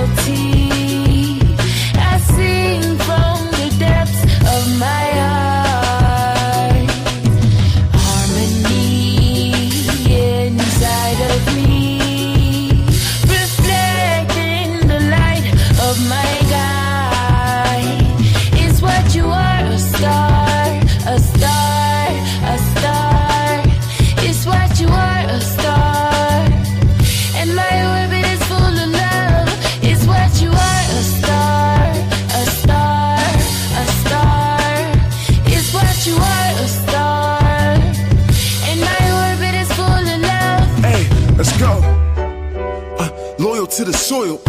loyalty. I sing from the depths of my heart. Harmony inside of me, reflecting the light of my guide. It's what you are, a star, a star, a star. It's what you are, a star. And my orbit is full of love. It's what you are, a star, a star, a star. It's what you are, a star. And my orbit is full of love. Hey, let's go. Loyal to the soil.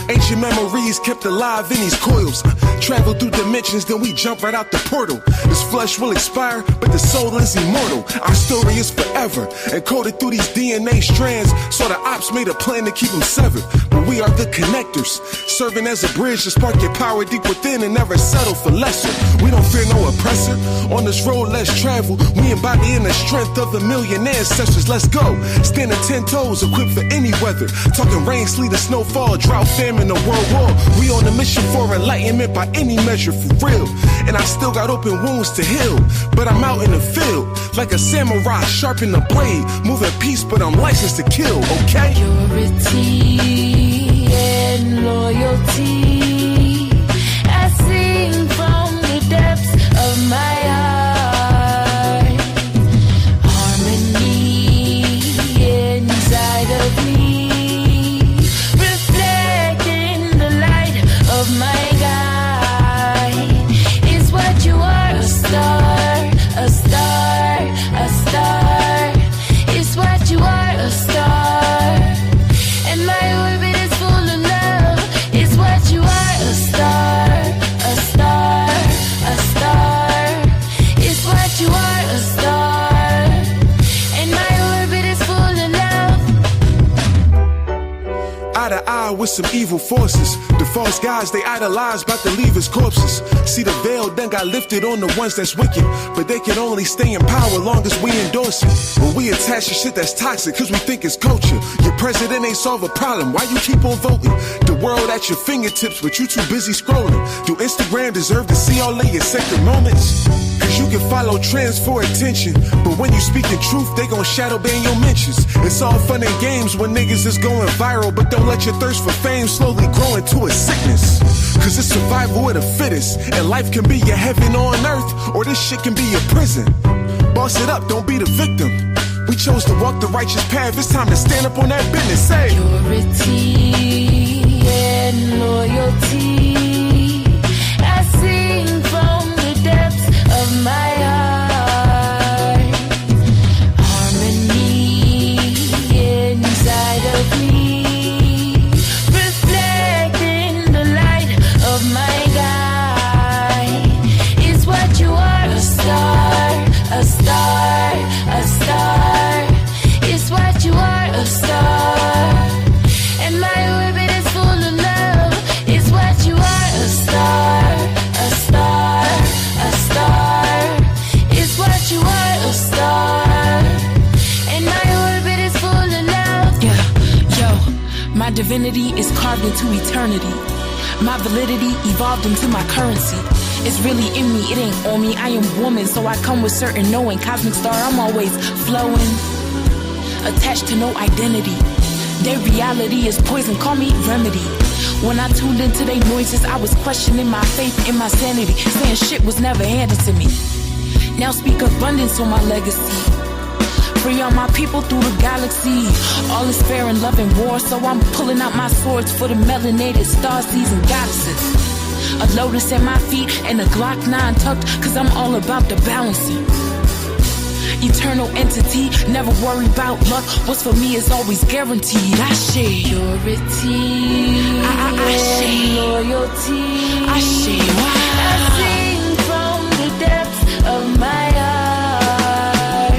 Ancient memories kept alive in these coils. Travel through dimensions, then we jump right out the portal. This flesh will expire, but the soul is immortal. Our story is forever, encoded through these DNA strands. So the ops made a plan to keep them severed. But we are the connectors, serving as a bridge to spark your power deep within and never settle for lesser. We don't fear no oppressor. On this road, let's travel. We embodying the strength of a million ancestors. Let's go. Standing 10 toes, equipped for any weather. Talking rain, sleet, or snowfall, drought, famine, or world war. We on a mission for enlightenment by any measure, for real. And I still got open wounds to heal, but I'm out in the field like a samurai, sharpen the blade, moving peace, but I'm licensed to kill, okay? Purity and loyalty. I sing from the depths of my heart. Harmony inside of me, reflecting the light of my guide. It's what you are, a star, a star, a star. It's what you are, a star. And my orbit is full of love. It's what you are, a star, a star, a star. It's what you are, a star. And my orbit is full of love. Eye to eye with some evil forces. The false guys they idolize, about to leave as corpses. See, the veil done got lifted on the ones that's wicked, but they can only stay in power long as we endorse it. When we attach to shit that's toxic, cause we think it's culture. Your president ain't solve a problem, why you keep on voting? The world at your fingertips, but you too busy scrolling. Do Instagram deserve to see all of your sacred moments? Cause you can follow trends for attention, but when you speak the truth, they gon' shadow ban your mentions. It's all fun and games when niggas is going viral, but don't let your thirst for fame slowly grow into a sickness. Cause it's survival of the fittest, and life can be your heaven on earth, or this shit can be your prison. Boss it up, don't be the victim. We chose to walk the righteous path, it's time to stand up on that business. Say purity and loyalty. I sing from the depths of my heart. Harmony inside of me, reflecting the light of my guide. It's what you are, a star, a star, a star. It's what you are, a star. And my orbit is full of love. It's what you are, a star, a star, a star. It's what you are, a star. And my orbit is full of love. Yeah, yo, my divinity is carved into eternity. My validity evolved into my currency. It's really in me, it ain't on me. I am woman, so I come with certain knowing. Cosmic star, I'm always flowing, attached to no identity. Their reality is poison, call me remedy. When I tuned into their noises, I was questioning my faith and my sanity, saying shit was never handed to me. Now speak abundance on my legacy. Free all my people through the galaxy. All is fair in love and war, so I'm pulling out my swords for the melanated starseeds and goddesses. A lotus at my feet and a Glock 9 tucked, cause I'm all about the balancing. Eternal entity, never worry about luck. What's for me is always guaranteed. I share purity, I share loyalty. I share. I sing from the depths of my heart.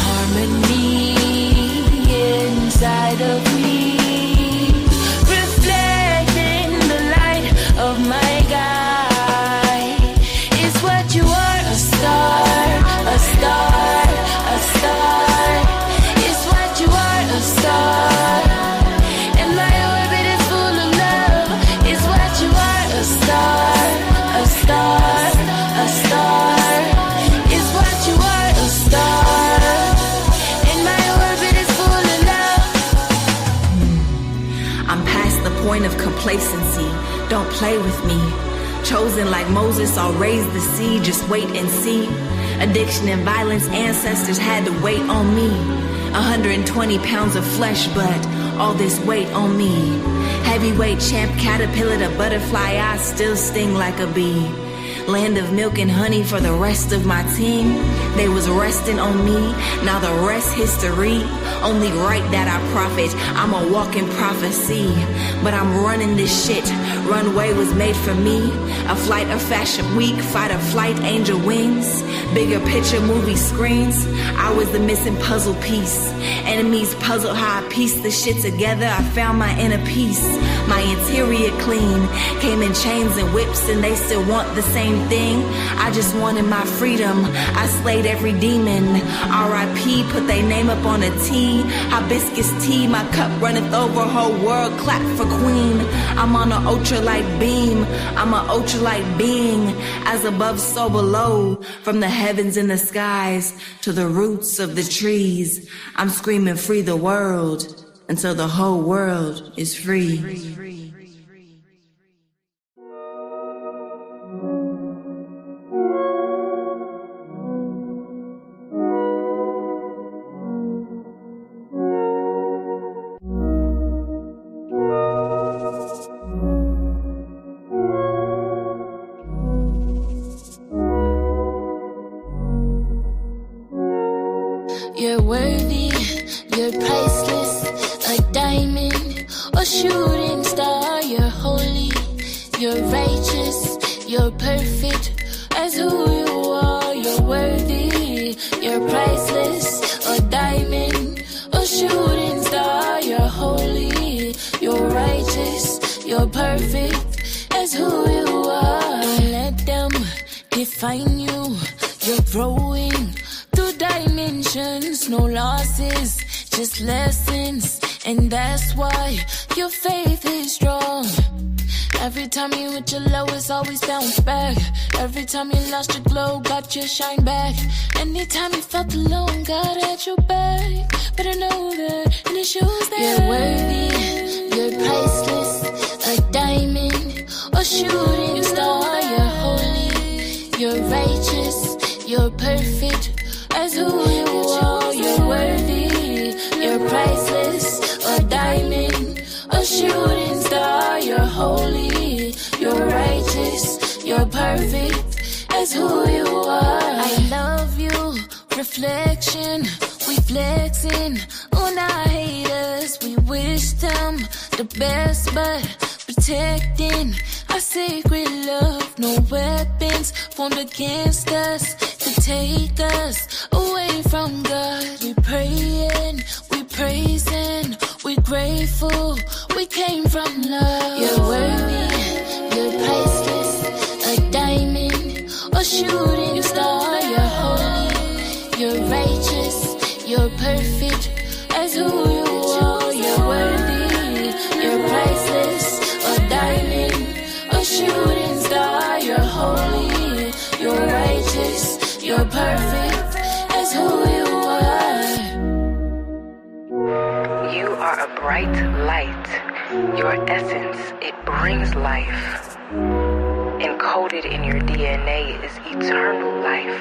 Harmony inside of me, reflecting the light of my guide. It's what you are, a star, a star, a star. It's what you are, a star. And my orbit is full of the point of complacency? Don't play with me. Chosen like Moses, I'll raise the sea, just wait and see. Addiction and violence, ancestors had to wait on me. 120 pounds of flesh, but all this weight on me. Heavyweight champ, caterpillar to butterfly, I still sting like a bee. Land of milk and honey for the rest of my team. They was resting on me, now the rest history. Only right that I profit, I'm a walking prophecy. But I'm running this shit, runway was made for me. A flight of fashion week, fight or flight, angel wings. Bigger picture movie screens, I was the missing puzzle piece. Enemies puzzle how I pieced the shit together, I found my inner peace. My interior clean, came in chains and whips and they still want the same thing. I just wanted my freedom, I slayed every demon. R.I.P. put they name up on a T. Hibiscus tea, my cup runneth over, whole world clap for queen. I'm on an ultralight beam, I'm an ultralight being. As above so below, from the heavens and the skies to the roots of the trees. I'm screaming free the world until the whole world is free. You're worthy, you're priceless, a diamond or shooting star. You're holy, you're righteous, you're perfect as who you are. You're worthy, you're priceless, a diamond or shooting star. You're holy, you're righteous, you're perfect as who you are. Don't let them define you, you're growing through dimensions, no losses, just lessons. And that's why your faith is strong. Every time you hit your low, it's always bounce back. Every time you lost your glow, got your shine back. Anytime you felt alone, God had your back. But I know that, and it shows that you're worthy, you're priceless, a diamond or shooting star. You're holy, you're righteous, you're perfect as who you are. You're worthy, you're priceless, a diamond, a shooting star. You're holy, you're righteous, you're perfect as who you are. I love you, reflection, we flexing on our haters. We wish them the best, but protecting our sacred love. No weapons formed against us to take us away from God. We praying, we praising, we grateful, we came from love. You're worthy, you're priceless, a diamond or shooting star. You're holy, you're righteous, you're perfect as who you are. You're worthy, you're priceless, a diamond, a shooting star. You're holy, you're righteous, you're perfect as who you are. You are a bright light. Your essence, it brings life. Encoded in your DNA is eternal life.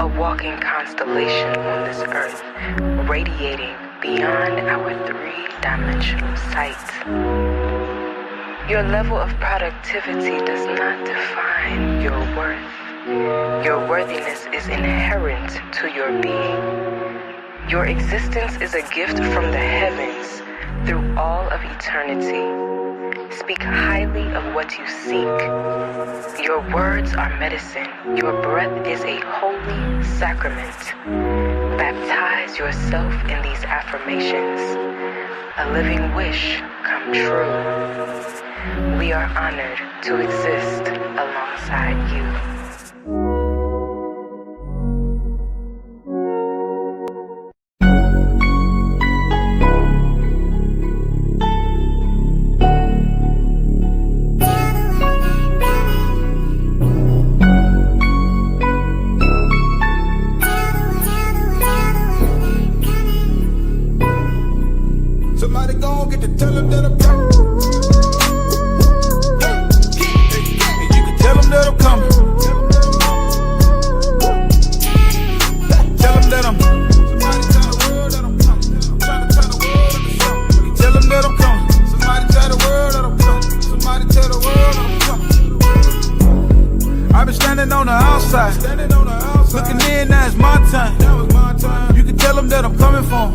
A walking constellation on this earth, radiating beyond our three-dimensional sight. Your level of productivity does not define your worth. Your worthiness is inherent to your being. Your existence is a gift from the heavens through all of eternity. Speak highly of what you seek. Your words are medicine. Your breath is a holy sacrament. Baptize yourself in these affirmations. A living wish come true. We are honored to exist alongside you. Somebody gon' get to tell him that I'm that I'm coming for 'em.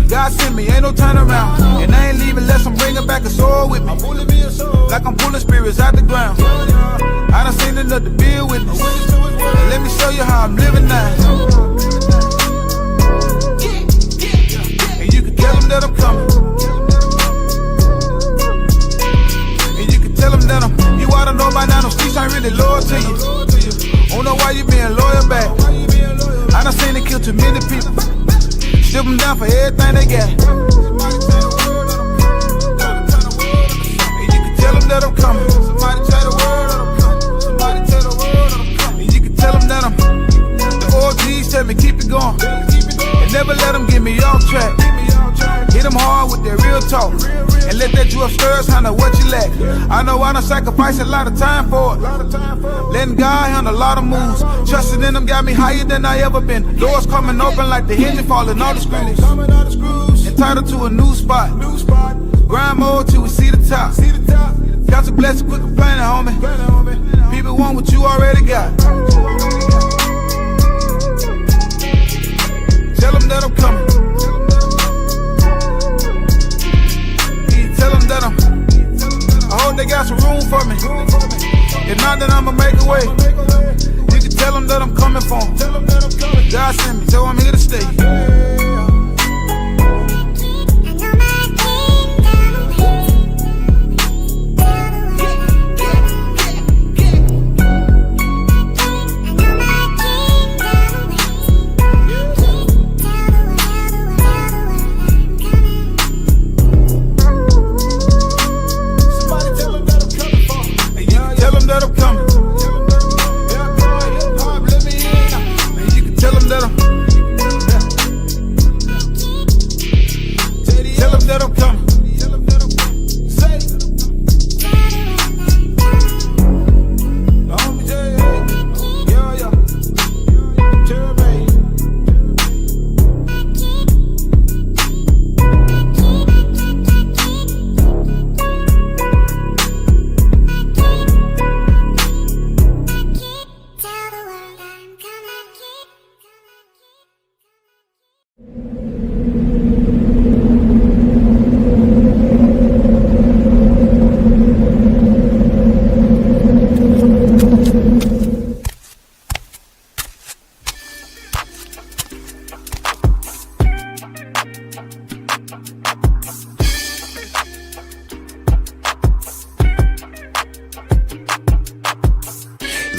God sent me, ain't no turnaround. And I ain't leaving unless I'm bringing back a soul with me. Like I'm pulling spirits out the ground. I done seen enough to be a witness. And let me show you how I'm living now. And you can tell them that I'm coming. And you can tell them that you ought to know by now, them streets ain't really loyal to you. Don't know why you being loyal back. I done seen it kill too many people. Strip them down for everything they got. And you can tell them that I'm coming. Somebody tell the world that I'm coming. Somebody tell the world that I'm coming. And you can tell them that the OGs tell me keep it going. And never let them get me off track. Hit them hard with that real talk. And let that you upstairs handle what you lack. I know I done sacrificed a lot of time for it. Letting God handle a lot of moves. Trusting in them got me higher than I ever been. Doors coming open like the hinge falling all the screws. Entitled to a new spot. Grind mode till we see the top. Got to bless quit complaining, homie. People want what you already got. Tell them that I'm coming. Tell them that I hope they got some room for me. If not, then I'ma make a way. You can tell them that I'm coming for them. God sent me, so I'm here to stay.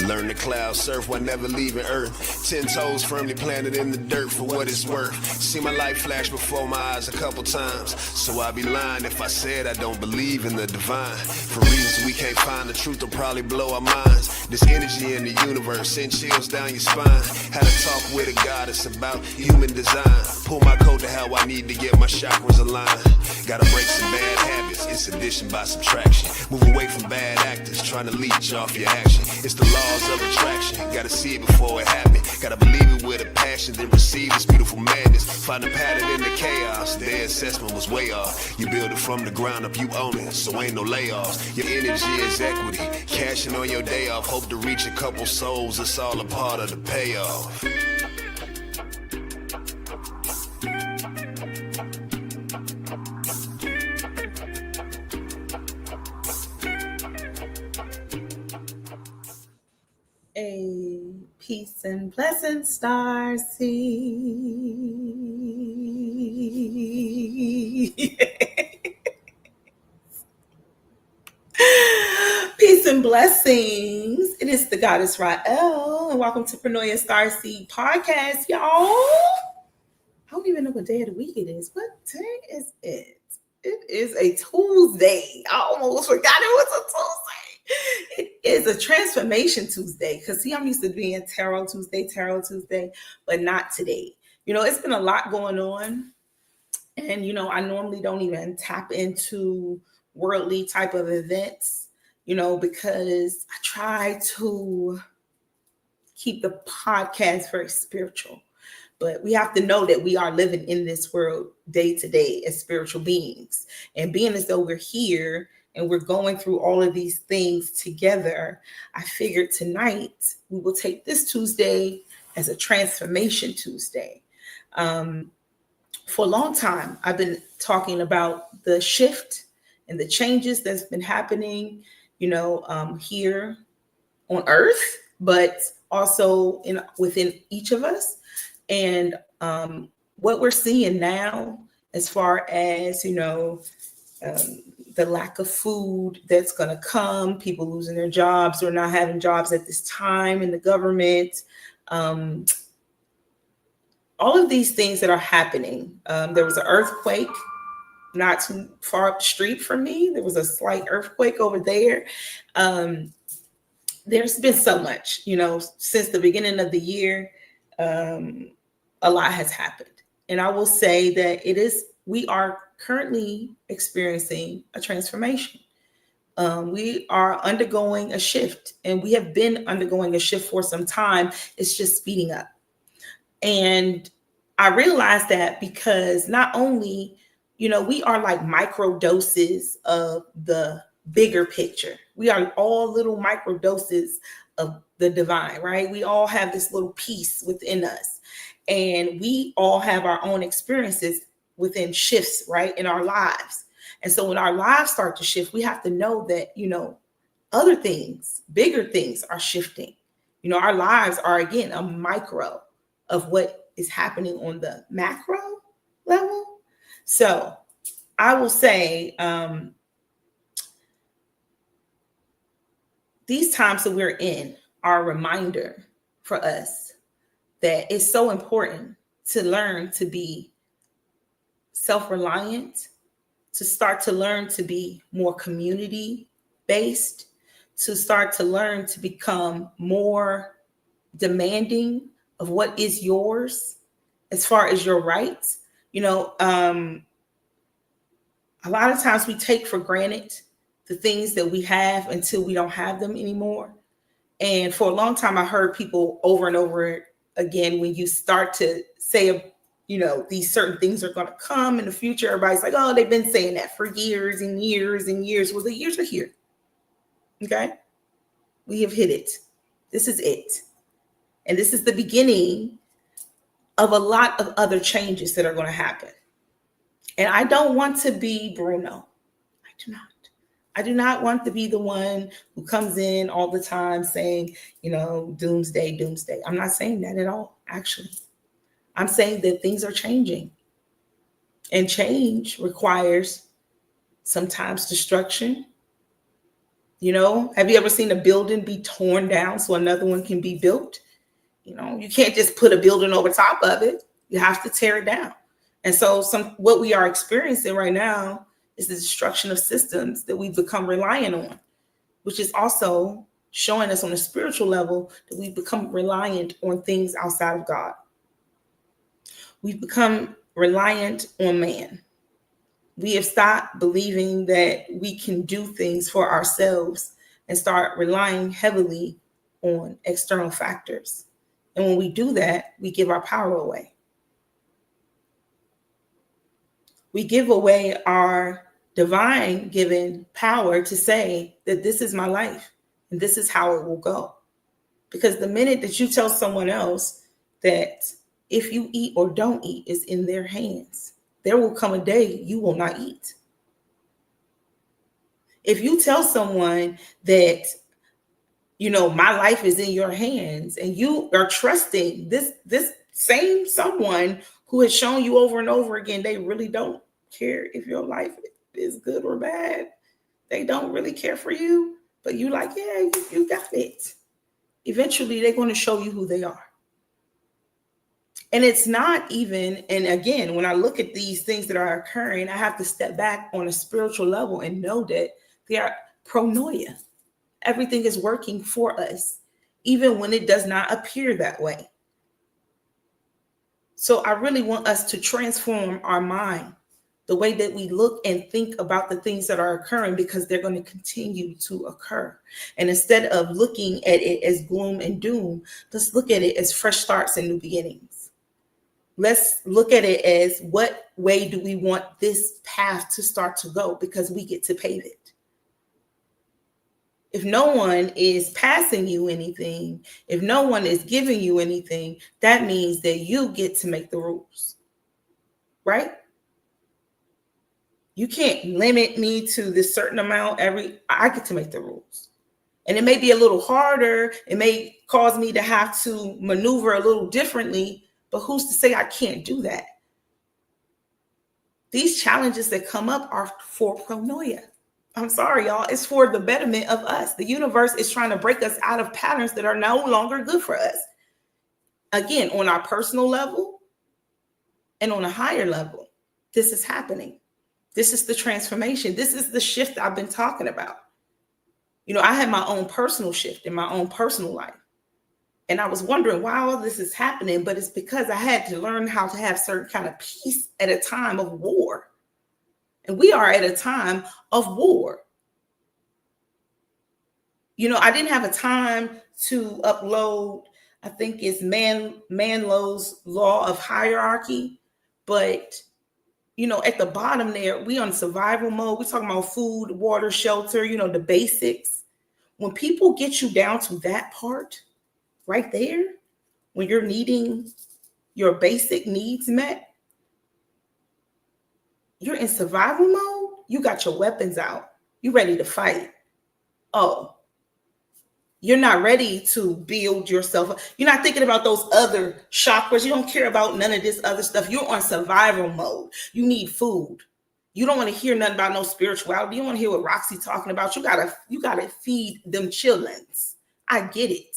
Learn to cloud surf while never leaving Earth. 10 toes firmly planted in the dirt for what it's worth. See my life flash before my eyes a couple times. So I'd be lying if I said I don't believe in the divine. For reasons we can't find, the truth will probably blow our minds. This energy in the universe send chills down your spine. Had a talk with a goddess about human design. Pull my coat to how I need to get my chakras aligned. Gotta break some bad habits, it's addition by subtraction. Move away from bad actors, trying to leech off your action. It's the laws of attraction, gotta see it before it happens. Gotta believe it with a passion, then receive this beautiful madness. Find a pattern in the chaos, their assessment was way off. You build it from the ground up, you own it, so ain't no layoffs. Your energy is equity, cashing on your day off. Hope to reach a couple souls, it's all a part of the payoff. A peace and blessings, Starseed. Peace and blessings. It is the goddess Rael, and welcome to Pronoia Starseed Podcast, y'all. I don't even know what day of the week it is. What day is it? It is a Tuesday. I almost forgot it was a Tuesday. It is a transformation Tuesday because see, I'm used to being Tarot Tuesday, but not today. You know, it's been a lot going on, and you know, I normally don't even tap into worldly type of events, you know, because I try to keep the podcast very spiritual. But we have to know that we are living in this world day to day as spiritual beings, and being as though we're here and we're going through all of these things together, I figured tonight we will take this Tuesday as a transformation Tuesday. For a long time, I've been talking about the shift and the changes that's been happening, here on Earth, but also within each of us. And what we're seeing now, as far as, the lack of food that's going to come, people losing their jobs or not having jobs at this time in the government, all of these things that are happening. There was an earthquake not too far up the street from me. There was a slight earthquake over there. There's been so much, since the beginning of the year. A lot has happened. And I will say that we are currently experiencing a transformation. We are undergoing a shift, and we have been undergoing a shift for some time. It's just speeding up. And I realized that because not only, we are like micro doses of the bigger picture. We are all little micro doses of the divine, right? We all have this little piece within us, and we all have our own experiences within shifts, right, in our lives. And so when our lives start to shift, we have to know that, other things, bigger things are shifting. Our lives are, again, a micro of what is happening on the macro level. So I will say, these times that we're in are a reminder for us that it's so important to learn to be self-reliant, to start to learn to be more community-based, to start to learn to become more demanding of what is yours as far as your rights. A lot of times we take for granted the things that we have until we don't have them anymore. And for a long time, I heard people over and over again, when you start to say, these certain things are going to come in the future, everybody's like, oh, they've been saying that for years and years and years. Well, the years are here. Okay. We have hit it. This is it. And this is the beginning of a lot of other changes that are going to happen. And I don't want to be Bruno. I do not. I do not want to be the one who comes in all the time saying, doomsday, doomsday. I'm not saying that at all, actually. I'm saying that things are changing. And change requires sometimes destruction. Have you ever seen a building be torn down so another one can be built? You can't just put a building over top of it. You have to tear it down. And so what we are experiencing right now is the destruction of systems that we've become reliant on, which is also showing us on a spiritual level that we've become reliant on things outside of God. We've become reliant on man. We have stopped believing that we can do things for ourselves and start relying heavily on external factors. And when we do that, we give our power away. We give away our divine given power to say that this is my life and this is how it will go. Because the minute that you tell someone else that if you eat or don't eat is in their hands, there will come a day you will not eat. If you tell someone that, my life is in your hands, and you are trusting this same someone who has shown you over and over again, they really don't care if your life is good or bad. They don't really care for you, but you like, yeah, you got it. Eventually, they're going to show you who they are. And it's not even, and again, when I look at these things that are occurring, I have to step back on a spiritual level and know that they are pronoia. Everything is working for us, even when it does not appear that way. So I really want us to transform our mind, the way that we look and think about the things that are occurring, because they're going to continue to occur. And instead of looking at it as gloom and doom, let's look at it as fresh starts and new beginnings. Let's look at it as, what way do we want this path to start to go? Because we get to pave it. If no one is passing you anything, if no one is giving you anything, that means that you get to make the rules, right? You can't limit me to this certain amount. I get to make the rules. And it may be a little harder. It may cause me to have to maneuver a little differently, but who's to say I can't do that? These challenges that come up are for Pronoia. I'm sorry, y'all. It's for the betterment of us. The universe is trying to break us out of patterns that are no longer good for us. Again, on our personal level and on a higher level, this is happening. This is the transformation. This is the shift I've been talking about. You know, I had my own personal shift in my own personal life. And I was wondering why all this is happening, but it's because I had to learn how to have certain kind of peace at a time of war. And we are at a time of war. You know, I didn't have a time to upload, I think it's Manlow's law of hierarchy. But, you know, at the bottom there, we on survival mode. We're talking about food, water, shelter, you know, the basics. When people get you down to that part right there, when you're needing your basic needs met, you're in survival mode. You got your weapons out. You ready to fight. Oh, you're not ready to build yourself up. You're not thinking about those other chakras. You don't care about none of this other stuff. You're on survival mode. You need food. You don't want to hear nothing about no spirituality. You don't want to hear what Roxy talking about. You gotta feed them chillins. I get it.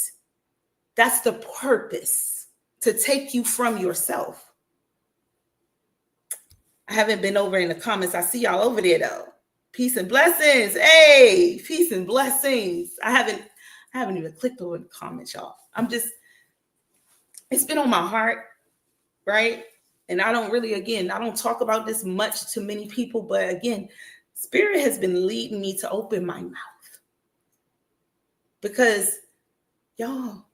That's the purpose, to take you from yourself. I haven't been over in the comments. I see y'all over there though. Peace and blessings. Hey, peace and blessings. I haven't even clicked over the comments, y'all. It's been on my heart, right? And I don't talk about this much to many people, but again, Spirit has been leading me to open my mouth. Because, y'all,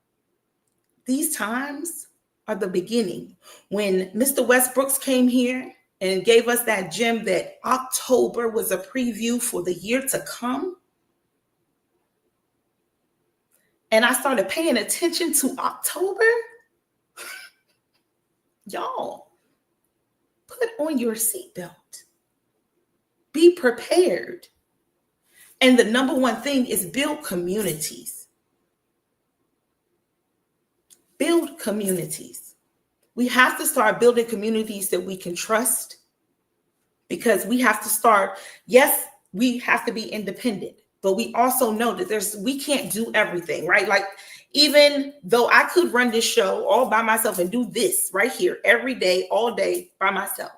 these times are the beginning. When Mr. Westbrooks came here and gave us that gem that October was a preview for the year to come, and I started paying attention to October, y'all, put on your seatbelt. Be prepared. And the number one thing is build communities. Build communities. We have to start building communities that we can trust, because we have to start, yes, we have to be independent, but we also know that we can't do everything, right? Like, even though I could run this show all by myself and do this right here every day, all day by myself,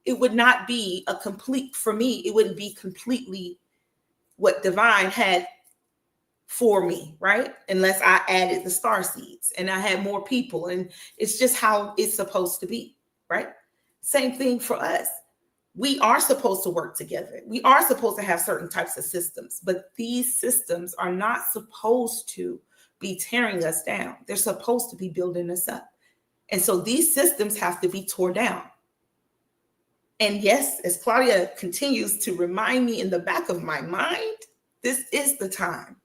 it would not be for me, it wouldn't be completely what Divine had for me, right? Unless I added the Starseeds and I had more people, and it's just how it's supposed to be, right? Same thing for us. We are supposed to work together. We are supposed to have certain types of systems, but these systems are not supposed to be tearing us down. They're supposed to be building us up. And so these systems have to be torn down. And yes, as Claudia continues to remind me in the back of my mind, this is the time.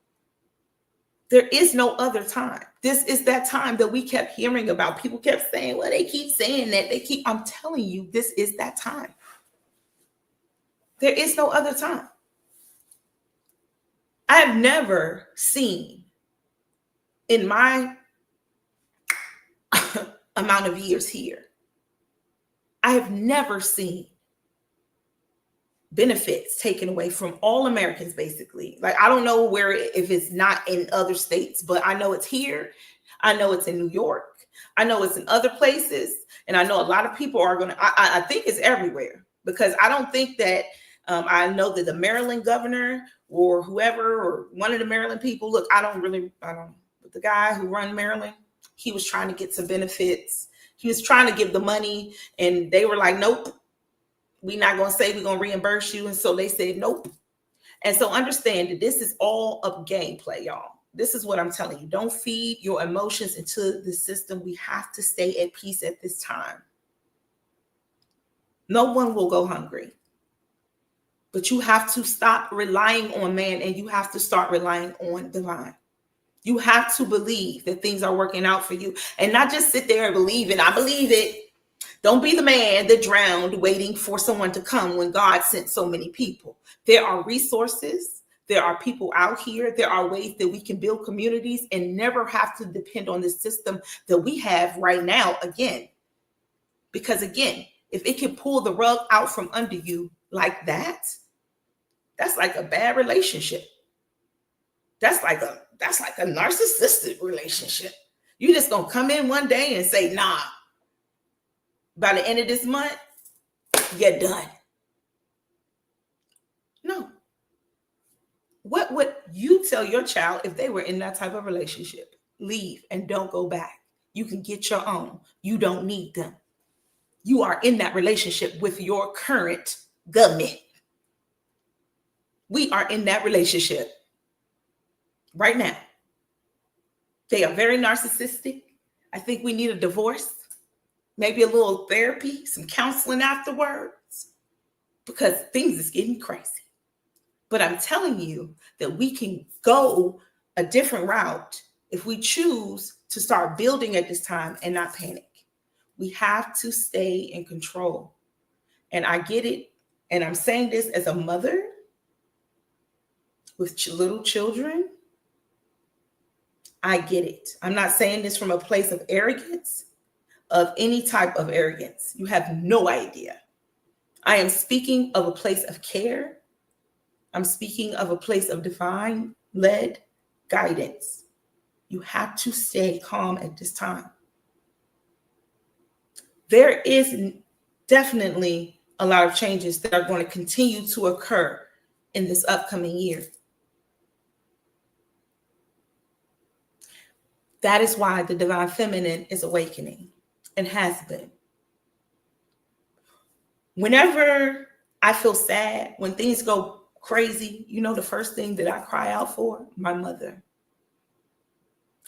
There is no other time. This is that time that we kept hearing about. People kept saying, well, they keep saying that. I'm telling you, this is that time. There is no other time. I have never seen in my amount of years here, I have never seen benefits taken away from all Americans, basically. Like, I don't know if it's not in other states, but I know it's here. I know it's in New York. I know it's in other places. And I know a lot of people are going to, I think it's everywhere, because I don't think that, I know that the Maryland governor or whoever, or one of the Maryland people, look, but the guy who run Maryland, he was trying to get some benefits. He was trying to give the money, and they were like, nope, we're not going to say we're going to reimburse you. And so they said, nope. And so understand that this is all up gameplay, y'all. This is what I'm telling you. Don't feed your emotions into the system. We have to stay at peace at this time. No one will go hungry. But you have to stop relying on man and you have to start relying on divine. You have to believe that things are working out for you and not just sit there and believe it. I believe it. Don't be the man that drowned waiting for someone to come when God sent so many people. There are resources. There are people out here. There are ways that we can build communities and never have to depend on the system that we have right now again. Because again, if it can pull the rug out from under you like that, that's like a bad relationship. That's like a narcissistic relationship. You just gonna come in one day and say, nah, by the end of this month, you're done. No. What would you tell your child if they were in that type of relationship? Leave and don't go back. You can get your own. You don't need them. You are in that relationship with your current government. We are in that relationship right now. They are very narcissistic. I think we need a divorce, maybe a little therapy, some counseling afterwards, because things is getting crazy. But I'm telling you that we can go a different route if we choose to start building at this time and not panic. We have to stay in control. And I get it. And I'm saying this as a mother with little children. I get it. I'm not saying this from a place of arrogance, of any type of arrogance. You have no idea. I am speaking of a place of care. I'm speaking of a place of divine-led guidance. You have to stay calm at this time. There is definitely a lot of changes that are going to continue to occur in this upcoming year. That is why the divine feminine is awakening and has been. Whenever I feel sad, when things go crazy, you know, the first thing that I cry out for, my mother.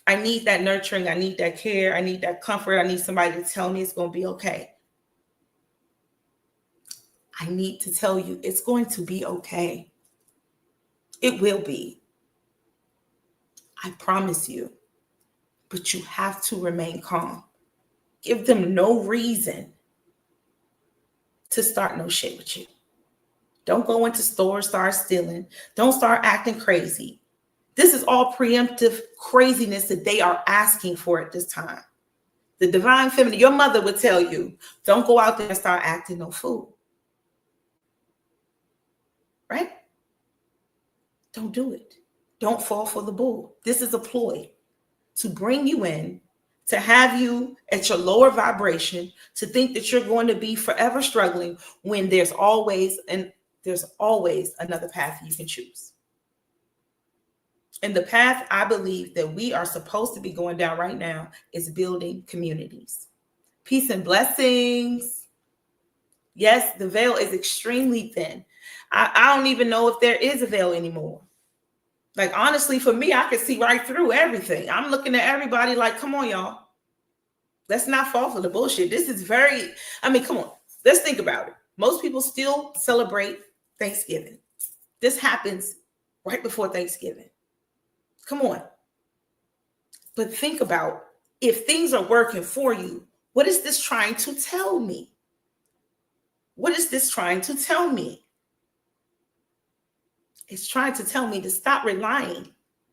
I need that nurturing. I need that care. I need that comfort. I need somebody to tell me it's going to be okay. I need to tell you it's going to be okay. It will be. I promise you. But you have to remain calm. Give them no reason to start no shit with you. Don't go into stores, start stealing. Don't start acting crazy. This is all preemptive craziness that they are asking for at this time. The divine feminine, your mother would tell you, don't go out there and start acting no fool. Right? Don't do it. Don't fall for the bull. This is a ploy to bring you in, to have you at your lower vibration, to think that you're going to be forever struggling when there's always another path you can choose. And the path I believe that we are supposed to be going down right now is building communities. Peace and blessings. Yes, the veil is extremely thin. I don't even know if there is a veil anymore. Like, honestly, for me, I can see right through everything. I'm looking at everybody like, come on, y'all. Let's not fall for the bullshit. This is come on. Let's think about it. Most people still celebrate Thanksgiving. This happens right before Thanksgiving. Come on. But think about, if things are working for you, what is this trying to tell me? What is this trying to tell me? It's trying to tell me to stop relying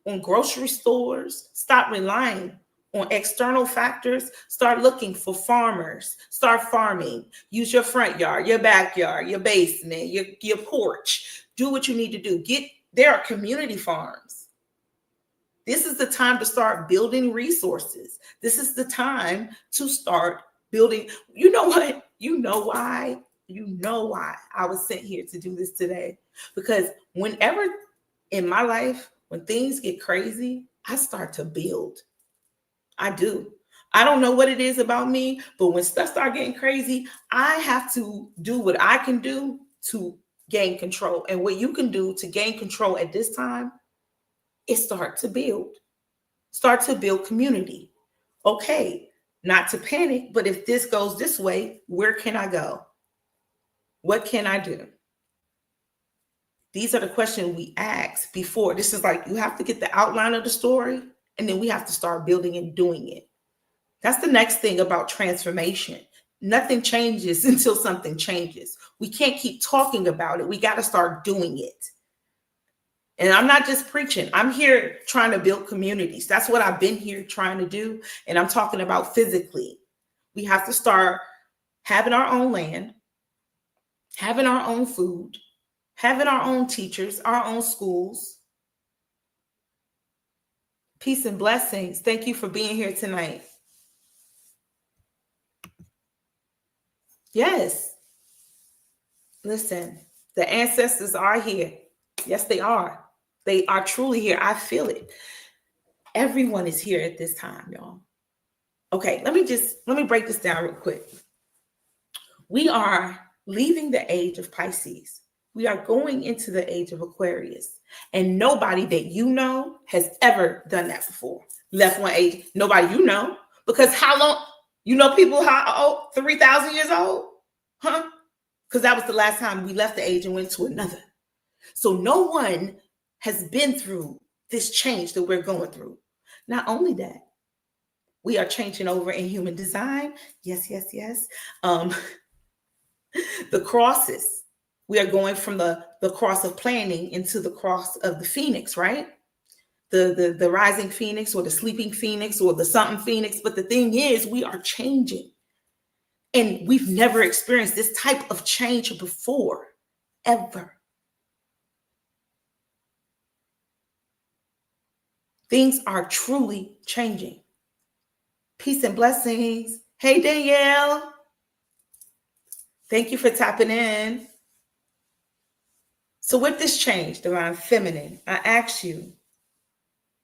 on grocery stores, stop relying on external factors, start looking for farmers, start farming, use your front yard, your backyard, your basement, your porch, do what you need to do. There are community farms. This is the time to start building resources. This is the time to start building. You know what? You know why I was sent here to do this today. Because whenever in my life, when things get crazy, I start to build. I do. I don't know what it is about me, but when stuff starts getting crazy, I have to do what I can do to gain control. And what you can do to gain control at this time is start to build. Start to build community. Okay, not to panic, but if this goes this way, where can I go? What can I do? These are the questions we ask before. This is like, you have to get the outline of the story, and then we have to start building and doing it. That's the next thing about transformation. Nothing changes until something changes. We can't keep talking about it. We got to start doing it. And I'm not just preaching. I'm here trying to build communities. That's what I've been here trying to do. And I'm talking about physically. We have to start having our own land, having our own food, having our own teachers, our own schools. Peace and blessings. Thank you for being here tonight. Yes. Listen, the ancestors are here. Yes, they are. They are truly here. I feel it. Everyone is here at this time, y'all. Okay, let me break this down real quick. We are leaving the age of Pisces. We are going into the age of Aquarius. And nobody that you know has ever done that before. Left one age. Nobody you know. Because how long? You know people how old? 3,000 years old? Huh? Because that was the last time we left the age and went to another. So no one has been through this change that we're going through. Not only that, we are changing over in human design. Yes, yes, yes. The crosses. We are going from the cross of planning into the cross of the phoenix, right? The rising phoenix or the sleeping phoenix or the something phoenix. But the thing is, we are changing. And we've never experienced this type of change before, ever. Things are truly changing. Peace and blessings. Hey, Danielle. Thank you for tapping in. So with this change, Divine Feminine, I ask you,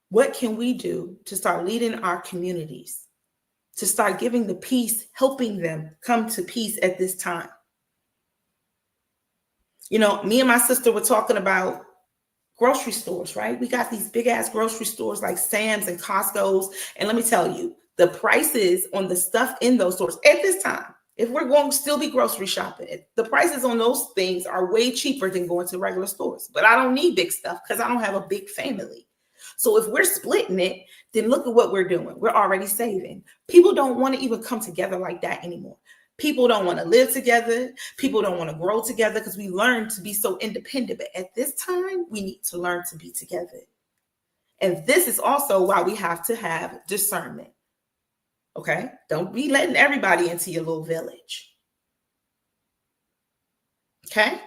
what can we do to start leading our communities, to start giving the peace, helping them come to peace at this time? You know, me and my sister were talking about grocery stores, right? We got these big ass grocery stores like Sam's and Costco's. And let me tell you, the prices on the stuff in those stores at this time, if we're going to still be grocery shopping, the prices on those things are way cheaper than going to regular stores. But I don't need big stuff because I don't have a big family. So if we're splitting it, then look at what we're doing. We're already saving. People don't want to even come together like that anymore. People don't want to live together. People don't want to grow together because we learned to be so independent. But at this time, we need to learn to be together. And this is also why we have to have discernment. Okay? Don't be letting everybody into your little village. Okay?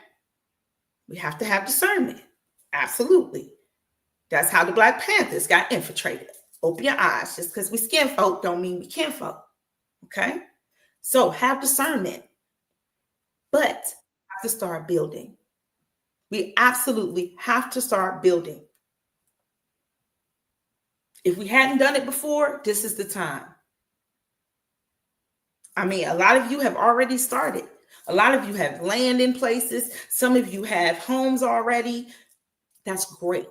We have to have discernment. Absolutely. That's how the Black Panthers got infiltrated. Open your eyes. Just because we skin folk don't mean we kin folk. Okay? So have discernment. But have to start building. We absolutely have to start building. If we hadn't done it before, this is the time. I mean, a lot of you have already started. A lot of you have land in places. Some of you have homes already. That's great.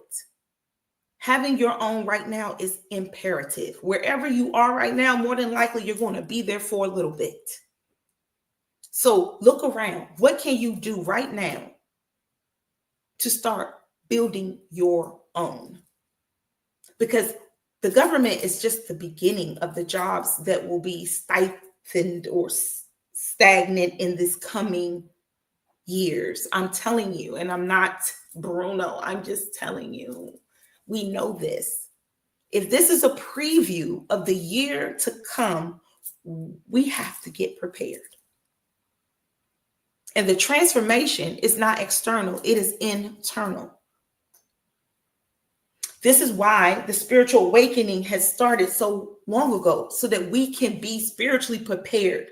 Having your own right now is imperative. Wherever you are right now, more than likely, you're going to be there for a little bit. So look around. What can you do right now to start building your own? Because the government is just the beginning of the jobs that will be stifled or stagnant in this coming years. I'm telling you, and I'm not Bruno. I'm just telling you. We know this. If this is a preview of the year to come, we have to get prepared. And the transformation is not external, it is internal. This is why the spiritual awakening has started so long ago, so that we can be spiritually prepared.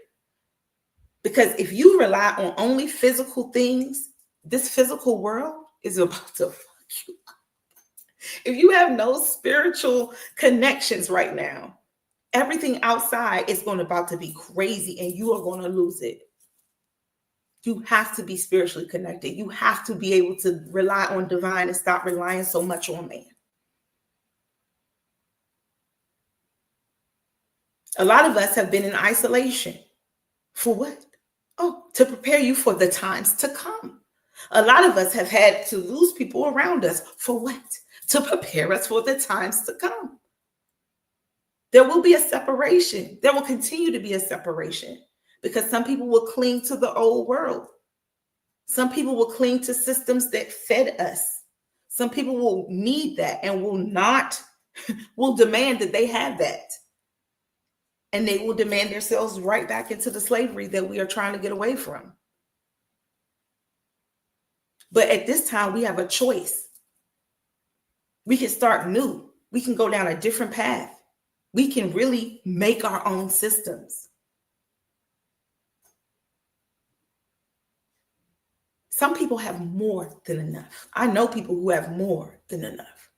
Because if you rely on only physical things, this physical world is about to fuck you up. If you have no spiritual connections right now, everything outside is about to be crazy and you are going to lose it. You have to be spiritually connected. You have to be able to rely on divine and stop relying so much on man. A lot of us have been in isolation. For what? Oh, to prepare you for the times to come. A lot of us have had to lose people around us. For what? To prepare us for the times to come. There will be a separation. There will continue to be a separation because some people will cling to the old world. Some people will cling to systems that fed us. Some people will need that and will demand that they have that. And they will demand themselves right back into the slavery that we are trying to get away from. But at this time, we have a choice. We can start new. We can go down a different path. We can really make our own systems. Some people have more than enough. I know people who have more than enough.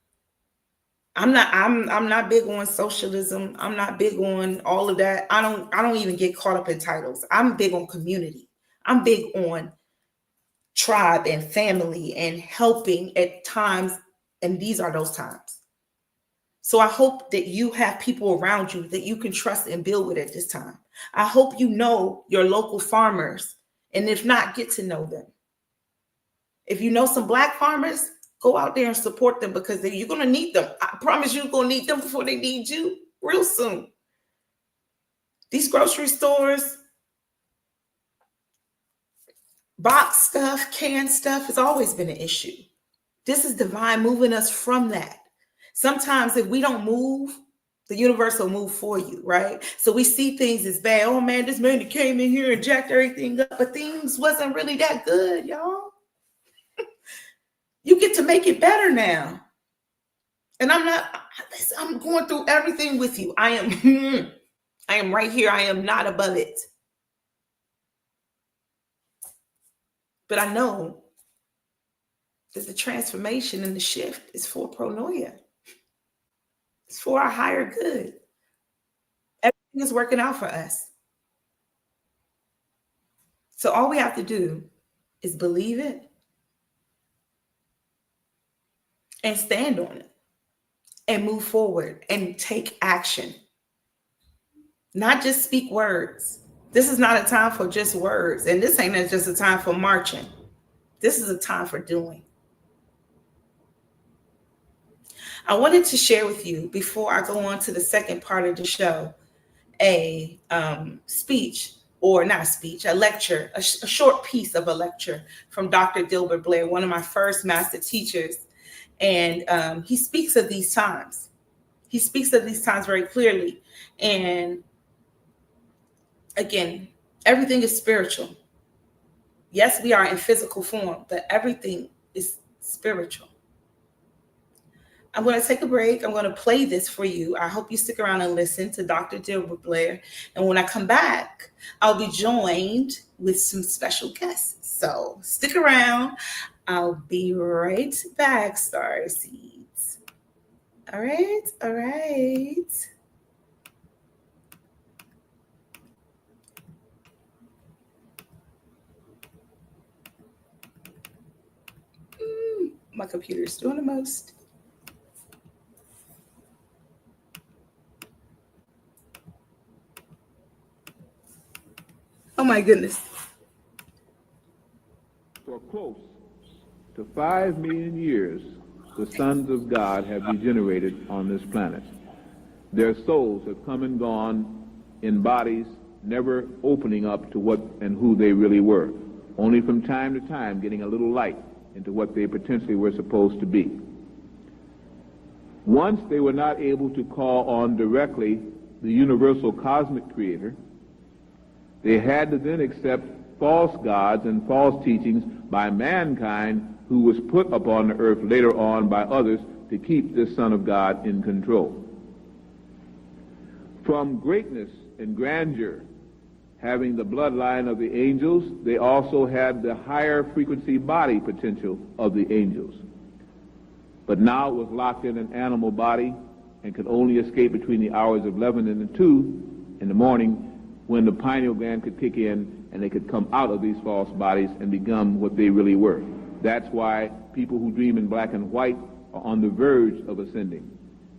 I'm not big on socialism. I'm not big on all of that. I don't even get caught up in titles. I'm big on community. I'm big on tribe and family and helping at times. And these are those times. So I hope that you have people around you that you can trust and build with at this time. I hope you know your local farmers. And if not, get to know them. If you know some Black farmers, go out there and support them because you're going to need them. I promise you're going to need them before they need you real soon. These grocery stores, box stuff, canned stuff has always been an issue. This is divine moving us from that. Sometimes if we don't move, the universe will move for you, right? So we see things as bad. Oh man, this man that came in here and jacked everything up, but things wasn't really that good, y'all. You get to make it better now. And I'm going through everything with you. I am right here. I am not above it. But I know that the transformation and the shift is for Pronoia. It's for our higher good. Everything is working out for us. So all we have to do is believe it and stand on it and move forward and take action. Not just speak words. This is not a time for just words. And this ain't just a time for marching. This is a time for doing. I wanted to share with you before I go on to the second part of the show, a speech, or not a speech, a lecture, a short piece of a lecture from Dr. Dilbert Blair, one of my first master teachers. And he speaks of these times. He speaks of these times very clearly. And again, everything is spiritual. Yes, we are in physical form, but everything is spiritual. I'm going to take a break. I'm going to play this for you. I hope you stick around and listen to Dr. Dilbert Blair. And when I come back, I'll be joined with some special guests. So stick around. I'll be right back, Starseeds. All right. My computer's doing the most. Oh my goodness. For close to 5 million years, the sons of God have degenerated on this planet. Their souls have come and gone in bodies, never opening up to what and who they really were, only from time to time getting a little light into what they potentially were supposed to be. Once they were not able to call on directly the universal cosmic creator, they had to then accept false gods and false teachings by mankind who was put upon the earth later on by others to keep this Son of God in control. From greatness and grandeur, having the bloodline of the angels, they also had the higher frequency body potential of the angels. But now it was locked in an animal body and could only escape between the hours of 11 and 2 in the morning, when the pineal gland could kick in and they could come out of these false bodies and become what they really were. That's why people who dream in black and white are on the verge of ascending.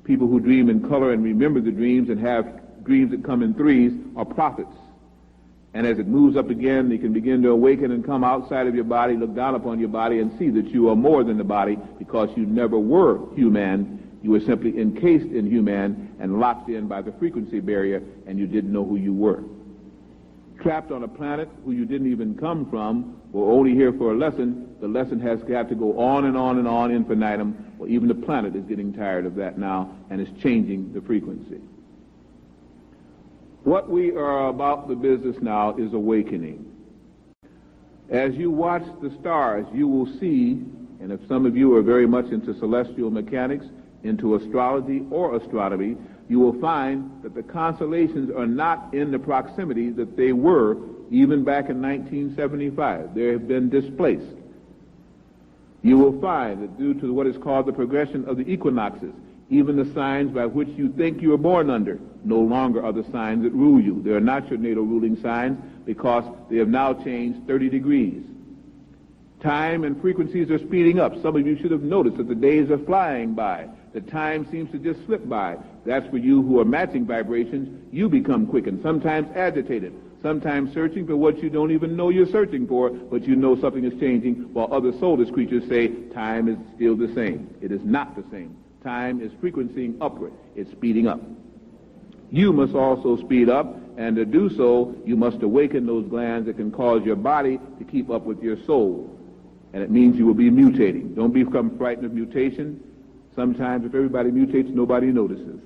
People who dream in color and remember the dreams and have dreams that come in threes are prophets. And as it moves up again, you can begin to awaken and come outside of your body, look down upon your body, and see that you are more than the body, because you never were human. You were simply encased in human and locked in by the frequency barrier, and you didn't know who you were. Trapped on a planet who you didn't even come from, or only here for a lesson, the lesson has got to go on and on and on infinitum. Well, even the planet is getting tired of that now and is changing the frequency. What we are about the business now is awakening. As you watch the stars, you will see, and if some of you are very much into celestial mechanics, into astrology or astronomy, you will find that the constellations are not in the proximity that they were even back in 1975. They have been displaced. You will find that due to what is called the progression of the equinoxes, even the signs by which you think you were born under no longer are the signs that rule you. They are not your natal ruling signs, because they have now changed 30 degrees. Time and frequencies are speeding up. Some of you should have noticed that the days are flying by. The time seems to just slip by. That's for you who are matching vibrations. You become quickened, sometimes agitated, sometimes searching for what you don't even know you're searching for, but you know something is changing, while other soulless creatures say time is still the same. It is not the same. Time is frequencing upward. It's speeding up. You must also speed up, and to do so, you must awaken those glands that can cause your body to keep up with your soul. And it means you will be mutating. Don't become frightened of mutation. Sometimes if everybody mutates, nobody notices.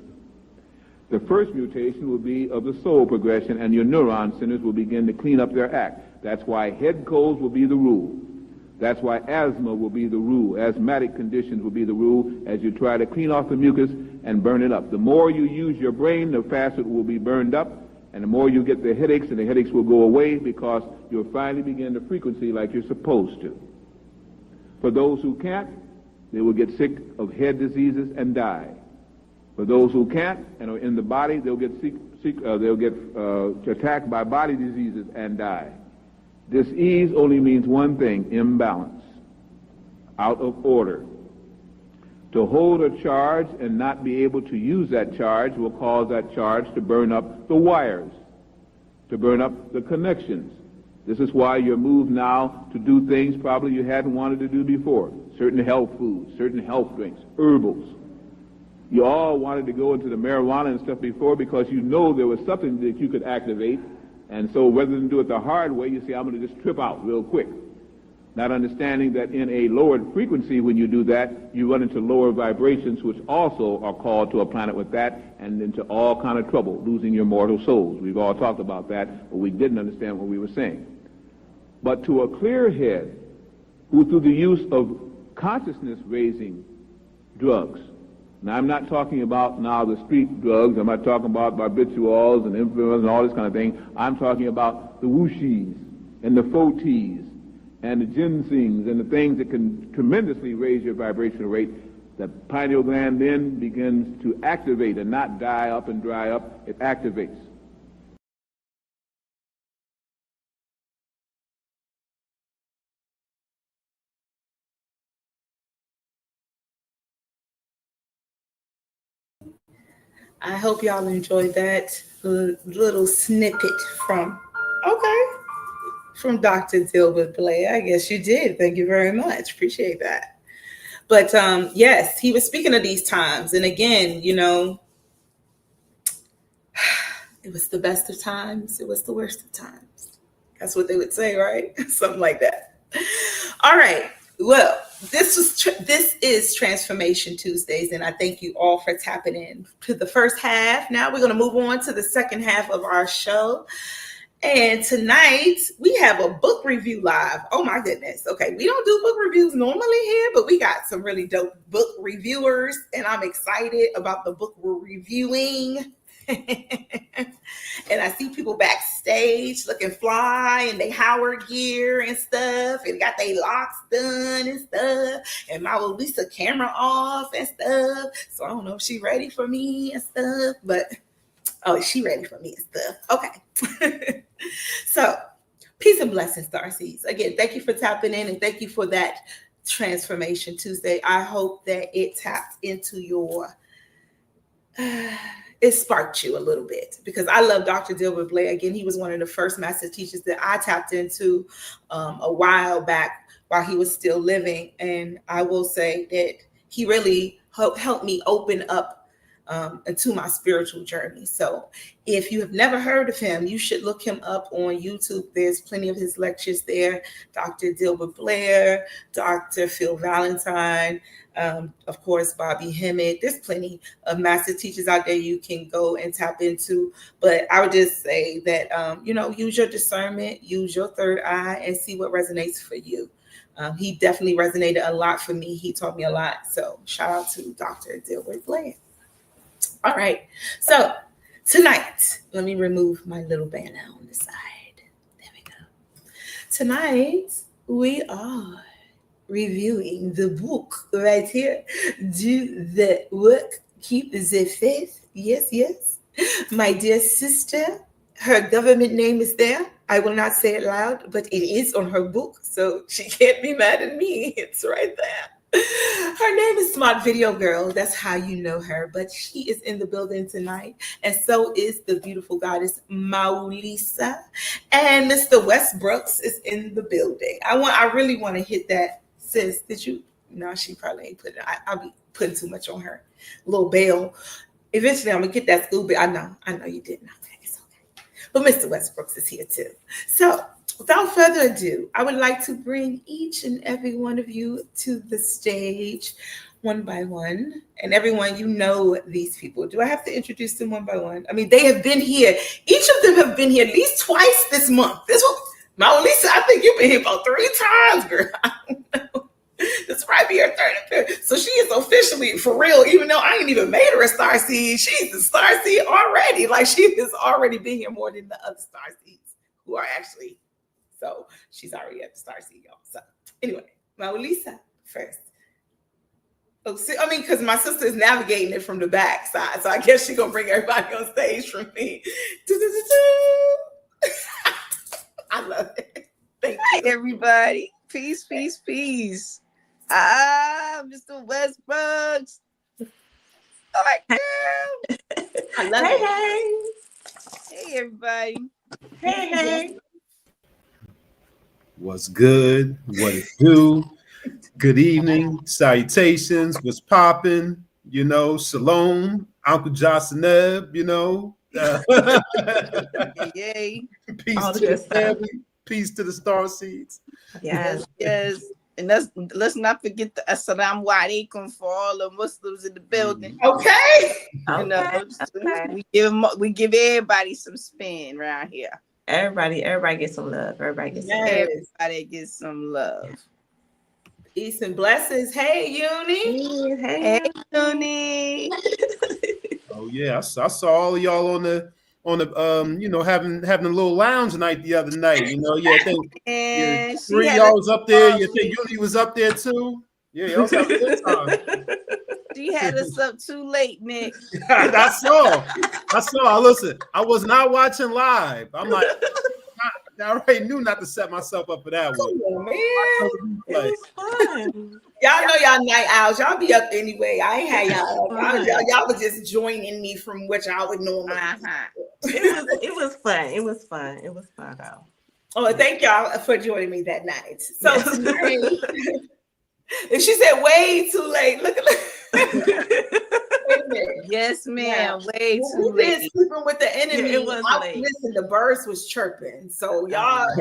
The first mutation will be of the soul progression, and your neuron centers will begin to clean up their act. That's why head colds will be the rule. That's why asthma will be the rule. Asthmatic conditions will be the rule as you try to clean off the mucus and burn it up. The more you use your brain, the faster it will be burned up, and the more you get the headaches, and the headaches will go away because you'll finally begin the frequency like you're supposed to. For those who can't, they will get sick of head diseases and die. For those who can't and are in the body, they'll get attacked by body diseases and die. Dis-ease only means one thing: imbalance, out of order. To hold a charge and not be able to use that charge will cause that charge to burn up the wires, to burn up the connections. This is why you're moved now to do things probably you hadn't wanted to do before. Certain health foods, certain health drinks, herbals. You all wanted to go into the marijuana and stuff before because you know there was something that you could activate. And so rather than do it the hard way, you say, I'm going to just trip out real quick. Not understanding that in a lowered frequency, when you do that, you run into lower vibrations, which also are called to a planet with that, and into all kind of trouble, losing your mortal souls. We've all talked about that, but we didn't understand what we were saying. But to a clear head, who through the use of consciousness-raising drugs, now I'm not talking about now the street drugs, I'm not talking about barbiturates and influence and all this kind of thing. I'm talking about the wushis and the fotis and the ginsengs and the things that can tremendously raise your vibrational rate. The pineal gland then begins to activate and not die up and dry up. It activates. I hope y'all enjoyed that little snippet from Dr. Dilbert Blair. I guess you did. Thank you very much. Appreciate that. But yes, he was speaking of these times. And again, you know, it was the best of times. It was the worst of times. That's what they would say, right? Something like that. All right. Well, this is Transformation Tuesdays, and I thank you all for tapping in to the first half. Now we're going to move on to the second half of our show. And tonight we have a book review live. Oh my goodness. Okay. We don't do book reviews normally here, but we got some really dope book reviewers, and I'm excited about the book we're reviewing. And I see people backstage looking fly in their Howard gear and stuff, and got their locks done and stuff, and MawU Lisa camera off and stuff. So I don't know if she ready for me and stuff, but she ready for me and stuff. Okay. So peace and blessings, Starseeds. Again, thank you for tapping in, and thank you for that Transformation Tuesday. I hope that it tapped into your it sparked you a little bit, because I love Dr. Dilbert Blair. Again, he was one of the first master teachers that I tapped into a while back while he was still living. And I will say that he really helped me open up into my spiritual journey. So if you have never heard of him, you should look him up on YouTube. There's plenty of his lectures there. Dr. Dilbert Blair, Dr. Phil Valentine, of course, Bobby Hemmett. There's plenty of master teachers out there you can go and tap into. But I would just say that, use your discernment, use your third eye, and see what resonates for you. He definitely resonated a lot for me. He taught me a lot. So shout out to Dr. Dilbert Blair. All right. So tonight, let me remove my little banner on the side. There we go. Tonight, we are reviewing the book right here. Do the work, keep the faith. Yes, yes. My dear sister, her government name is there. I will not say it loud, but it is on her book, so she can't be mad at me. It's right there. Her name is SmartVideo Girl. That's how you know her, but she is in the building tonight, and so is the beautiful goddess MawU Lisa, and Mr. Westbrooks is in the building. I really want to hit that. Sis, did you? No, she probably ain't putting. I'll be putting too much on her. Little bail. Eventually, I'm gonna get that school, but I know you didn't. Okay, it's okay. But Mr. Westbrooks is here too. So, without further ado, I would like to bring each and every one of you to the stage one by one. And everyone, you know these people. Do I have to introduce them one by one? I mean, they have been here. Each of them have been here at least twice this month. MawU Lisa, I think you've been here about 3 times, girl. I don't know. This might be her third appearance. So she is officially, for real, even though I ain't even made her a Starseed, she's a Starseed already. Like, she has already been here more than the other Starseeds who are actually. So she's already at the Starseed, y'all. So anyway, MawU Lisa first. Oh, see, I mean, because my sister is navigating it from the back side, so I guess she's gonna bring everybody on stage from me. I love it. Thank you. Hi, everybody. Peace, peace, peace. Mr. Westbrooks. Oh, my girl. I love it. Hey, everybody. Hey. What's good? What it do? Good evening. Salutations. What's popping? Shalom. Uncle Jocelyn, Yay. Peace to the family. Peace to the Starseeds. Yes. And let's not forget the Assalamu alaikum for all the Muslims in the building. Okay. We give everybody some spin around here. Everybody gets some love. Everybody gets some love. Peace and blessings. Hey, Uni. Hey, Uni. Oh yeah, I saw all of y'all on the having a little lounge night the other night. I think 3 of y'all was up there. You think Uni was up there too? Yeah, y'all was having a good time. She had us up too late, Nick. I saw. Listen, I was not watching live. I'm like, I already knew not to set myself up for that one. Come on, man. It was fun. Y'all know y'all night owls. Y'all be up anyway. I ain't had y'all up. Y'all was just joining me from what y'all would normally. It was fun. It was fun though. Oh, thank y'all for joining me that night. So tonight, if she said way too late, look at yes, ma'am. Yeah. Way too late. Sleeping with the enemy. Yeah, it was late. Listen, the birds was chirping. So y'all, I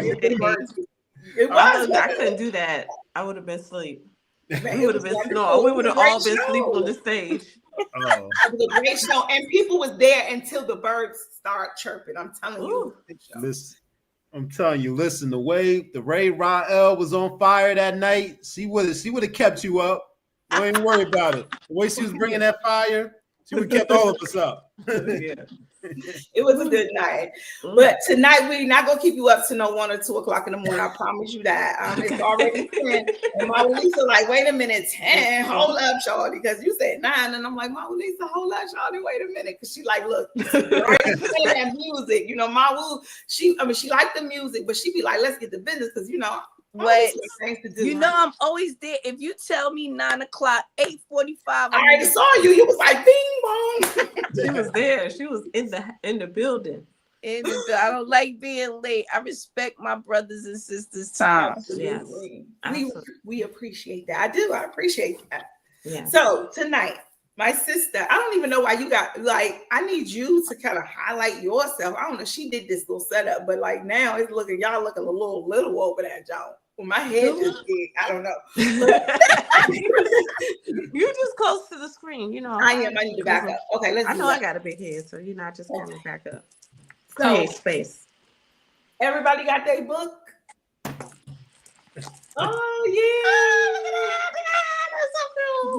couldn't do that. I would have been asleep. We would have been snoring. We would have all been asleep on the stage. It was a great show, and people was there until the birds start chirping. I'm telling you. Listen, I'm telling you. Listen, the way the Ray Rael was on fire that night, she would have kept you up. Don't even worry about it. The way she was bringing that fire, she would have kept all of us up. Yeah. It was a good night. But tonight we're not gonna keep you up to no 1 or 2 o'clock in the morning. I promise you that. It's already 10. And MawU Lisa like, wait a minute, 10. Hold up, shorty, because you said 9. And I'm like, MawU Lisa, hold up, shorty, wait a minute. Because she like, look, that music. MawU, she liked the music, but she be like, let's get the business, because What? Things to do, You know, I'm always there. If you tell me 9 o'clock, 8:45. I already saw you. You was like, bing bong. She was there. She was in the building. I don't like being late. I respect my brothers and sisters' time. Absolutely. Yes. We appreciate that. I do. I appreciate that. Yeah. So tonight, my sister, I don't even know why you got, like, I need you to kind of highlight yourself. I don't know. She did this little setup, but like now it's looking, y'all looking a little over that, y'all. Well, my head just big. I don't know. You're just close to the screen, you know. I am. I need to back up. Okay, let's. I know I got a big head, so you're not just coming back up. So, create space. Everybody got their book. Oh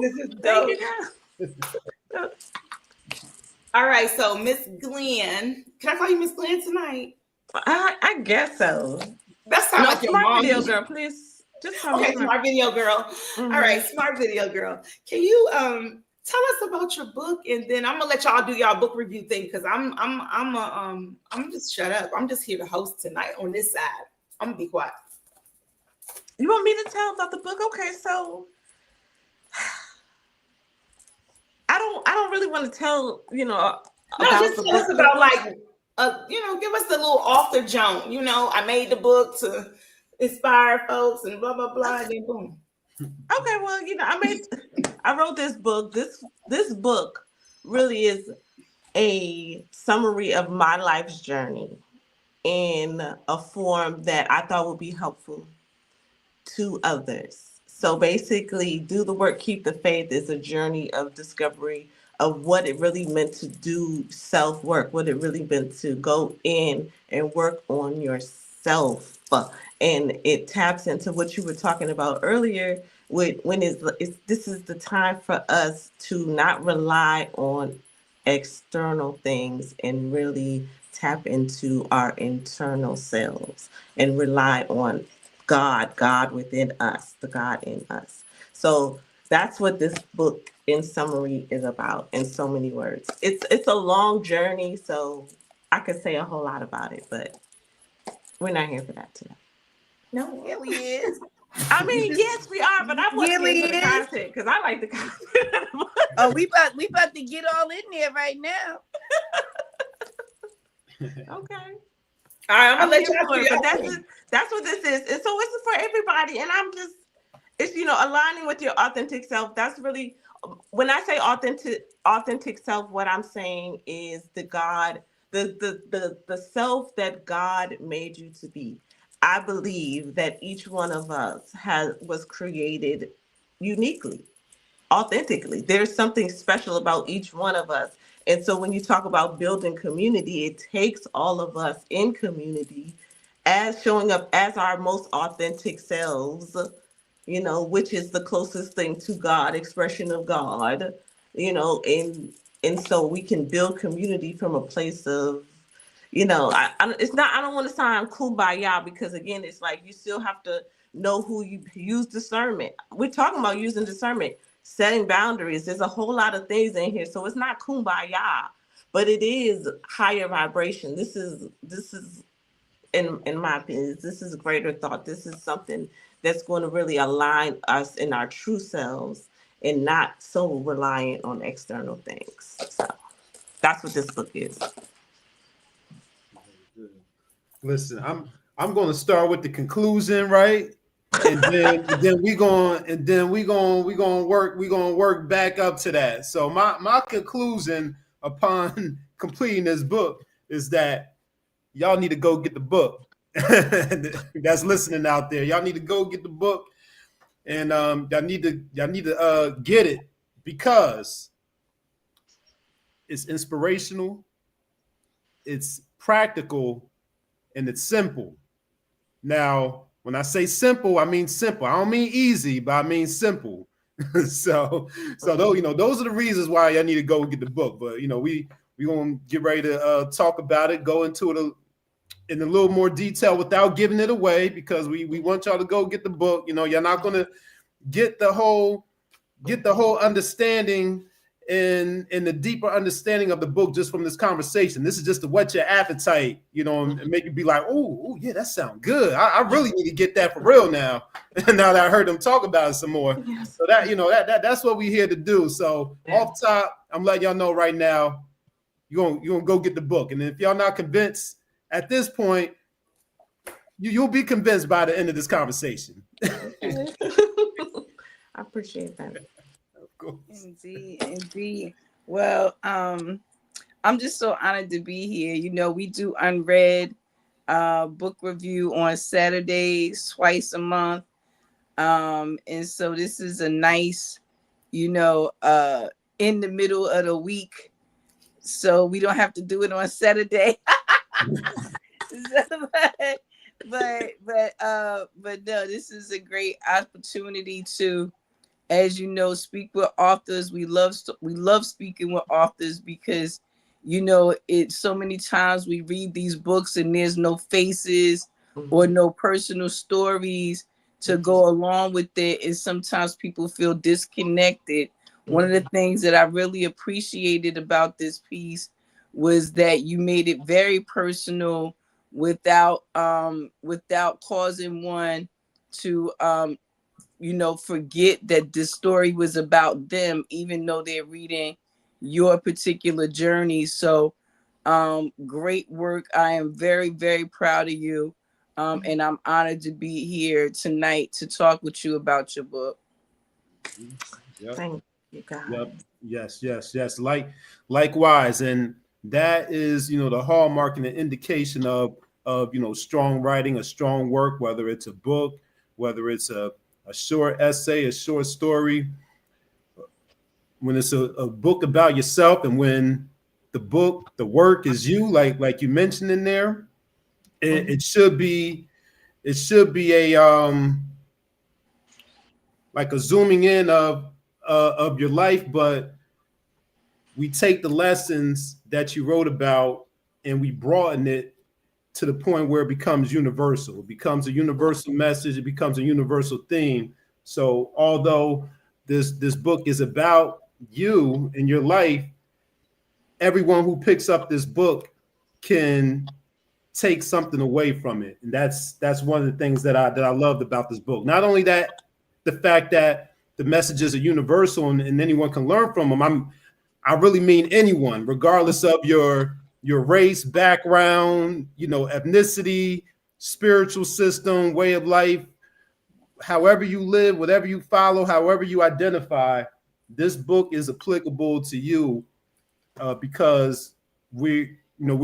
yeah! This is dope. All right, so Miss Glenn, can I call you Miss Glenn tonight? I guess so. That sounds like your mom. SmartVideo Girl, please. Just call me SmartVideo Girl. Mm-hmm. All right, SmartVideo Girl. Can you tell us about your book, and then I'm gonna let y'all do y'all book review thing because I'm just shut up. I'm just here to host tonight on this side. I'm gonna be quiet. You want me to tell about the book? Okay, so I don't really want to tell, about just the tell book. us about like give us the little author junk. I made the book to inspire folks and blah blah blah, and then boom. Okay, well, I wrote this book. This book really is a summary of my life's journey in a form that I thought would be helpful to others. So basically, Do the Work, Keep the Faith is a journey of discovery of what it really meant to do self-work, what it really meant to go in and work on yourself. And it taps into what you were talking about earlier, this is the time for us to not rely on external things and really tap into our internal selves and rely on God within us, the God in us. So that's what this book in summary is about in so many words. It's a long journey, so I could say a whole lot about it, but we're not here for that today. No, yeah, we is. I mean, yes, we are, but I want to get into the content because I like the content. Oh, we about to get all in there right now. Okay. All right, I'm gonna let you but that's what this is. And so it's for everybody. And it's aligning with your authentic self. That's really, when I say authentic self, what I'm saying is the self that God made you to be. I believe that each one of us was created uniquely, authentically. There's something special about each one of us. And so when you talk about building community, it takes all of us in community as showing up as our most authentic selves, which is the closest thing to God, expression of God, and so we can build community from a place of, I don't want to sound kumbaya because again, it's like you still have to know who you use discernment. We're talking about using discernment, setting boundaries. There's a whole lot of things in here. So it's not kumbaya, but it is higher vibration. This is in my opinion, this is greater thought. This is something that's going to really align us in our true selves and not so reliant on external things. So that's what this book is. Listen, I'm going to start with the conclusion, right? And then we going to work back up to that. So my conclusion upon completing this book is that y'all need to go get the book. That's listening out there. Y'all need to go get the book, and y'all need to get it because it's inspirational, it's practical, and it's simple. Now, when I say simple, I mean simple. I don't mean easy, but I mean simple. so those are the reasons why y'all need to go get the book. But we gonna get ready to talk about it, go into it in a little more detail without giving it away because we want y'all to go get the book. You're not gonna get the whole understanding in the deeper understanding of the book just from this conversation. This is just to whet your appetite, you know, and make you be like, oh yeah, that sounds good. I really need to get that for real now. Now that I heard them talk about it some more. So that, you know, that's what we're here to do. So off top, I'm letting y'all know right now, you're gonna go get the book. And if y'all not convinced at this point, you'll be convinced by the end of this conversation. I appreciate that. Indeed. Well, I'm just so honored to be here. You know, we do Unread book review on Saturdays twice a month. And so this is a nice, you know, in the middle of the week. So we don't have to do it on Saturday. but no, this is a great opportunity to, as you know, speak with authors. We love speaking with authors because, you know, it's so many times we read these books and there's no faces or no personal stories to go along with it, and sometimes people feel disconnected. One of the things that I really appreciated about this piece was that you made it very personal without causing one to you know, forget that this story was about them, even though they're reading your particular journey. So great work. I am very, very proud of you. And I'm honored to be here tonight to talk with you about your book. Yep. Thank you, God. Yep. Yes. Likewise. And that is, you know, the hallmark and the indication of, you know, strong writing, a strong work, whether it's a book, whether it's a short essay, a short story, when it's a book about yourself, and when the work is you, like you mentioned in there, it should be a like a zooming in of your life, but we take the lessons that you wrote about and we broaden it to the point where it becomes universal. It becomes a universal message. It becomes a universal theme. So although this book is about you and your life, everyone who picks up this book can take something away from it. And that's one of the things that I loved about this book. Not only that, the fact that the messages are universal and anyone can learn from them. I really mean anyone, regardless of your race, background, you know, ethnicity, spiritual system, way of life, however you live, whatever you follow, however you identify, this book is applicable to you because we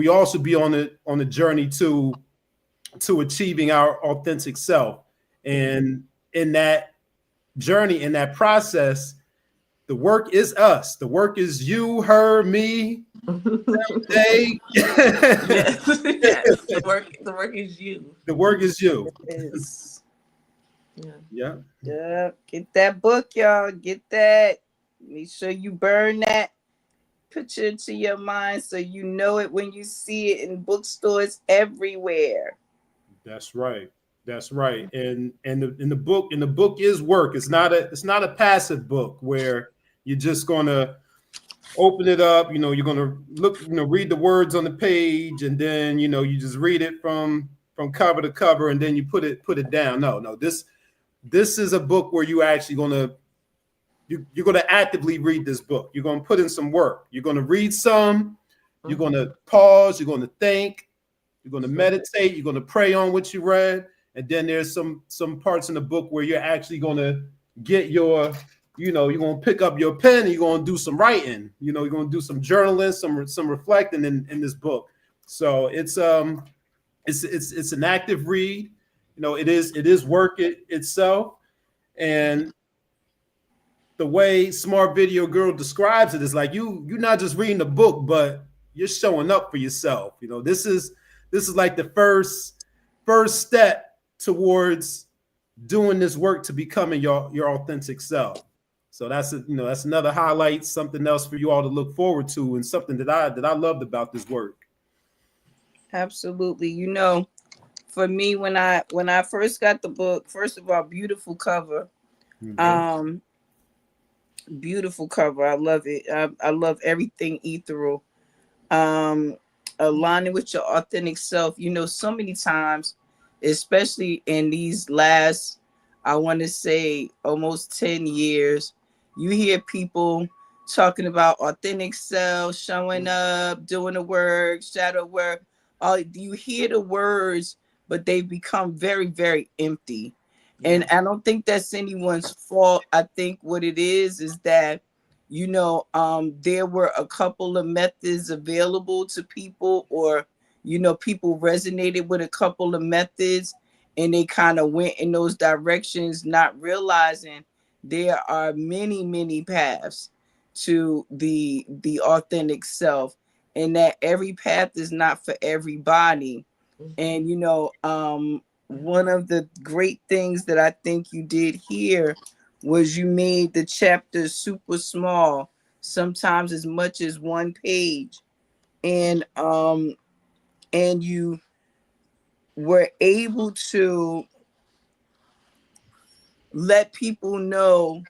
all should be on a journey to achieving our authentic self. And in that journey, in that process, the work is us. The work is you, her, me, they. Yes. The work is you. The work is you. It is. Yeah. Get that book, y'all. Get that. Make sure you burn that picture into your mind so you know it when you see it in bookstores everywhere. That's right. And the book is work. It's not a passive book where you're just gonna open it up, you know, you're gonna look, you know, read the words on the page, and then, you know, you just read it from cover to cover, and then you put it down. No, this is a book where you actually you're gonna actively read this book. You're gonna put in some work. You're gonna read some, you're gonna pause, you're gonna think, you're gonna meditate, you're gonna pray on what you read, and then there's some parts in the book where you're actually gonna get your, you know, you're gonna pick up your pen and you're gonna do some writing. You know, you're gonna do some journaling, some reflecting in this book. So it's an active read. You know, it is work itself. And the way SmartVideo Girl describes it is like you're not just reading a book, but you're showing up for yourself. You know, this is like the first step towards doing this work to becoming your authentic self. So that's another highlight, something else for you all to look forward to, and something that I loved about this work. Absolutely. You know, for me, when I first got the book, first of all, beautiful cover. Mm-hmm. Beautiful cover. I love it. I love everything ethereal. Aligning with your authentic self. So many times, especially in these last, I want to say almost 10 years, you hear people talking about authentic self, showing up, doing the work, shadow work. You hear the words, but they become very, very empty. And I don't think that's anyone's fault. I think what it is that there were a couple of methods available to people, or people resonated with a couple of methods, and they kind of went in those directions, not realizing there are many, many paths to the authentic self, and that every path is not for everybody. And one of the great things that I think you did here was you made the chapters super small, sometimes as much as one page. And you were able to let people know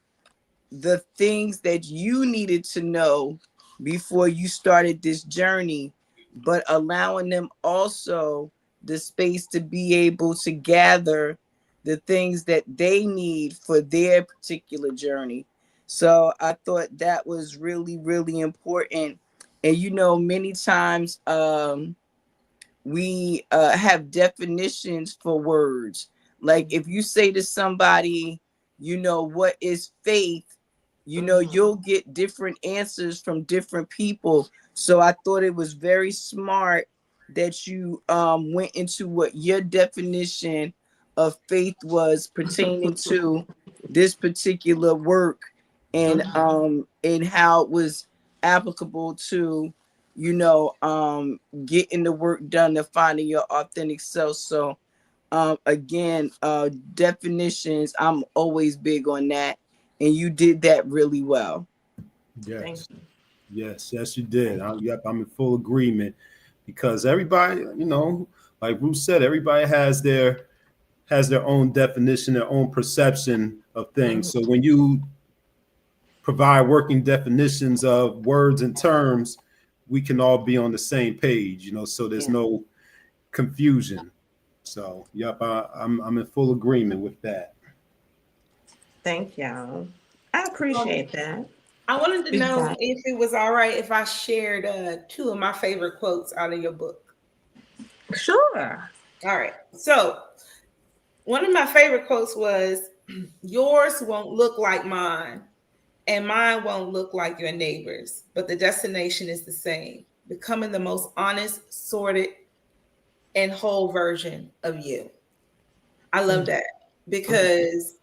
the things that you needed to know before you started this journey, but allowing them also the space to be able to gather the things that they need for their particular journey. So I thought that was really, really important. And many times we have definitions for words. Like if you say to somebody, what is faith? You'll get different answers from different people. So I thought it was very smart that you went into what your definition of faith was pertaining to this particular work, and how it was applicable to getting the work done to finding your authentic self. So again, definitions, I'm always big on that, and you did that really well. Yes, yes, you did. I'm in full agreement, because everybody, like Ruth said, everybody has their own definition, their own perception of things. So when you provide working definitions of words and terms, we can all be on the same page, so there's no confusion. So, I'm in full agreement with that. Thank y'all. I appreciate that. I wanted to know if it was all right if I shared 2 of my favorite quotes out of your book. Sure. All right. So one of my favorite quotes was, "Yours won't look like mine, and mine won't look like your neighbor's, but the destination is the same, becoming the most honest, sorted, and whole version of you." I love that, because,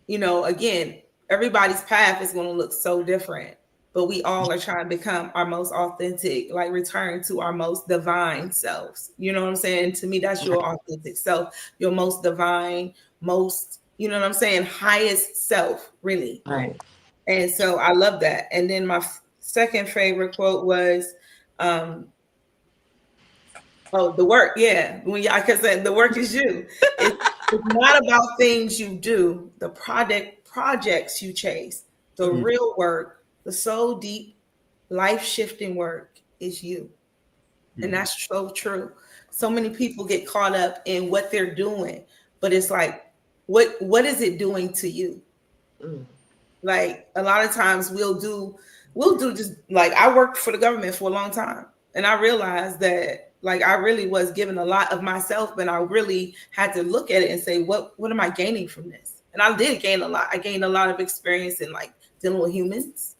again, everybody's path is going to look so different, but we all are trying to become our most authentic, like return to our most divine selves. You know what I'm saying? To me, that's your authentic self, your most divine, most, highest self, really. Right. And so I love that. And then my second favorite quote was, the work. Yeah. Because the work is you. It's not about things you do, the projects you chase. The real work, the soul deep, life-shifting work is you. And that's so true. So many people get caught up in what they're doing, but it's like, what is it doing to you? Like a lot of times we'll do just like, I worked for the government for a long time, and I realized that like I really was giving a lot of myself, but I really had to look at it and say, what am I gaining from this? And I did gain a lot. I gained a lot of experience in like dealing with humans.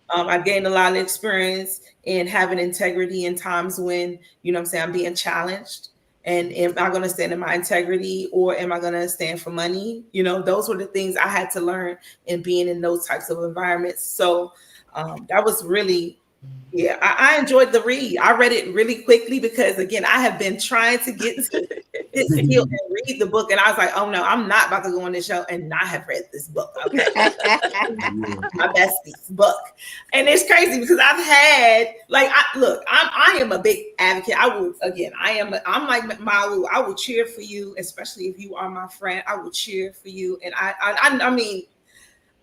I gained a lot of experience in having integrity in times when, I'm being challenged. And am I going to stand in my integrity, or am I going to stand for money? Those were the things I had to learn in being in those types of environments. So that was really, I enjoyed the read. I read it really quickly because, again, I have been trying to get to this skill and read the book. And I was like, oh no, I'm not about to go on this show and not have read this book. Okay. My bestie's book. And it's crazy because I've had, like, I am a big advocate. I'm like MawU. I will cheer for you, especially if you are my friend. I will cheer for you. And I mean,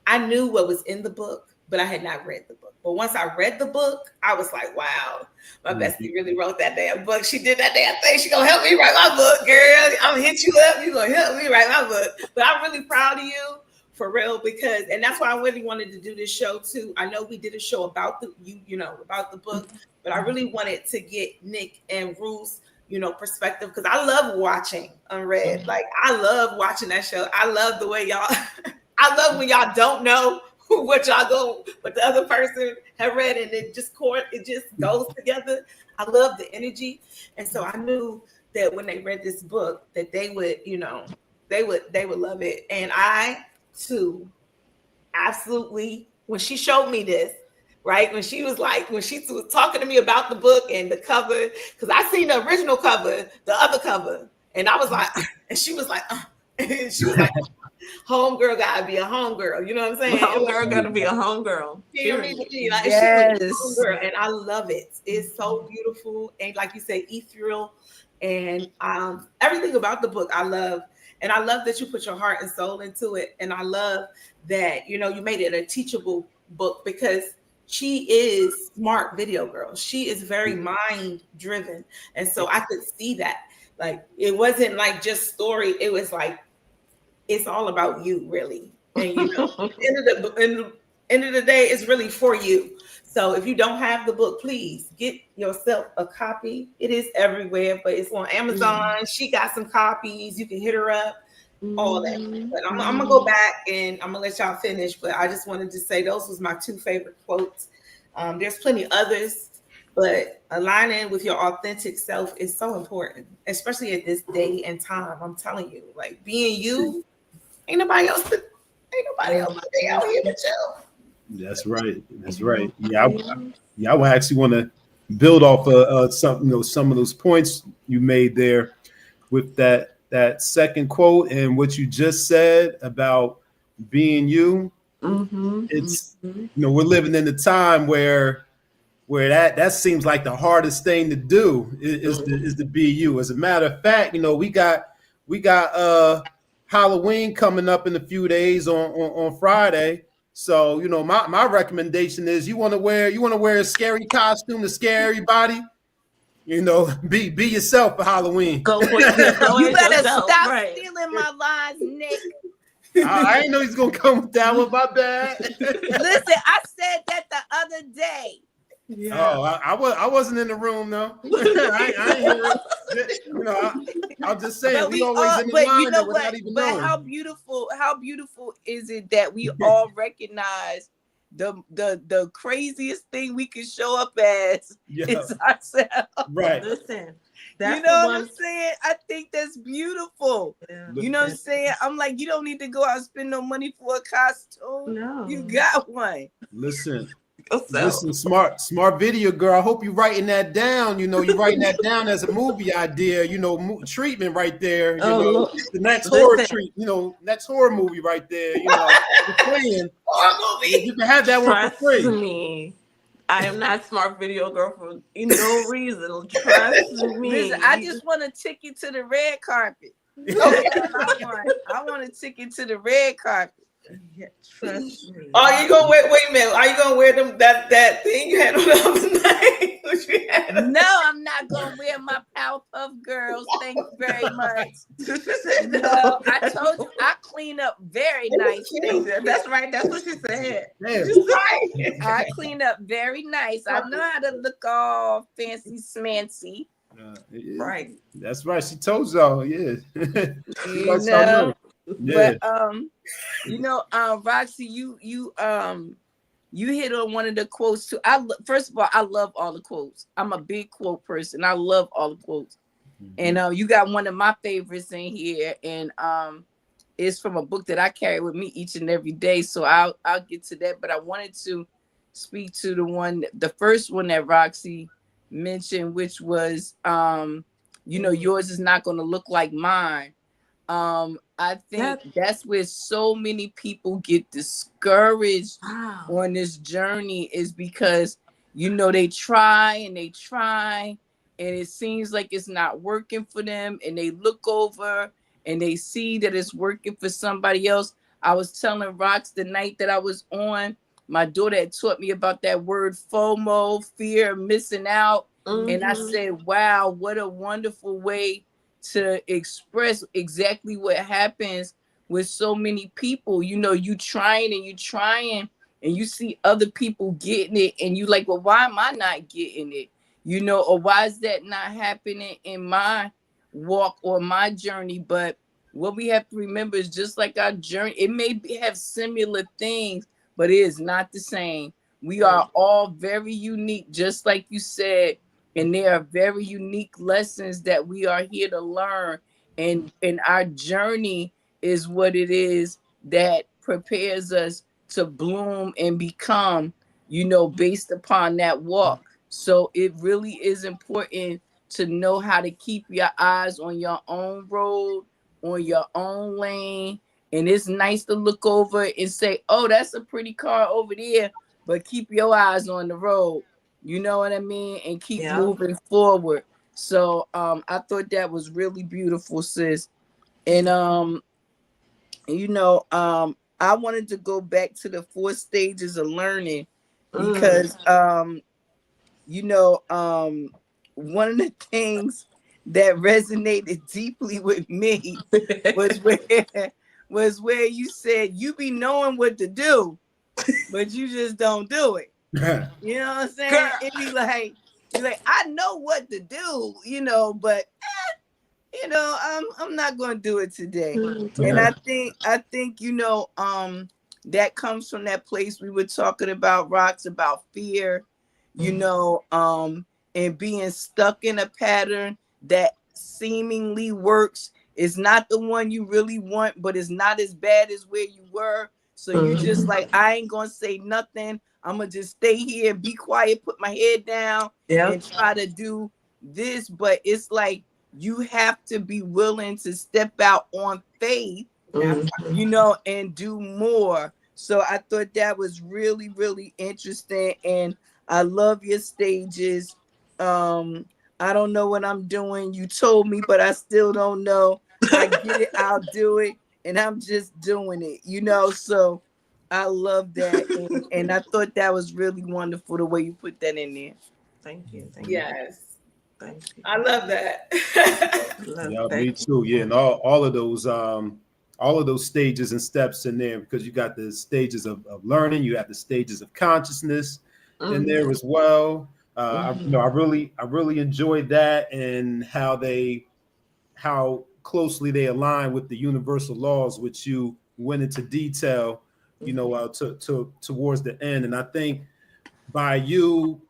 I knew what was in the book, but I had not read the book. But once I read the book, I was like, wow, my bestie really wrote that damn book. She did that damn thing. She gonna help me write my book, girl. I'm gonna hit you up. You gonna help me write my book. But I'm really proud of you for real, because, and that's why I really wanted to do this show too. I know we did a show about about the book, but I really wanted to get Nick and Ruth's, perspective, because I love watching Unread. Like, I love watching that show. I love the way y'all, I love when y'all don't know what the other person had read, and it just goes together. I love the energy. And so I knew that when they read this book that they would, they would love it. And I too, absolutely, when she showed me this, right? When she was talking to me about the book and the cover, because I seen the original cover, the other cover, and I was like, and she was like, homegirl gotta be a homegirl. You know what I'm saying? Homegirl gotta be a homegirl. Yes. She was a homegirl, and I love it. It's so beautiful, and like you say, ethereal, and everything about the book I love. And I love that you put your heart and soul into it. And I love that, you made it a teachable book, because she is SmartVideo Girl. She is very mind driven. And so I could see that. Like, it wasn't like just story. It was like, it's all about you, really. And, in the end of the day, it's really for you. So if you don't have the book, please get yourself a copy. It is everywhere, but it's on Amazon. She got some copies. You can hit her up, all that. But I'm going to go back and I'm going to let y'all finish. But I just wanted to say those was my 2 favorite quotes. There's plenty others, but aligning with your authentic self is so important, especially at this day and time. I'm telling you, like, being you, ain't nobody else out here but you. That's right. That's right. Yeah, I would actually want to build off of some of those points you made there with that second quote and what you just said about being you. It's we're living in the time where that seems like the hardest thing to do is to be you. As a matter of fact, we got Halloween coming up in a few days on Friday. So, my recommendation is you want to wear a scary costume to scare everybody. Be yourself for Halloween. Go for it. You better stop stealing my lines, Nick. I didn't know he's gonna come with that one. My bad. Listen, I said that the other day. Yeah. Oh, I wasn't in the room though. I ain't hear it. I'm just saying we always in the line without even knowing. How beautiful is it that we all recognize the craziest thing we can show up as is ourselves. Right. Listen. You know what I'm saying? I think that's beautiful. Yeah. You know what I'm saying? I'm like, you don't need to go out and spend no money for a costume. No. You got one. Listen, SmartVideo Girl. I hope you're writing that down. You're writing that down as a movie idea. Treatment right there. The next horror treat. Next horror movie right there. You're playing horror movie. You can have that one for free. Trust me, I am not SmartVideo Girl for no reason. Trust me. Listen, I just want a ticket to the red carpet. I want a ticket to the red carpet. Yeah, trust me. Are you gonna wear? Wait a minute. Are you gonna wear them that thing you had on the other night? No, I'm not gonna wear my Powerpuff Girls. Thank you very much. No, I told you I clean up very nice. That's right. That's what she said. I clean up very nice. I know how to look all fancy smancy. Right. That's right. She told y'all. Yeah. But Roxy, you hit on one of the quotes too. First of all, I love all the quotes. I'm a big quote person. I love all the quotes. And you got one of my favorites in here, and it's from a book that I carry with me each and every day. So I'll get to that. But I wanted to speak to the first one that Roxy mentioned, which was yours is not going to look like mine. I think that's where so many people get discouraged on this journey, is because they try and it seems like it's not working for them, and they look over and they see that it's working for somebody else. I was telling Rox the night that I was on, my daughter had taught me about that word FOMO, fear of missing out. And I said, wow, what a wonderful way to express exactly what happens with so many people. You know, you trying and you see other people getting it and you like, well, why am I not getting it? You know, or why is that not happening in my walk or my journey? But what we have to remember is just like our journey, it may have similar things, but it is not the same. We are all very unique, just like you said, and there are very unique lessons that we are here to learn. And our journey is what it is that prepares us to bloom and become, you know, based upon that walk. So it really is important to know how to keep your eyes on your own road, on your own lane. And it's nice to look over and say, oh, that's a pretty car over there, but keep your eyes on the road. You know what I mean? And keep moving forward. So I thought that was really beautiful, sis. And you know, I wanted to go back to the 4 stages of learning because you know, one of the things that resonated deeply with me was where you said you be knowing what to do, but you just don't do it. You know what I'm saying? It'd be like, I know what to do, you know, but you know, I'm not gonna do it today. And I think you know, that comes from that place we were talking about, Rox, about fear, you know, and being stuck in a pattern that seemingly works. Is not the one you really want, but it's not as bad as where you were. So you just like, I ain't gonna say nothing. I'm gonna just stay here and be quiet, put my head down and try to do this. But it's like you have to be willing to step out on faith, you know, and do more. So I thought that was really, really interesting. And I love your stages. I don't know what I'm doing. You told me, but I still don't know. I get it. I'll do it. And I'm just doing it, you know? So I love that. And I thought that was really wonderful the way you put that in there. Thank you. Yes. Thank you. I love that. Yeah, me too. Yeah, and all of those stages and steps in there, because you got the stages of learning, you have the stages of consciousness in there as well. I really enjoyed that, and how closely they align with the universal laws, which you went into detail, you know, towards the end. And I think by you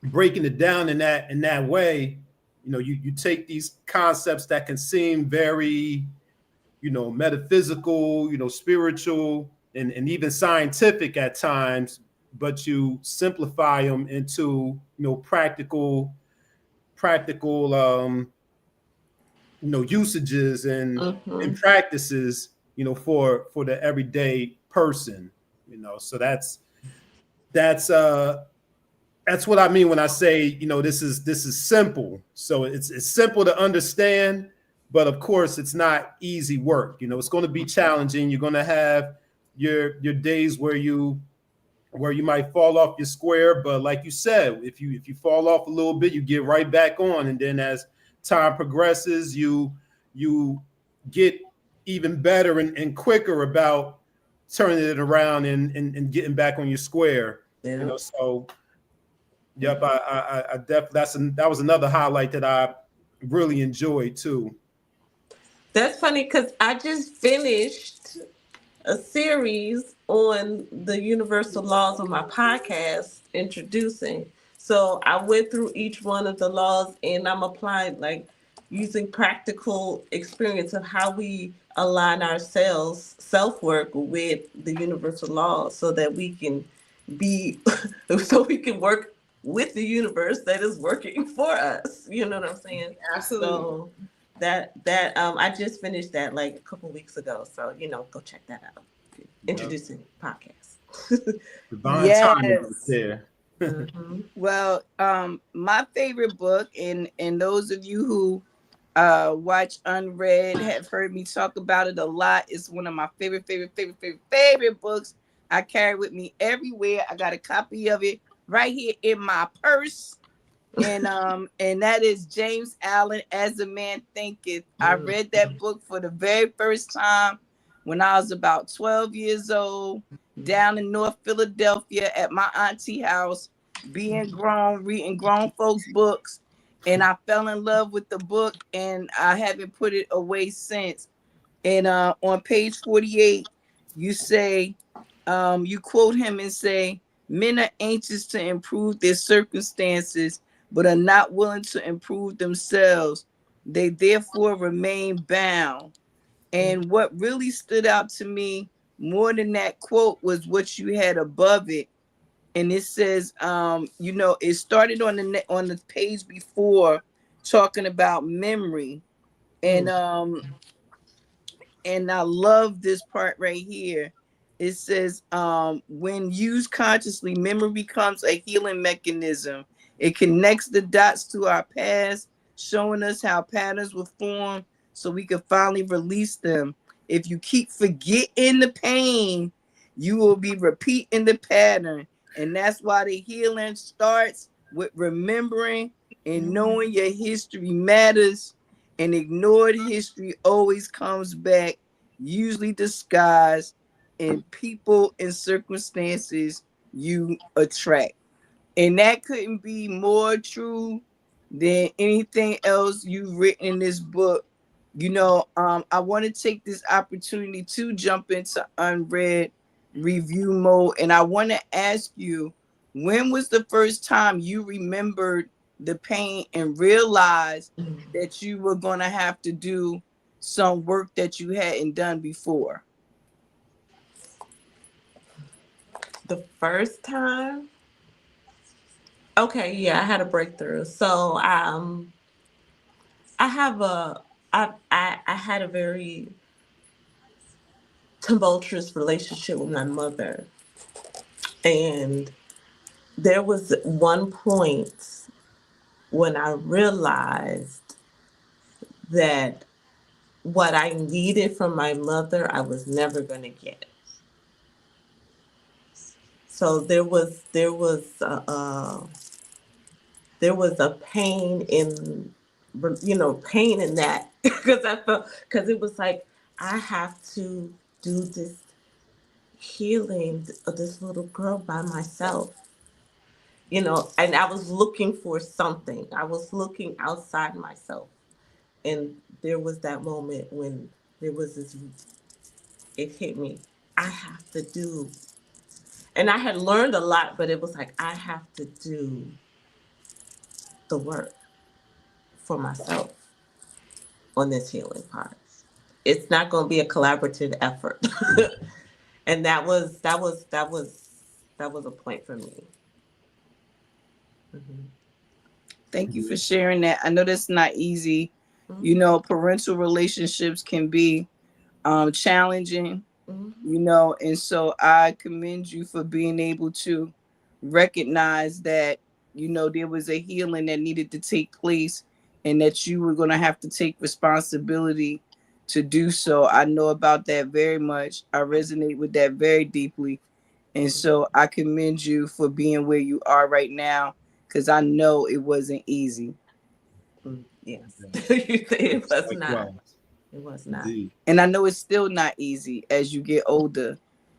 breaking it down in that way, you know, you take these concepts that can seem very, you know, metaphysical, you know, spiritual, and even scientific at times, but you simplify them into, you know, practical you know, usages and practices, you know, for the everyday person, you know. So that's what I mean when I say, you know, this is simple. So it's simple to understand, but of course it's not easy work. You know, it's going to be challenging. You're going to have your days where you might fall off your square, but like you said, if you fall off a little bit, you get right back on, and then as time progresses, you get even better and quicker about turning it around and getting back on your square. You know, so yep, I definitely that was another highlight that I really enjoyed too. That's funny because I just finished a series on the universal laws on my podcast, introducing. So I went through each one of the laws and I'm applying, like using practical experience of how we align ourselves, self-work with the universal laws so that we can work with the universe that is working for us. You know what I'm saying? Absolutely. So that I just finished that like a couple weeks ago. So, you know, go check that out. Introducing podcast. Divine timing right there. Well, my favorite book, and those of you who watch Unread, have heard me talk about it a lot. It's one of my favorite books. I carry with me everywhere. I got a copy of it right here in my purse. And that is James Allen, As a Man Thinketh. I read that book for the very first time when I was about 12 years old, down in North Philadelphia at my auntie house, being grown, reading grown folks' books. And I fell in love with the book, and I haven't put it away since. And on page 48, you say, you quote him and say, men are anxious to improve their circumstances, but are not willing to improve themselves. They therefore remain bound. And what really stood out to me more than that quote was what you had above it. And it says, it started on the page before talking about memory. And I love this part right here. It says, when used consciously, memory becomes a healing mechanism. It connects the dots to our past, showing us how patterns were formed so we can finally release them. If you keep forgetting the pain, you will be repeating the pattern. And that's why the healing starts with remembering and knowing your history matters. And ignored history always comes back, usually disguised in people and circumstances you attract. And that couldn't be more true than anything else you've written in this book. I want to take this opportunity to jump into Unread review mode. And I want to ask you, when was the first time you remembered the pain and realized that you were going to have to do some work that you hadn't done before? The first time? Okay, yeah, I had a breakthrough. So I had a very tumultuous relationship with my mother. And there was one point when I realized that what I needed from my mother, I was never going to get. So there was a pain in, pain in that because it was like, I have to do this healing of this little girl by myself, and I was looking for something. I was looking outside myself. And there was that moment when it hit me. I have to do, and I had learned a lot, but it was like, I have to do the work for myself on this healing part. It's not going to be a collaborative effort. And that was a point for me. Mm-hmm. Thank you for sharing that. I know that's not easy. Parental relationships can be challenging, and so I commend you for being able to recognize that, there was a healing that needed to take place and that you were going to have to take responsibility to do so. I know about that very much. I resonate with that very deeply. And so I commend you for being where you are right now, because I know it wasn't easy. Yes. It was not. It was not. And I know it's still not easy as you get older.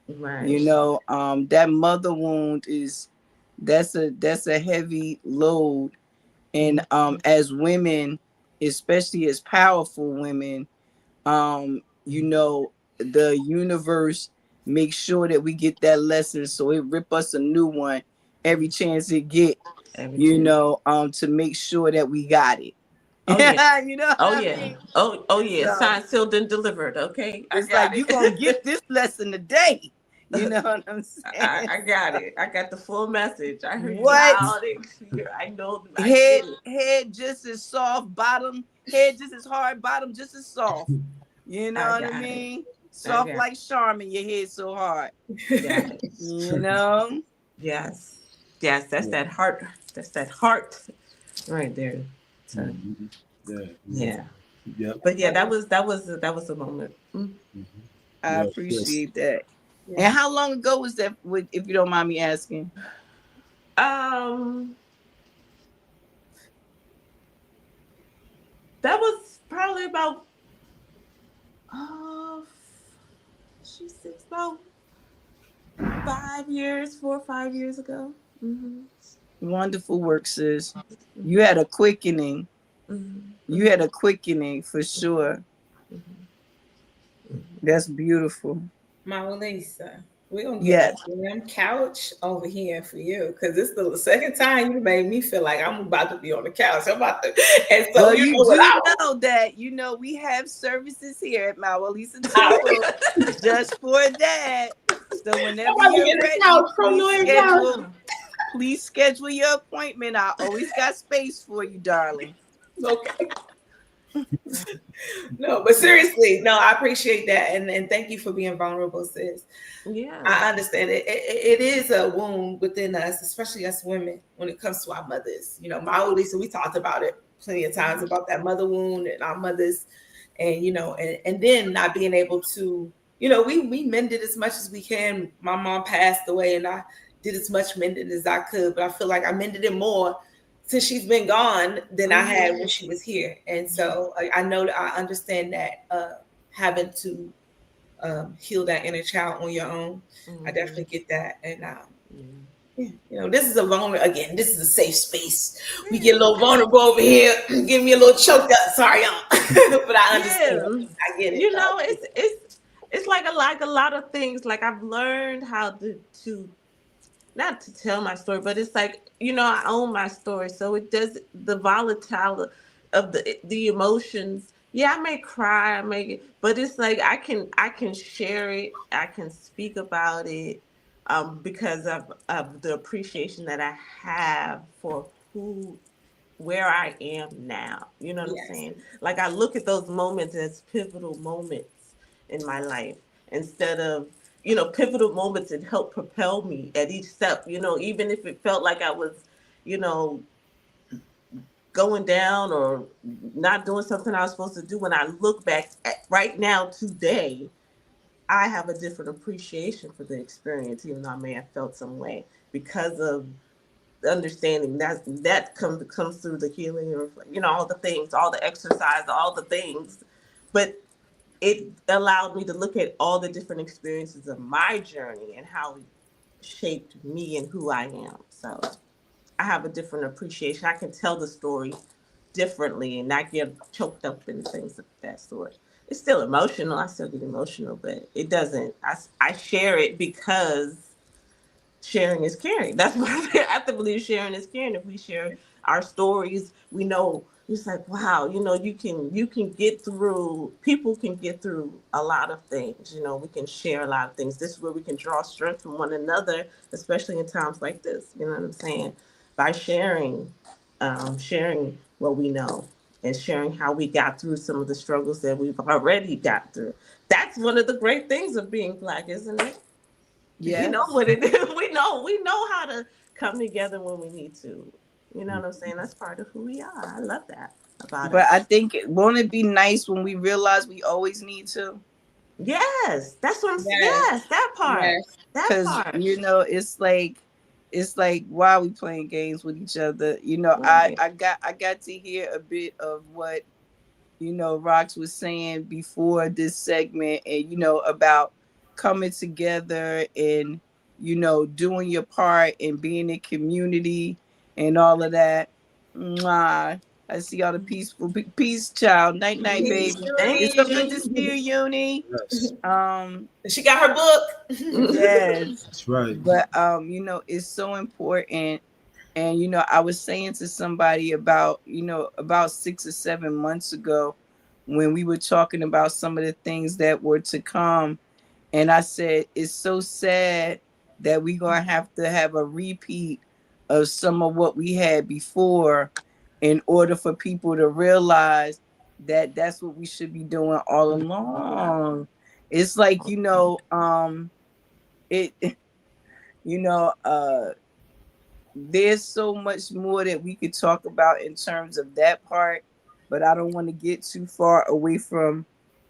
Right. That mother wound that's a heavy load. And as women, especially as powerful women, the universe makes sure that we get that lesson, so it rip us a new one every chance it get, to make sure that we got it. Oh yeah. I mean? Oh yeah. Signed, sealed, and delivered. Okay. It's like you're gonna get this lesson today. You know what I'm saying? I got it. I got the full message. I heard what? You loud and clear. I know. Head just as soft, bottom. Head just as hard, bottom just as soft. You know what I mean? Soft like Charmin, your head so hard. Yes. Yes. Yes. That's that heart. That's that heart right there. So, yeah. Yep. But yeah, that was a moment. I appreciate that. Yeah. And how long ago was that, if you don't mind me asking? That was probably about about 4 or 5 years ago. Wonderful work, sis. You had a quickening. You had a quickening for sure. That's beautiful. MawU Lisa, we're gonna get a damn couch over here for you, because this is the second time you made me feel like I'm about to be on the couch. I'm about to, and so well, you know that we have services here at MawU Lisa just for that. So whenever you're ready, please schedule your appointment. I always got space for you, darling. Okay. No, but seriously, no, I appreciate that, and thank you for being vulnerable, sis. Yeah, I understand it. It is a wound within us, especially us women, when it comes to our mothers. You know, MawU Lisa, we talked about it plenty of times about that mother wound and our mothers, and and then not being able to, we mended as much as we can. My mom passed away, and I did as much mending as I could, but I feel like I mended it more since she's been gone than I had when she was here. And so I know that I understand that having to heal that inner child on your own. I definitely get that. And this is this is a safe space. We get a little vulnerable over here. Give me a little choked up. Sorry, y'all. But I understand. I get it. It's like a lot of things. Like, I've learned how to not to tell my story, but it's like, I own my story. So it does, the volatility of the emotions. Yeah, I may cry, but it's like I can share it. I can speak about it because of the appreciation that I have for where I am now. You know what I'm saying? Like, I look at those moments as pivotal moments in my life instead of, pivotal moments that help propel me at each step, even if it felt like I was, going down or not doing something I was supposed to do. When I look back at right now, today, I have a different appreciation for the experience, even though I may have felt some way, because of understanding that comes through the healing, or, all the things, all the exercise, all the things. But it allowed me to look at all the different experiences of my journey and how it shaped me and who I am. So I have a different appreciation. I can tell the story differently and not get choked up in things of that sort. It's still emotional. I still get emotional, but it doesn't. I share it because sharing is caring. That's what I have to believe. Sharing is caring. If we share our stories, we know. It's like, wow, you can get through, people can get through a lot of things. We can share a lot of things. This is where we can draw strength from one another, especially in times like this. You know what I'm saying? By sharing what we know and sharing how we got through some of the struggles that we've already got through. That's one of the great things of being Black, isn't it? Yeah. We know what it is. We know how to come together when we need to. You know what I'm saying? That's part of who we are. I love that about it. But I think, won't it be nice when we realize we always need to? Yes, that's what I'm saying. Yes, that part. Yes. That part. It's like why are we playing games with each other? Right. I got to hear a bit of what Rox was saying before this segment, and about coming together and doing your part and being in community and all of that. Mwah. I see all the peace, child. Night, baby. It's so good to see you, Uni. Yes. She got her book. Yes, that's right. But it's so important. And I was saying to somebody about 6 or 7 months ago, when we were talking about some of the things that were to come, and I said it's so sad that we're gonna have to have a repeat of some of what we had before, in order for people to realize that that's what we should be doing all along. It's like, there's so much more that we could talk about in terms of that part. but I don't want to get too far away from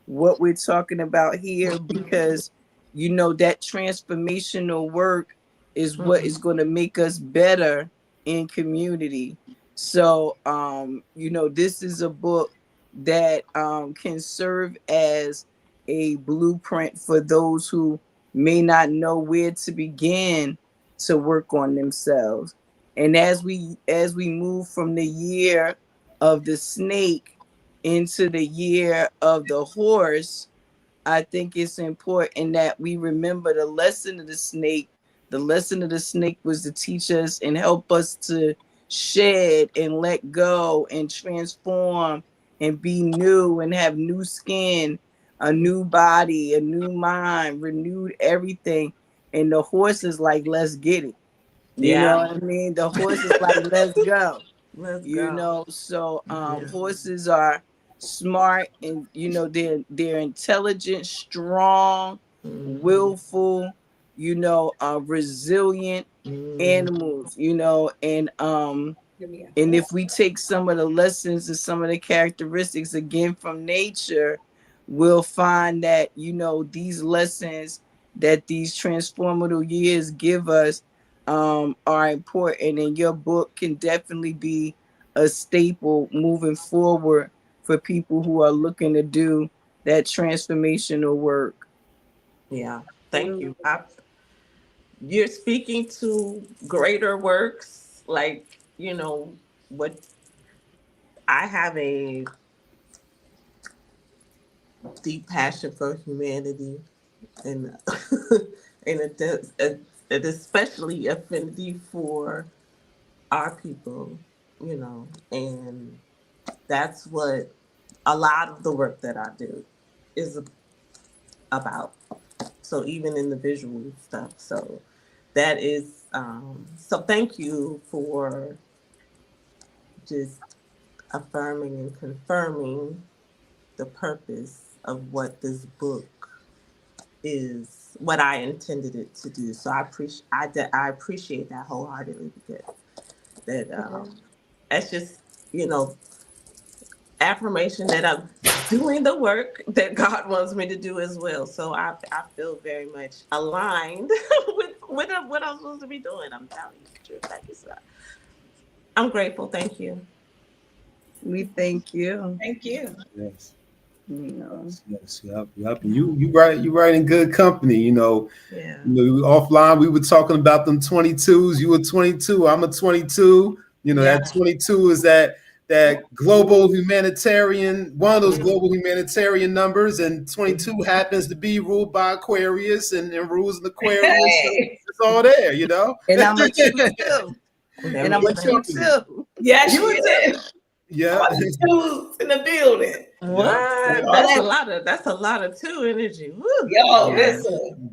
what we're talking about here because that transformational work is what is going to make us better in community. So this is a book that can serve as a blueprint for those who may not know where to begin to work on themselves. And as we move from the year of the snake into the year of the horse, I think it's important that we remember the lesson of the snake. The lesson of the snake was to teach us and help us to shed and let go and transform and be new and have new skin, a new body, a new mind, renewed everything. And the horse is like, let's get it. You know what I mean? The horse is like, let's go. Let's go. So horses are smart and they're intelligent, strong, willful, resilient animals, and if we take some of the lessons and some of the characteristics again from nature, we'll find that these lessons that these transformative years give us are important, and your book can definitely be a staple moving forward for people who are looking to do that transformational work. Yeah, thank you. You're speaking to greater works, like what I have a deep passion for humanity and and especially affinity for our people, and that's what a lot of the work that I do is about. So even in the visual stuff. So that is, so thank you for just affirming and confirming the purpose of what this book is, what I intended it to do. So I appreciate that wholeheartedly, because that's just, affirmation that I'm doing the work that God wants me to do as well. So I feel very much aligned with what I'm supposed to be doing. I'm telling you the truth. Thank you, sir. I'm grateful. Thank you. We thank you. Thank you. Yes. Yes. Yep. And you right in good company. Yeah. Offline we were talking about them 22s. You were 22. I'm a 22. That 22 is that global humanitarian, one of those global humanitarian numbers, and 22 happens to be ruled by Aquarius and rules in Aquarius. Hey. It's all there, And I'm a 2 too. And I'm a 2 too. Yes, you did. Yeah. Twos in the building. What? Yeah. That's a lot of 2 energy. Woo. Yo, Yeah.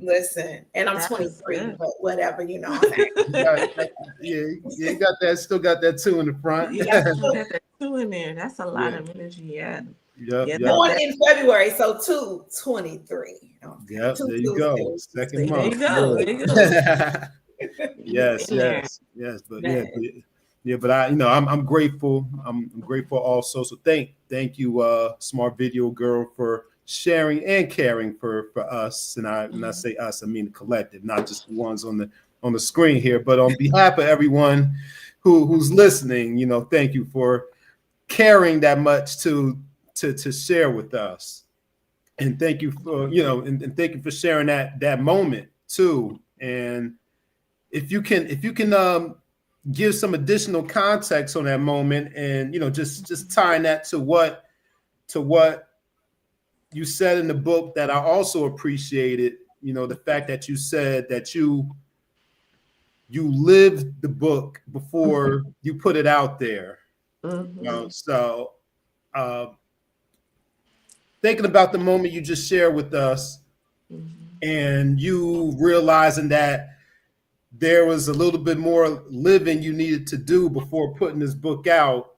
listen. And I'm 23, but whatever, You got that. Still got that 2 in the front. You got that 2 in there. That's a lot of energy. Yeah. Born in February, so 2/23. Yep. There you go. Second month. There you go. Yes. But but I'm grateful. I'm grateful also. So thank you, SmartVideo Girl, for sharing and caring for us. And when I say us, I mean the collective, not just the ones on the screen here, but on behalf of everyone who's listening, thank you for caring that much to share with us. And thank you for, and thank you for sharing that moment too. And if you can give some additional context on that moment, and just tying that to what you said in the book, that I also appreciated, the fact that you said that you lived the book before you put it out there. So thinking about the moment you just shared with us, and you realizing that there was a little bit more living you needed to do before putting this book out.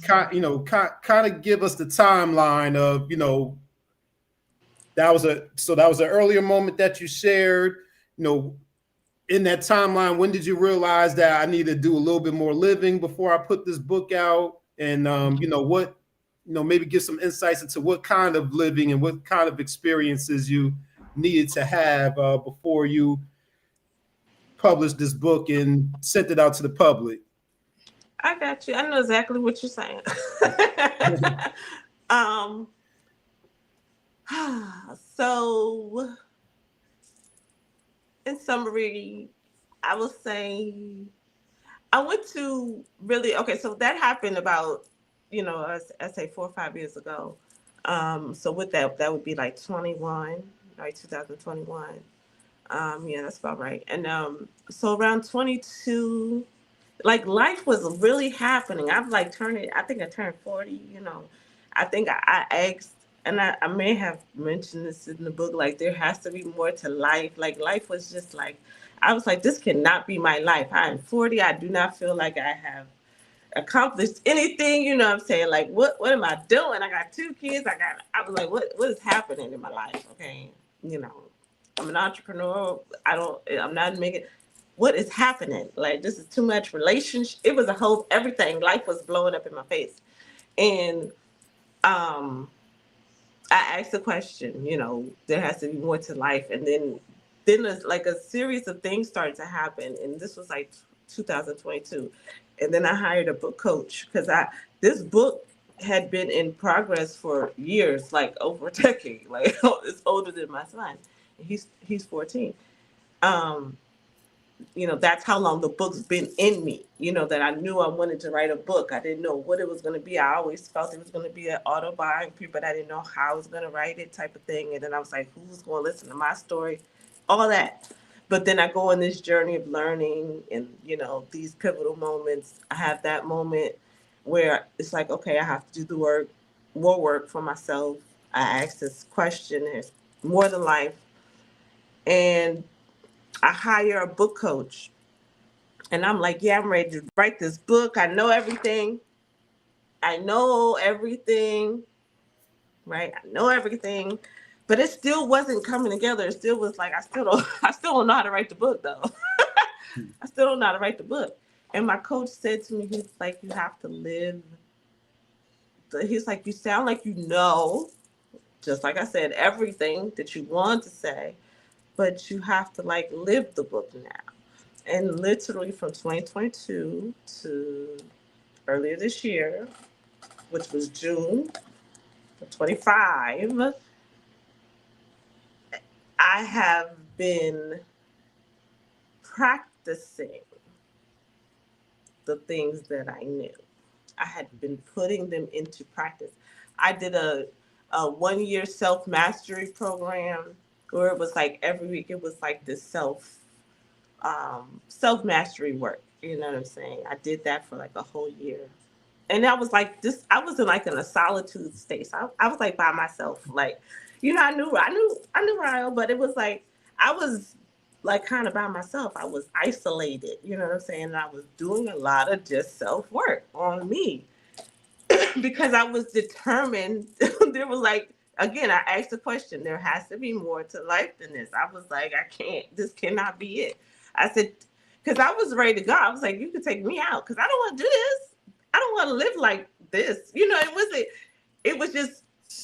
Kind of give us the timeline of, that was an earlier moment that you shared. In that timeline, when did you realize that I need to do a little bit more living before I put this book out? And maybe give some insights into what kind of living and what kind of experiences you needed to have before you published this book and sent it out to the public. I got you. I know exactly what you're saying. So, in summary, I will say I went to so that happened about, I say 4 or 5 years ago. So with that would be like 21, right? 2021. Yeah, that's about right. And so around 22, like life was really happening. I think I turned 40, I think I asked, and I may have mentioned this in the book, like there has to be more to life. Like life was just like, I was like, this cannot be my life. I'm 40. I do not feel like I have accomplished anything. You know what I'm saying? Like, what am I doing? I got 2 kids. I was like, what is happening in my life? Okay. I'm an entrepreneur. I'm not making, what is happening? Like, this is too much relationship. It was everything. Life was blowing up in my face. And, I asked the question, there has to be more to life. And then there's like a series of things started to happen. And this was like 2022. And then I hired a book coach because this book had been in progress for years, like over a decade. Like it's older than my son. He's 14. That's how long the book's been in me, that I knew I wanted to write a book. I didn't know what it was going to be. I always felt it was going to be an autobiography, but I didn't know how I was going to write it, type of thing. And then I was like, who's going to listen to my story? All that. But then I go on this journey of learning and, these pivotal moments. I have that moment where it's like, okay, I have to do more work for myself. I ask this question, there's more than life. And I hire a book coach. And I'm like, yeah, I'm ready to write this book. I know everything. Right? I know everything. But it still wasn't coming together. It still was like, I still don't know how to write the book though. I still don't know how to write the book. And my coach said to me, he's like, you have to live. He's like, you sound like just like I said, everything that you want to say, but you have to like live the book now. And literally from 2022 to earlier this year, which was June of 25, I have been practicing the things that I knew. I had been putting them into practice. I did a 1-year self-mastery program where it was like every week it was like this self-mastery work. You know what I'm saying? I did that for like a whole year. And I was like I was in a solitude state. So I was like by myself. Like, I knew Ryle, but it was like I was like kind of by myself. I was isolated, you know what I'm saying? And I was doing a lot of just self-work on me because I was determined. There was like, again, I asked the question, there has to be more to life than this. I was like, this cannot be it. I said, because I was ready to go. I was like, you can take me out because I don't want to do this. I don't want to live like this. It was just,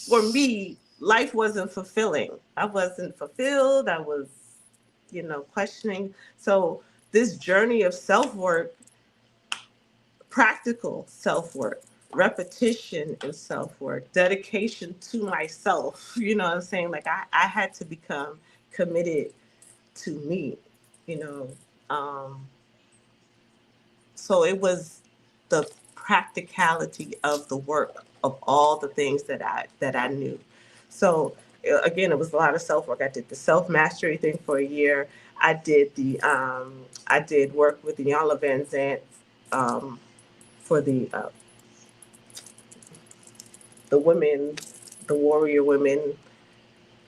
for me, life wasn't fulfilling. I wasn't fulfilled. I was, questioning. So this journey of self-work, practical self-work, repetition in self-work, dedication to myself, you know what I'm saying? Like I had to become committed to me, so it was the practicality of the work of all the things that I knew. So again, it was a lot of self-work. I did the self-mastery thing for a year. I did I did work with the Iyanla Vanzant for the women, the warrior women.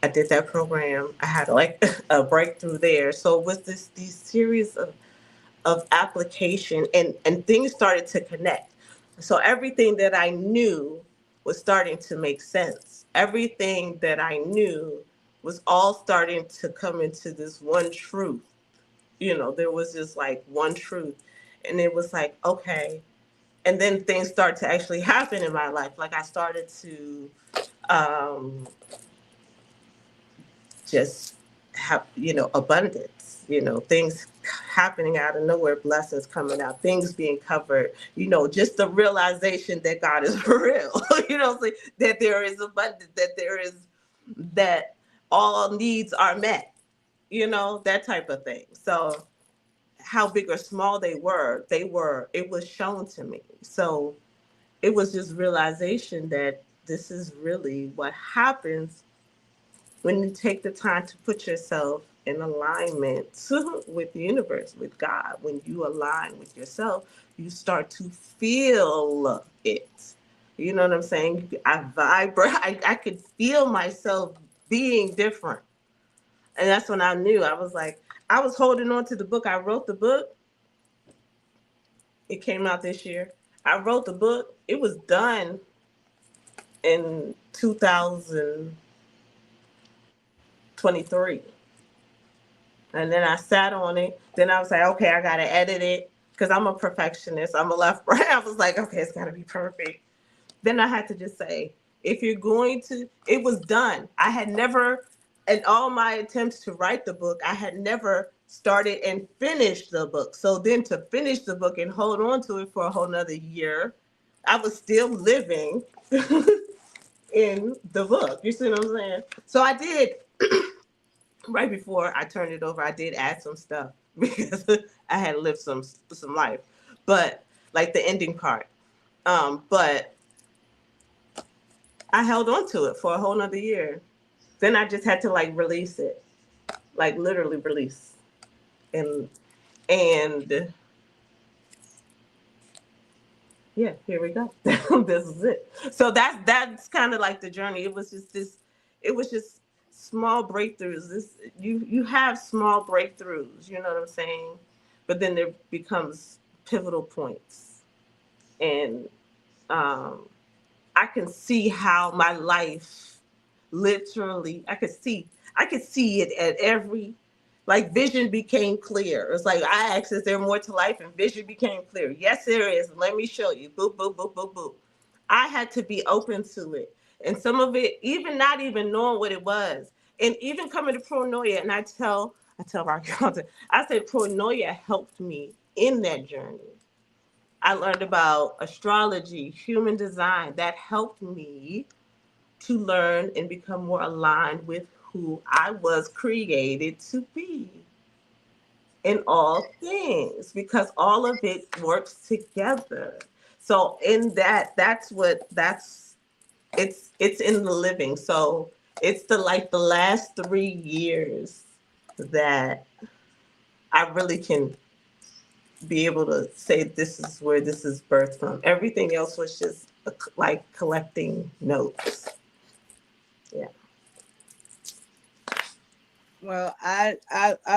I did that program. I had like a breakthrough there. So it was these series of application and things started to connect. So everything that I knew was starting to make sense. Everything that I knew was all starting to come into this one truth. There was just like one truth. And it was like, okay, And then things start to actually happen in my life. Like I started to just have, abundance, things happening out of nowhere, blessings coming out, things being covered, just the realization that God is real, that there is abundance, that all needs are met, that type of thing. So how big or small they were, it was shown to me. So it was just realization that this is really what happens when you take the time to put yourself in alignment with the universe, with God. When you align with yourself, you start to feel it. You know what I'm saying? I vibrate. I could feel myself being different. And that's when I knew. I was like, I was holding on to the book. I wrote the book. It came out this year. I wrote the book. It was done in 2023. And then I sat on it. Then I was like, okay, I got to edit it because I'm a perfectionist. I'm a left brain. I was like, okay, it's got to be perfect. Then I had to just say, if you're going to, it was done. I had never, in all my attempts to write the book, I had never started and finished the book. So then to finish the book and hold on to it for a whole nother year, I was still living in the book. You see what I'm saying? So I did, right before I turned it over, I did add some stuff because I had lived some life, but like the ending part. But I held on to it for a whole nother year. Then I just had to like release it, like literally release. And yeah, here we go. This is it. So that's kind of like the journey. It was just small breakthroughs. You have small breakthroughs, you know what I'm saying? But then there becomes pivotal points. And I can see how my life literally, I could see it at every, like vision became clear. It's like I asked, is there more to life? And vision became clear. Yes, there is. Let me show you. Boop, boop, boop, boop, boop. I had to be open to it. And some of it, even not even knowing what it was. And even coming to Pronoia, and I tell our content, I said Pronoia helped me in that journey. I learned about astrology, human design. That helped me to learn and become more aligned with who I was created to be in all things, because all of it works together. So in it's in the living. So it's the last 3 years that I really can be able to say this is where this is birthed from. Everything else was just like collecting notes. Yeah. Well, I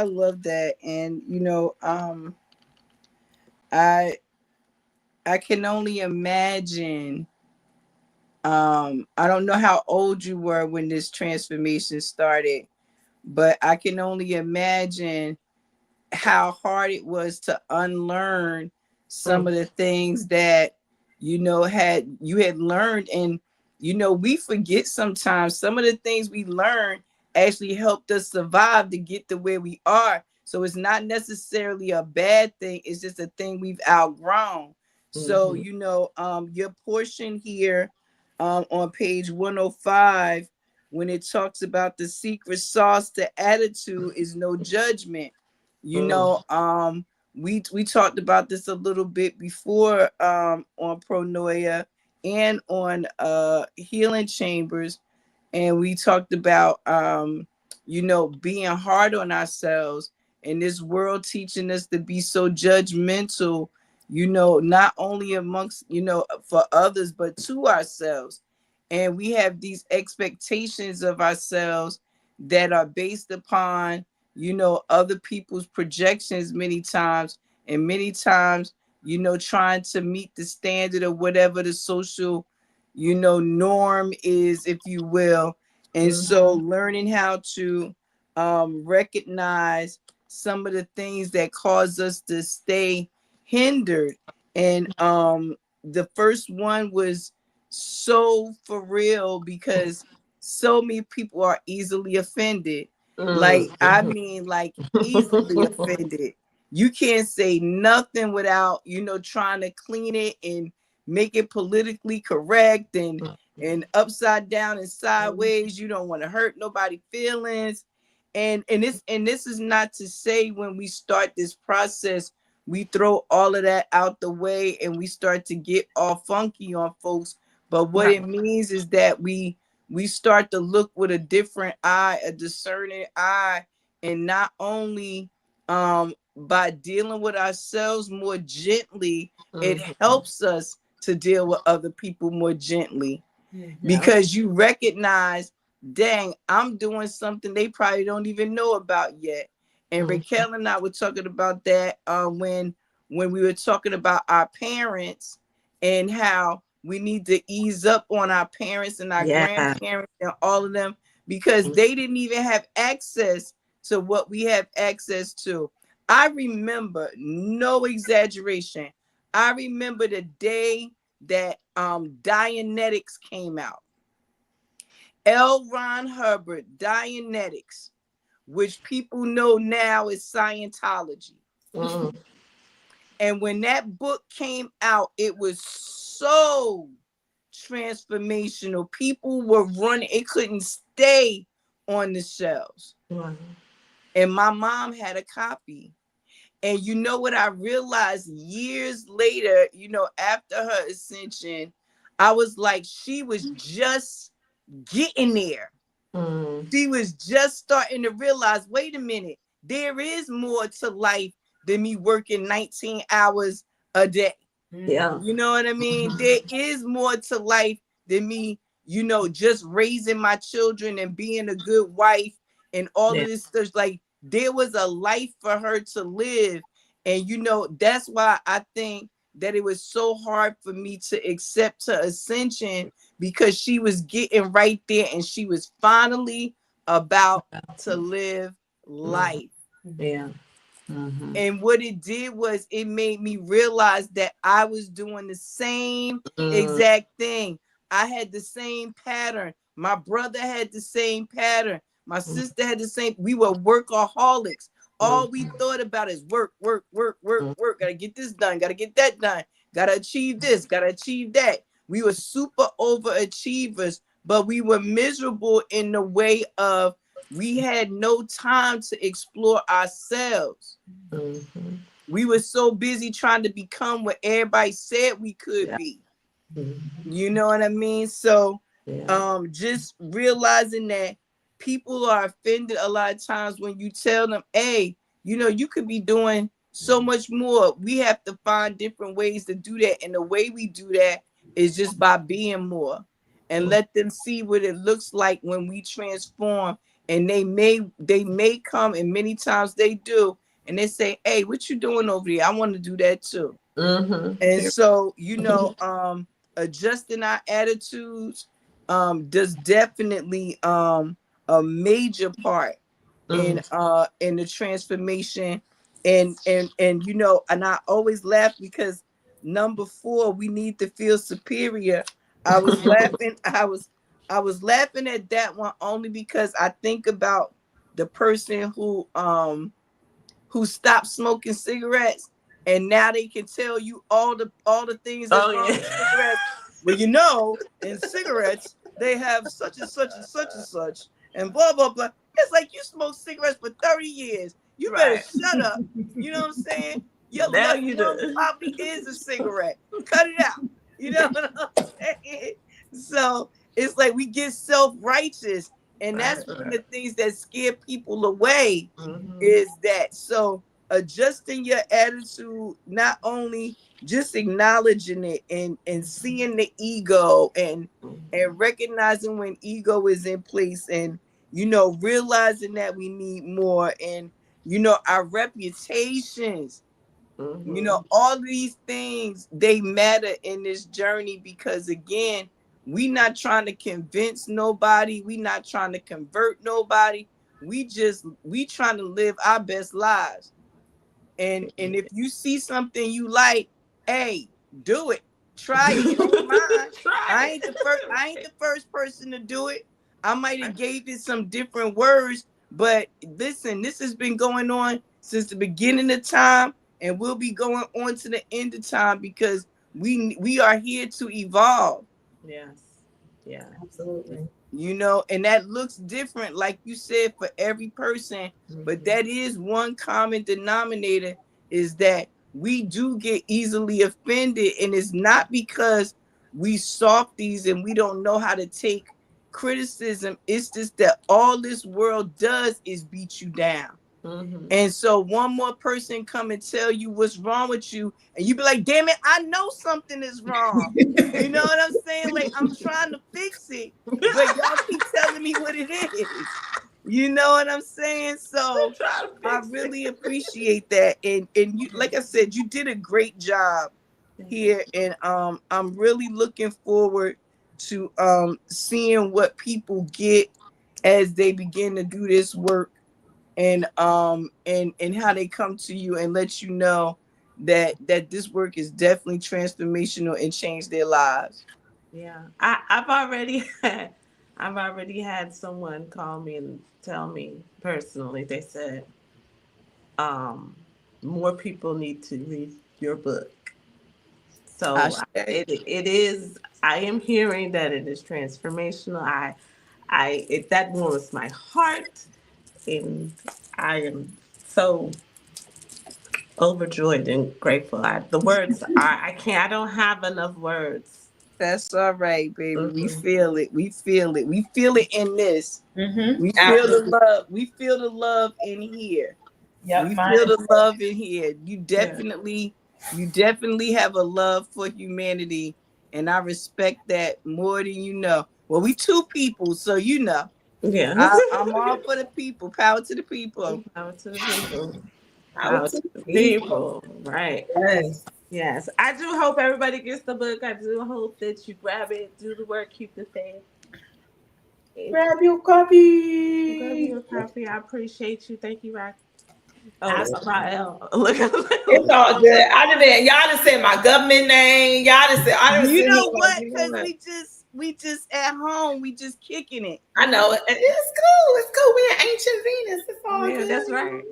love that, and I can only imagine. I don't know how old you were when this transformation started, but I can only imagine how hard it was to unlearn some of the things that you had learned. And we forget sometimes some of the things we learned actually helped us survive to get to where we are. So it's not necessarily a bad thing, it's just a thing we've outgrown. So your portion here on page 105, when it talks about the secret sauce to attitude is no judgment. We talked about this a little bit before on Pronoia and on Healing Chambers, and we talked about being hard on ourselves, and this world teaching us to be so judgmental, not only amongst for others but to ourselves. And we have these expectations of ourselves that are based upon other people's projections many times, and many times trying to meet the standard of whatever the social norm is, if you will. And so learning how to recognize some of the things that cause us to stay hindered, and the first one was so for real because so many people are easily offended. Like, I mean, like easily offended. You can't say nothing without, trying to clean it and make it politically correct and upside down and sideways. You don't want to hurt nobody's feelings. And this is not to say when we start this process, we throw all of that out the way and we start to get all funky on folks. But what it means is that we start to look with a different eye, a discerning eye, and not only by dealing with ourselves more gently, it helps us to deal with other people more gently. Because you recognize, dang, I'm doing something they probably don't even know about yet. And Raquel and I were talking about that when we were talking about our parents and how we need to ease up on our parents and our grandparents and all of them, because they didn't even have access to what we have access to. I remember, no exaggeration, I remember the day that Dianetics came out. L. Ron Hubbard, Dianetics, which people know now is Scientology. And when that book came out, it was so transformational. People were running, it couldn't stay on the shelves. And my mom had a copy. And you know what I realized years later, after her ascension, I was like, she was just getting there. She was just starting to realize, wait a minute, there is more to life than me working 19 hours a day. You know what I mean? There is more to life than me, just raising my children and being a good wife and all of this stuff. Like, there was a life for her to live. And, that's why I think that it was so hard for me to accept her ascension, because she was getting right there and she was finally about to live life. And what it did was it made me realize that I was doing the same exact thing. I had the same pattern. My brother had the same pattern. My sister had the same. We were workaholics. All we thought about is work. Gotta get this done. Gotta get that done. Gotta achieve this. Gotta achieve that. We were super overachievers, but we were miserable in the way of we had no time to explore ourselves. We were so busy trying to become what everybody said we could be. You know what I mean? So just realizing that people are offended a lot of times when you tell them, hey, you could be doing so much more. We have to find different ways to do that. And the way we do that is just by being more and let them see what it looks like when we transform. And they may come, and many times they do, and they say, hey, what you doing over there? I want to do that too. And so, adjusting our attitudes does definitely a major part in the transformation. And I always laugh because number 4, we need to feel superior. I was laughing. I was laughing at that one only because I think about the person who stopped smoking cigarettes, and now they can tell you all the things that's wrong with cigarettes. Well, in cigarettes they have such and such and such and such and blah blah blah. It's like you smoked cigarettes for 30 years. You better shut up. You know what I'm saying? Your left lung probably is a cigarette. Cut it out. You know what I'm saying? So it's like we get self-righteous, and that's one of the things that scare people away is that. So adjusting your attitude, not only just acknowledging it and seeing the ego and recognizing when ego is in place, and realizing that we need more, and our reputations, all these things, they matter in this journey, because again, we not trying to convince nobody, we not trying to convert nobody, we trying to live our best lives. And if you see something you like, hey, do it, Try it. Don't mind. I ain't the first person to do it. I might have gave it some different words, but listen, this has been going on since the beginning of time, and we'll be going on to the end of time because we are here to evolve. Yes. Yeah, absolutely. You know, and that looks different, like you said, for every person. But that is one common denominator, is that we do get easily offended, and it's not because we softies and we don't know how to take criticism. It's just that all this world does is beat you down. And so one more person come and tell you what's wrong with you, and you be like, damn it, I know something is wrong. You know what I'm saying? Like, I'm trying to fix it, but y'all keep telling me what it is. You know what I'm saying? So I really appreciate that. And you, like I said, you did a great job here. And I'm really looking forward to seeing what people get as they begin to do this work, and how they come to you and let you know that this work is definitely transformational and changed their lives. Yeah, I've already had someone call me and tell me personally. They said, more people need to read your book. So it is. I am hearing that it is transformational. That warms my heart, and I am so overjoyed and grateful. I don't have enough words. That's all right, baby. We feel it. We feel it. We feel it in this. We feel the love. We feel the love in here. Yep, we feel the love in here. You definitely have a love for humanity, and I respect that more than you know. Well, we two people, so you know. Yeah, I'm all for the people. Power to the people. Power to the people. Power to the people. Right. Yes. I do hope everybody gets the book. I do hope that you grab it, do the work, keep the faith. Grab your copy. Grab your copy. I appreciate you. Thank you, Rock. Rael. Look, it's all good. Y'all done said my government name. Y'all done said you know what? Because we just at home. We just kicking it. I know. It's cool. It's cool. We're in ancient Venus. It's all good. That's right.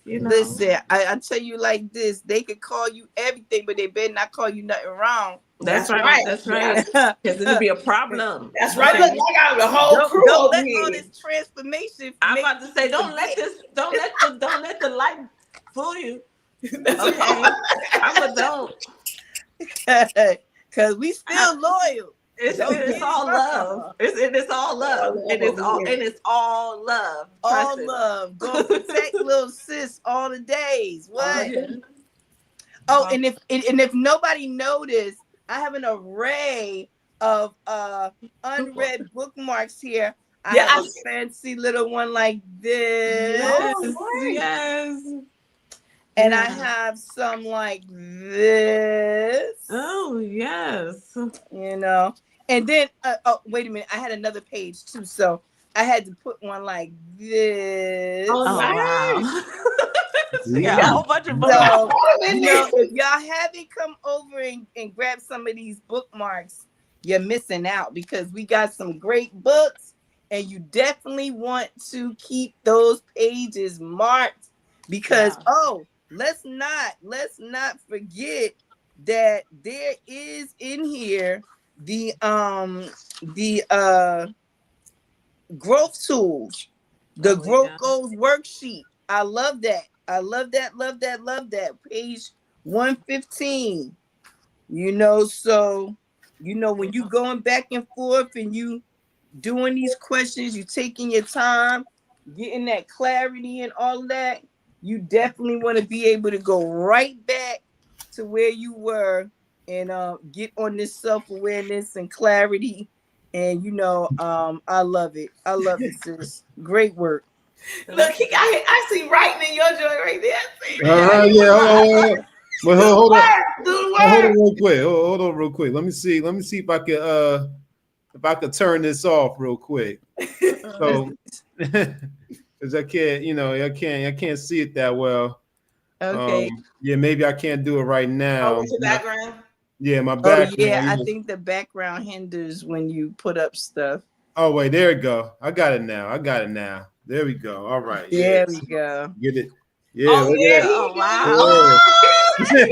You know. Listen, I tell you like this: they could call you everything, but they better not call you nothing wrong. That's right. That's right. Because it'll be a problem. That's right. Look, I got the whole crew don't let here. all this transformation. I'm about to say, don't let the light fool you. Okay, I'm a don't. Because we still loyal. It's all love. It's all love. And it's all love. All love. Go protect little sis all the days. What? And if nobody noticed, I have an array of unread bookmarks here. I have a fancy little one like this. Yes. And I have some like this. Oh, yes. You know. And then, wait a minute. I had another page too. So I had to put one like this. Oh, wow. Yeah, a whole bunch of books. So, if y'all haven't come over and grab some of these bookmarks, you're missing out, because we got some great books, and you definitely want to keep those pages marked, because let's not forget that there is in here the growth tools, the growth goals worksheet. I love that. Love that. Page 115. You know, so you know, when you going back and forth and you doing these questions, you taking your time, getting that clarity and all that, you definitely want to be able to go right back to where you were and get on this self-awareness and clarity. And you know, I love it, sis. Great work. Look, I see writing in your joint right there. But hold on real quick. Let me see if I can turn this off real quick. So, because I can't see it that well. Okay. Maybe I can't do it right now. What's your background? Yeah, my Oh background. yeah, I think the background hinders when you put up stuff. Oh wait, there we go. I got it now. There we go. All right. There we go. Get it. Yeah. Oh, Look yeah, at Oh wow. that. He's doing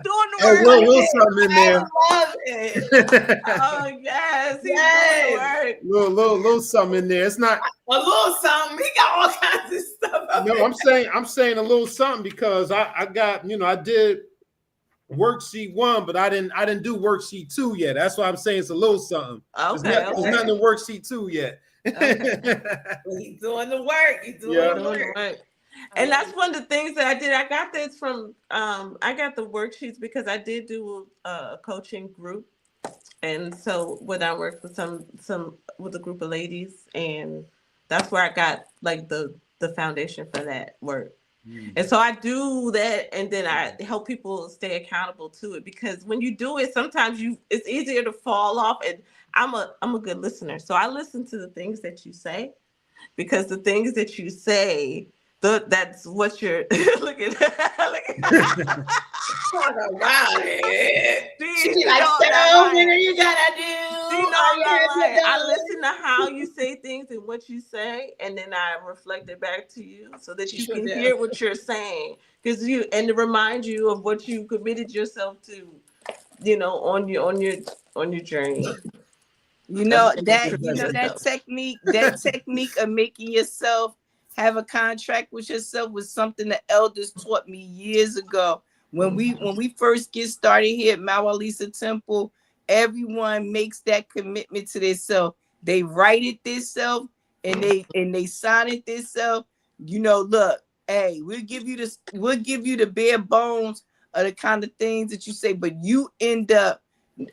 the Oh, work. little something in there. I love it. Oh yes, he's Yes. doing the work. little something in there. It's not. A little something. He got all kinds of stuff. up No, there. I'm saying a little something because I got, I did worksheet 1, but I didn't do worksheet 2 yet. That's why I'm saying it's a little something. There's nothing in worksheet 2 yet. He's doing the work. He's doing the work. And that's one of the things that I did. I got this from I got the worksheets because I did do a coaching group. And so when I worked with some with a group of ladies, and that's where I got like the foundation for that work. And so I do that, and then I help people stay accountable to it, because when you do it, sometimes it's easier to fall off. And I'm a good listener, so I listen to the things that you say, because the things that you say, that's what you're look at. Talk about it. She She like, so many you gotta do. I listen to how you say things and what you say, and then I reflect it back to you so that you can hear what you're saying, and to remind you of what you committed yourself to, on your journey. That technique of making yourself have a contract with yourself was something the elders taught me years ago. When we first get started here at MawU Lisa Temple, everyone makes that commitment to themselves. They write it themselves and they sign it themselves. Look, hey, we'll give you the bare bones of the kind of things that you say, but you end up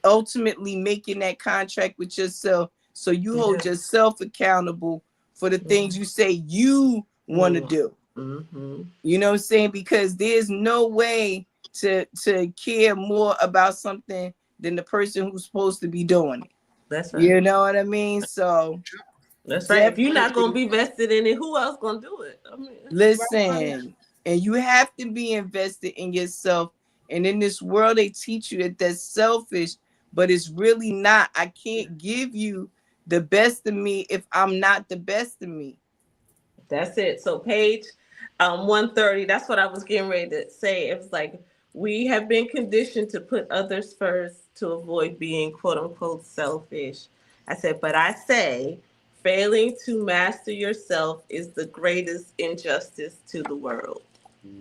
ultimately making that contract with yourself. So you hold yourself accountable for the things you say you want to do. Mm-hmm. You know what I'm saying? Because there's no way to care more about something than the person who's supposed to be doing it. That's right. You know what I mean? So that's right. If you're not gonna be vested in it, who else gonna do it? Listen, and you have to be invested in yourself. And in this world, they teach you that that's selfish, but it's really not. I can't give you the best of me if I'm not the best of me. That's it. So page 130, that's what I was getting ready to say. It was like, we have been conditioned to put others first to avoid being quote unquote selfish. I said, but I say, failing to master yourself is the greatest injustice to the world.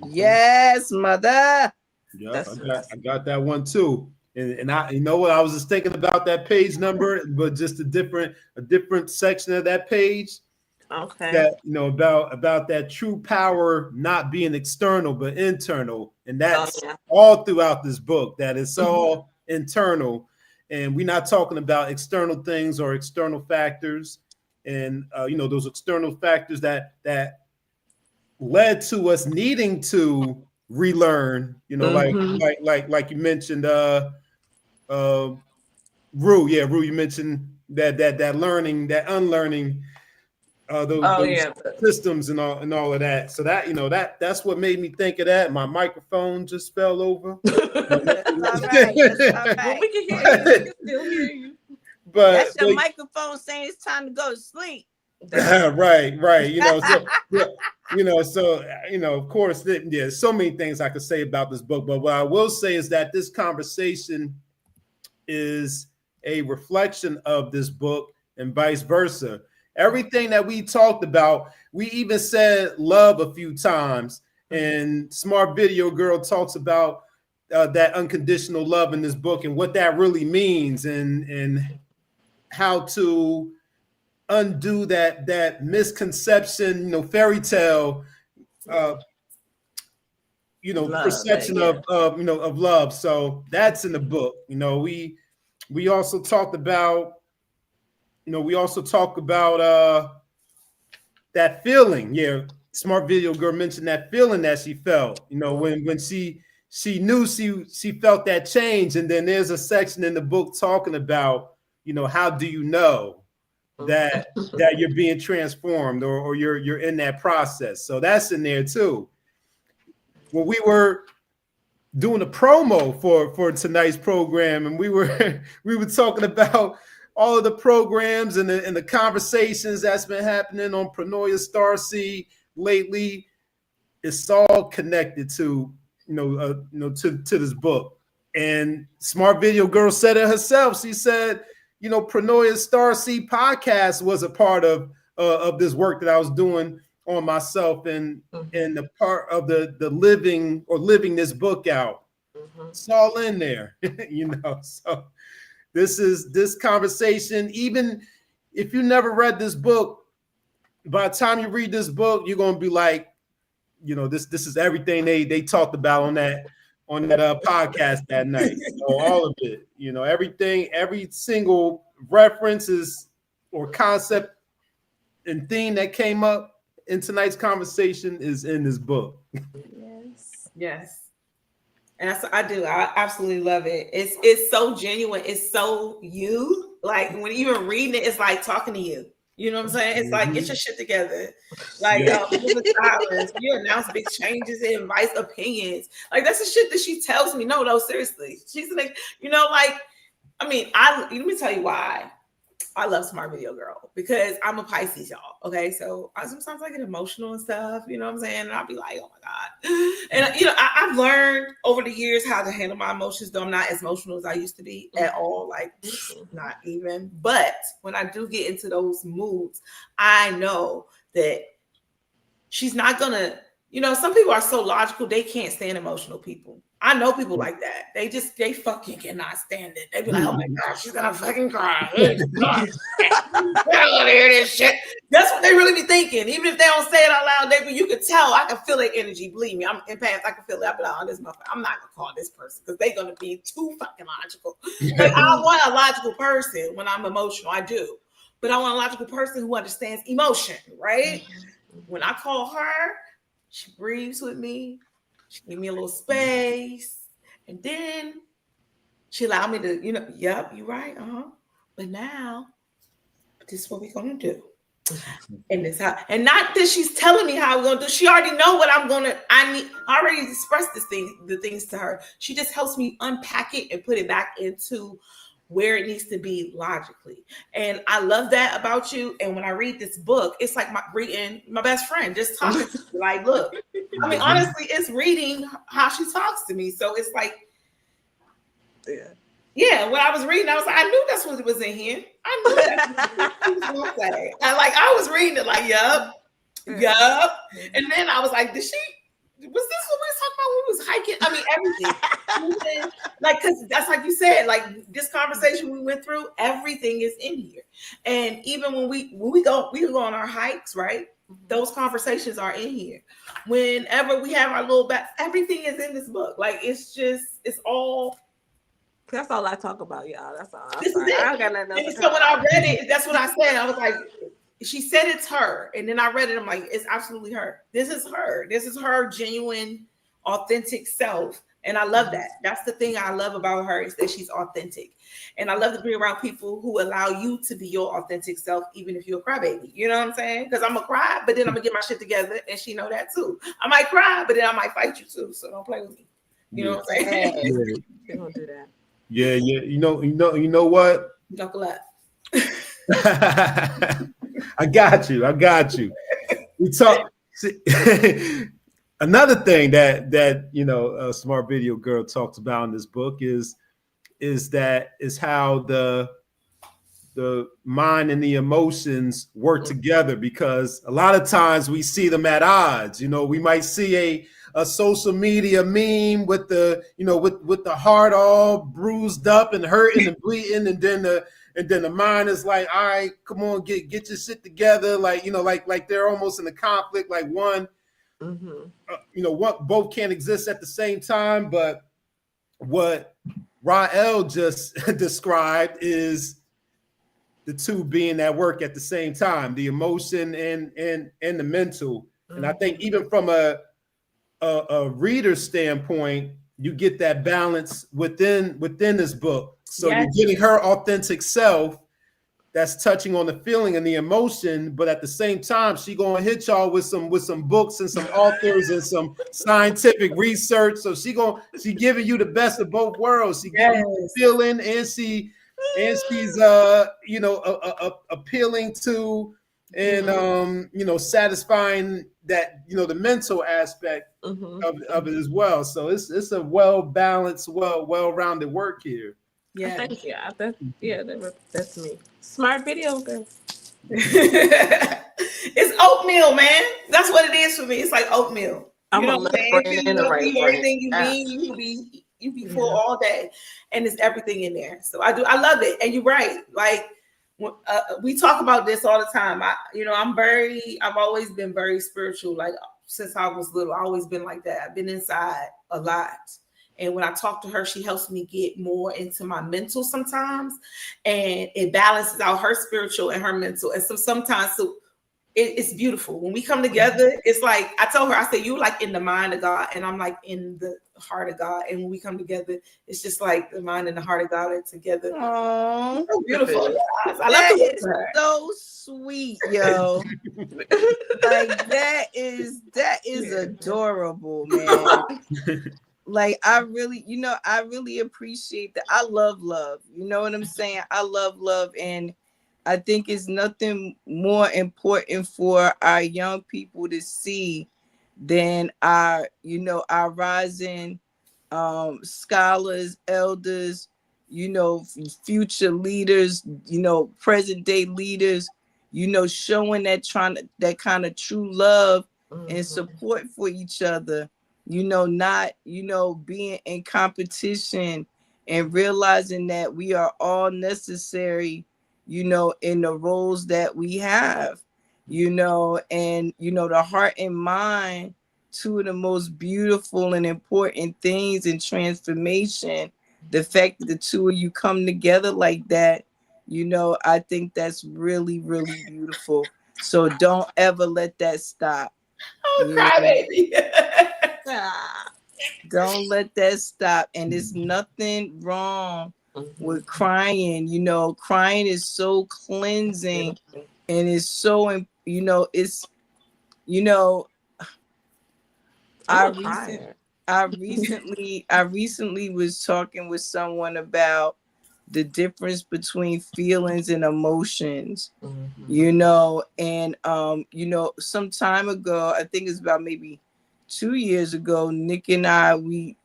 Yes, mother. Yeah, I got that one too. And I, what, I was just thinking about that page number, but just a different section of that page. Okay. That about that true power not being external but internal, and that's all throughout this book. That it's all internal, and we're not talking about external things or external factors, and those external factors that led to us needing to relearn. Like you mentioned, Rue. Yeah, Rue. You mentioned that learning, that unlearning. Those systems and all of that. So that's what made me think of that. My microphone just fell over. That's all right. Well, we can hear you. We can still hear you. But that's your microphone saying it's time to go to sleep. Right. Of course, there's so many things I could say about this book. But what I will say is that this conversation is a reflection of this book and vice versa. Everything that we talked about, we even said love a few times, and SmartVideo Girl talks about that unconditional love in this book and what that really means, and how to undo that misconception, fairy tale, perception of love. So that's in the book. We also talked about. We also talk about that feeling. Yeah, SmartVideo Girl mentioned that feeling that she felt. When she knew she felt that change. And then there's a section in the book talking about, how do you know that you're being transformed or you're in that process. So that's in there too. When we were doing a promo for tonight's program, and we were talking about all of the programs and the conversations that's been happening on Pronoia Starseed lately. It's all connected to to this book. And SmartVideo Girl said it herself. She said, Pronoia Starseed Podcast was a part of this work that I was doing on myself and the part of the living this book out. It's all in there, So this conversation, even if you never read this book, by the time you read this book, you're gonna be like, this is everything they talked about on that podcast that night. All of it, everything, every single references or concept and theme that came up in tonight's conversation is in this book. Yes. And I do. I absolutely love it. It's so genuine. It's so you. Like when you even reading it, it's like talking to you. You know what I'm saying? It's like, get your shit together. Like, you announce big changes and advice, opinions. Like, that's the shit that she tells me. No, seriously. She's like, let me tell you why I love SmartVideo Girl, because I'm a Pisces, y'all. Okay. So sometimes I get emotional and stuff, you know what I'm saying? And I'll be like, oh my God. And, I've learned over the years how to handle my emotions, though I'm not as emotional as I used to be at all. Like, not even. But when I do get into those moods, I know that she's not going to, some people are so logical, they can't stand emotional people. I know people like that. They fucking cannot stand it. They be like, oh my God, she's gonna fucking cry. I don't want to hear this shit. That's what they really be thinking. Even if they don't say it out loud, you can tell. I can feel their energy. Believe me, I'm empath. I can feel it. I be like, this motherfucker, I'm not gonna call this person because they're gonna be too fucking logical. Like, I want a logical person when I'm emotional. I do, but I want a logical person who understands emotion, right? When I call her, she breathes with me. She gave me a little space, and then she allowed me to, yep, you're right, But now, this is what we're gonna do, and this how, and not that she's telling me how we're gonna do. She already know what I already expressed the things to her. She just helps me unpack it and put it back into where it needs to be logically. And I love that about you. And when I read this book, it's like reading my best friend, just talking to me. Like, look, honestly, it's reading how she talks to me. So it's like, yeah, when I was reading, I was like, I knew that's what was in here. I knew that's what she was gonna say. I was reading it like, yup. And then I was like, was this what we was talking about when we was hiking? Everything. Like, because that's like you said, like this conversation we went through, everything is in here. And even when we go on our hikes, right? Those conversations are in here. Whenever we have our little everything is in this book. Like, it's all. That's all I talk about, y'all. That's all. I don't got nothing else. So when I read it, that's what I said. I was like, she said it's her. And then I read it. I'm like, it's absolutely her. This is her. This is her genuine, authentic self. And I love that. That's the thing I love about her, is that she's authentic. And I love to be around people who allow you to be your authentic self, even if you're a crybaby. You know what I'm saying? Because I'm going to cry, but then I'm going to get my shit together. And she know that too. I might cry, but then I might fight you too. So don't play with me. You know what I'm saying? They don't do that. Yeah. You know what? Knuckle up. I got you. We talk. Another thing that SmartVideo Girl talks about in this book is how the mind and the emotions work together, because a lot of times we see them at odds. We might see a social media meme with the with the heart all bruised up and hurting and bleeding, and then the mind is like, all right, come on, get your shit together. Like, like they're almost in a conflict, like one, both can't exist at the same time. But what Rael just described is the two being at work at the same time, the emotion and the mental. And I think even from a reader standpoint, you get that balance within this book. So you're getting her authentic self, that's touching on the feeling and the emotion, but at the same time, she gonna hit y'all with some books and some authors and some scientific research. So she giving you the best of both worlds. She giving you the feeling, and she's appealing to and satisfying that the mental aspect of it as well. So it's a well balanced, well-rounded work here. Yeah, thank you. That's me. Smart Video Girl. It's oatmeal, man. That's what it is for me. It's like oatmeal. I'm you know what I'm saying? Everything you need, you be full all day, and it's everything in there. So I love it. And you're right. Like we talk about this all the time. I've always been very spiritual. Like since I was little, I've always been like that. I've been inside a lot. And when I talk to her, she helps me get more into my mental sometimes, and it balances out her spiritual and her mental. And so sometimes, it's beautiful when we come together. It's like I told her, I said, "You like in the mind of God, and I'm like in the heart of God." And when we come together, it's just like the mind and the heart of God are together. Oh, so beautiful! I love it. So sweet, yo. Like that is adorable, man. Like I really appreciate that. I love love. You know what I'm saying? I love love, and I think it's nothing more important for our young people to see than our rising scholars, elders, future leaders, present day leaders, showing that kind of true love and support for each other. Not, being in competition, and realizing that we are all necessary, in the roles that we have, and, the heart and mind, two of the most beautiful and important things in transformation. The fact that the two of you come together like that, I think that's really, really beautiful. So don't ever let that stop. Oh, cry baby. Don't let that stop. And there's nothing wrong with crying. Crying is so cleansing, and it's so I recently was talking with someone about the difference between feelings and emotions. And some time ago, I think it's about maybe 2 years ago, Nick and I, we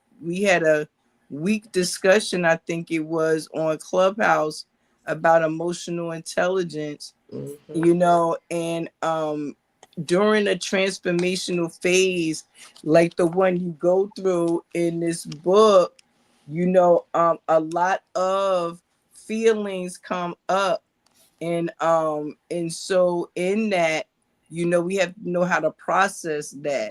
had a week discussion, I think it was, on Clubhouse about emotional intelligence, and during a transformational phase like the one you go through in this book, a lot of feelings come up, and so in that, we have to know how to process that.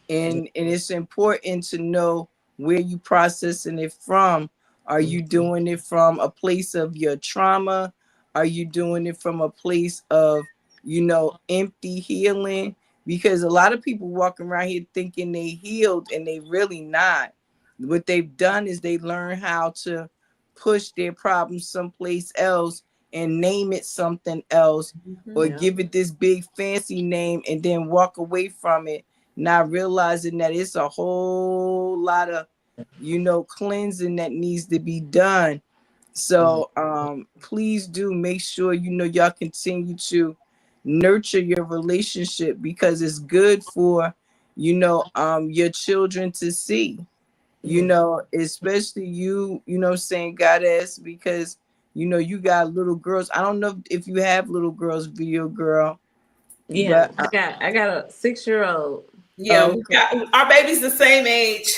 And it's important to know where you processing it from. Are you doing it from a place of your trauma? Are you doing it from a place of, empty healing? Because a lot of people walking around here thinking they healed, and they really not. What they've done is they learn how to push their problems someplace else and name it something else, or give it this big fancy name, and then walk away from it, not realizing that it's a whole lot of, cleansing that needs to be done. So please do make sure, y'all continue to nurture your relationship, because it's good for, your children to see, especially you, saying goddess, because, you got little girls. I don't know if you have little girls, Video Girl. Yeah, but I got a 6-year-old. Yeah, our baby's the same age.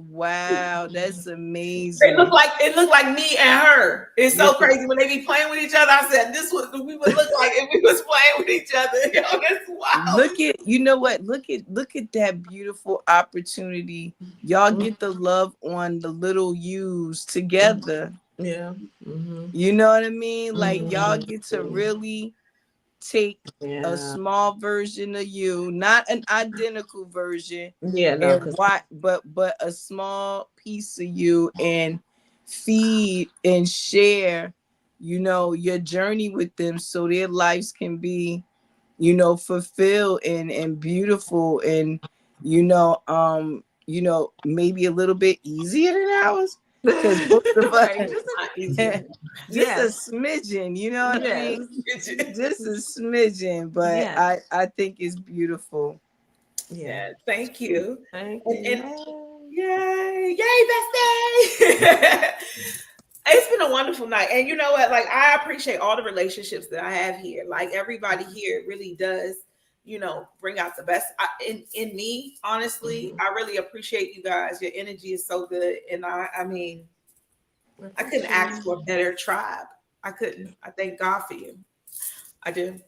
Wow, that's amazing. It looked like me and her. It's so crazy when they be playing with each other. I said, this was we would look like if we was playing with each other. That's wild. Look at that beautiful opportunity. Y'all get the love on the little yous together. Yeah. You know what I mean? Like y'all get to really take a small version of you, not an identical version, but a small piece of you, and feed and share, you know, your journey with them so their lives can be, fulfilled and beautiful and, maybe a little bit easier than ours. Because most of us, just a smidgen, you know what I mean? Just a smidgen, but I think it's beautiful. Yeah, thank you. Thank you. Yay, bestie! It's been a wonderful night. And you know what? Like, I appreciate all the relationships that I have here. Like, everybody here really does, bring out the best in me. Honestly, I really appreciate you guys. Your energy is so good. And I mean, I couldn't ask for a better tribe. I couldn't. I thank God for you. I do.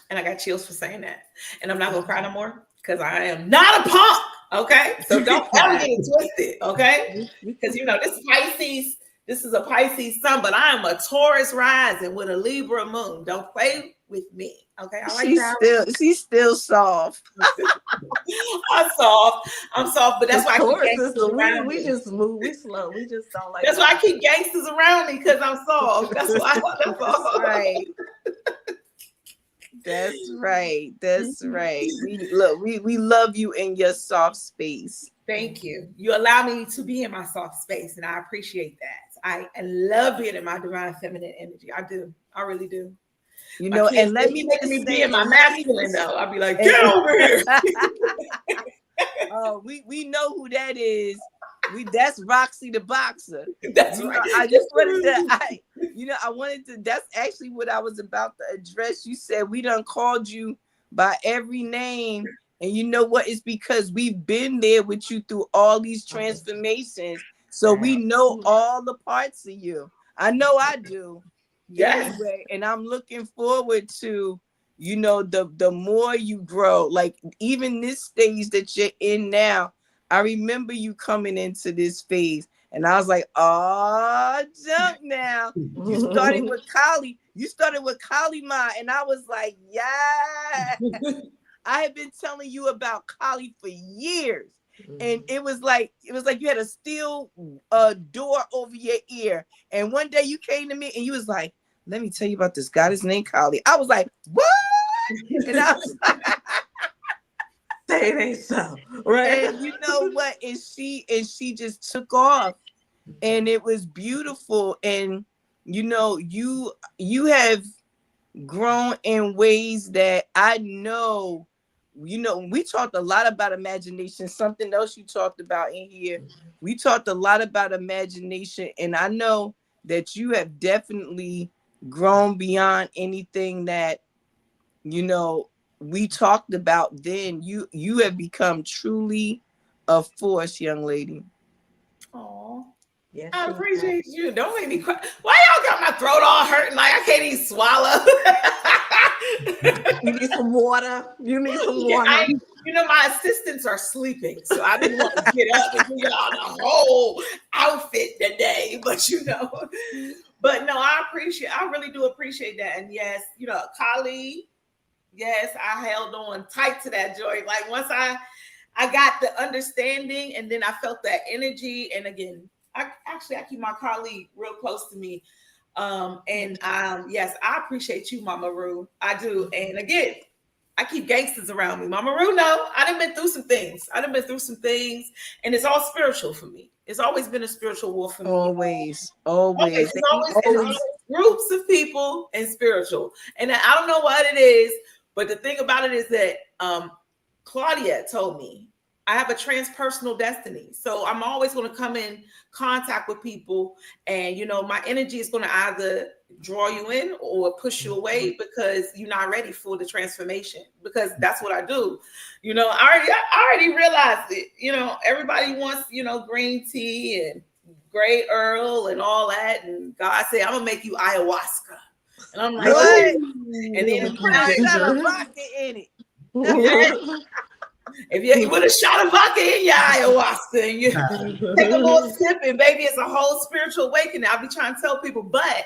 And I got chills for saying that. And I'm not going to cry no more because I am not a punk. Okay. So don't ever get it twisted. Okay. Because, this is Pisces. This is a Pisces sun, but I am a Taurus rising with a Libra moon. Don't play with me. Okay. I like she's still soft. I'm soft, but that's why I keep gangsters around we just move, we slow. We just don't like that's why I keep gangsters around me because I'm soft. That's why right. That's right. That's right. We love you in your soft space. Thank you. You allow me to be in my soft space, and I appreciate that. I love being in my divine feminine energy. I do. I really do. And let me be in my masculine though. I'll be like, get over here. Oh, we know who that is. That's Roxy the boxer. That's right. I just wanted to, I wanted to. That's actually what I was about to address. You said we done called you by every name, and you know what? It's because we've been there with you through all these transformations, so we know all the parts of you. I know I do. Yes. Anyway, and I'm looking forward to, the more you grow. Like even this stage that you're in now. I remember you coming into this phase, and I was like, "Oh, jump now!" You started with Kali. You started with Kali Ma, and I was like, "Yeah." I have been telling you about Kali for years, and it was like you had a steel door over your ear. And one day you came to me, and you was like, "Let me tell you about this guy. His name Kali." I was like, "What?" And I was like. It ain't so, right? And you know what? And she just took off, and it was beautiful. And you have grown in ways that I know. We talked a lot about imagination. Something else you talked about in here. We talked a lot about imagination, and I know that you have definitely grown beyond anything that we talked about then. You have become truly a force, young lady. Oh, yes, I appreciate you. Don't make me cry. Why y'all got my throat all hurting like I can't even swallow? You need some water. My assistants are sleeping, so I didn't want to get up and do y'all the whole outfit today. But but no, I really do appreciate that. And yes, Kali. Yes, I held on tight to that joy. Like once I got the understanding, and then I felt that energy. And again, I keep my colleague real close to me. Yes, I appreciate you, Mama Roo. I do. And again, I keep gangsters around me. Mama Roo, no, I done been through some things. And it's all spiritual for me. It's always been a spiritual war for me. Always. It's always groups of people and spiritual. And I don't know what it is. But the thing about it is that Claudia told me I have a transpersonal destiny. So I'm always going to come in contact with people. And, my energy is going to either draw you in or push you away because you're not ready for the transformation. Because that's what I do. I already realized it. Everybody wants, green tea and gray Earl and all that. And God said, I'm going to make you ayahuasca. And I'm like, what? And then got a vodka in it. If you put a shot of vodka in your ayahuasca and you take a little sip, and baby, it's a whole spiritual awakening. I'll be trying to tell people, but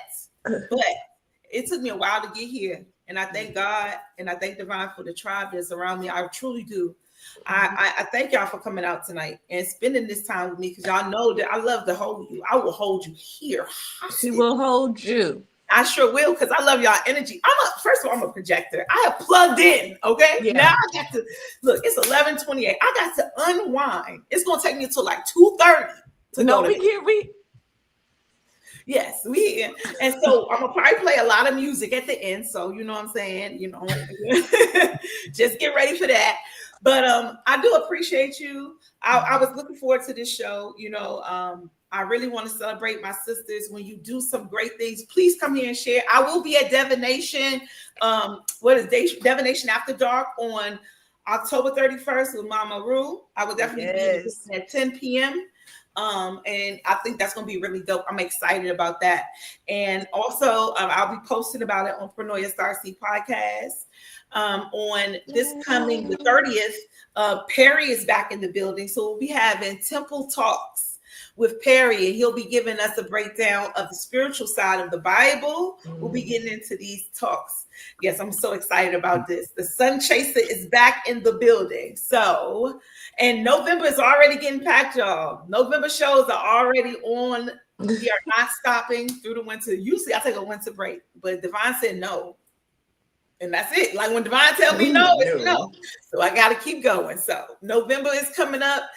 it took me a while to get here. And I thank God and I thank Divine for the tribe that's around me. I truly do. I thank y'all for coming out tonight and spending this time with me, because y'all know that I love to hold you. I will hold you here. She will hold you. I sure will, because I love y'all energy. First of all, I'm a projector. I have plugged in. Okay. Yeah. Now I got to look, it's 11:28. I got to unwind. It's gonna take me until like 2:30 to go to bed. Yes, we here. And so I'm gonna probably play a lot of music at the end. So you know what I'm saying, just get ready for that. But I do appreciate you. I was looking forward to this show. I really want to celebrate my sisters. When you do some great things, please come here and share. I will be at Divination. Divination After Dark on October 31st with MawU. I will definitely be at 10 p.m. And I think that's going to be really dope. I'm excited about that. And also, I'll be posting about it on Pronoia Starseed Podcast. On this coming the 30th, Perry is back in the building. So we'll be having Temple Talks with Perry, and he'll be giving us a breakdown of the spiritual side of the Bible. We'll be getting into these talks. Yes, I'm so excited about this. The Sun Chaser is back in the building. So, and November is already getting packed, y'all. November shows are already on. We are not stopping through the winter. Usually I take a winter break, but Devon said no. And that's it. Like when Devon tell me no, it's no. So I got to keep going. So November is coming up.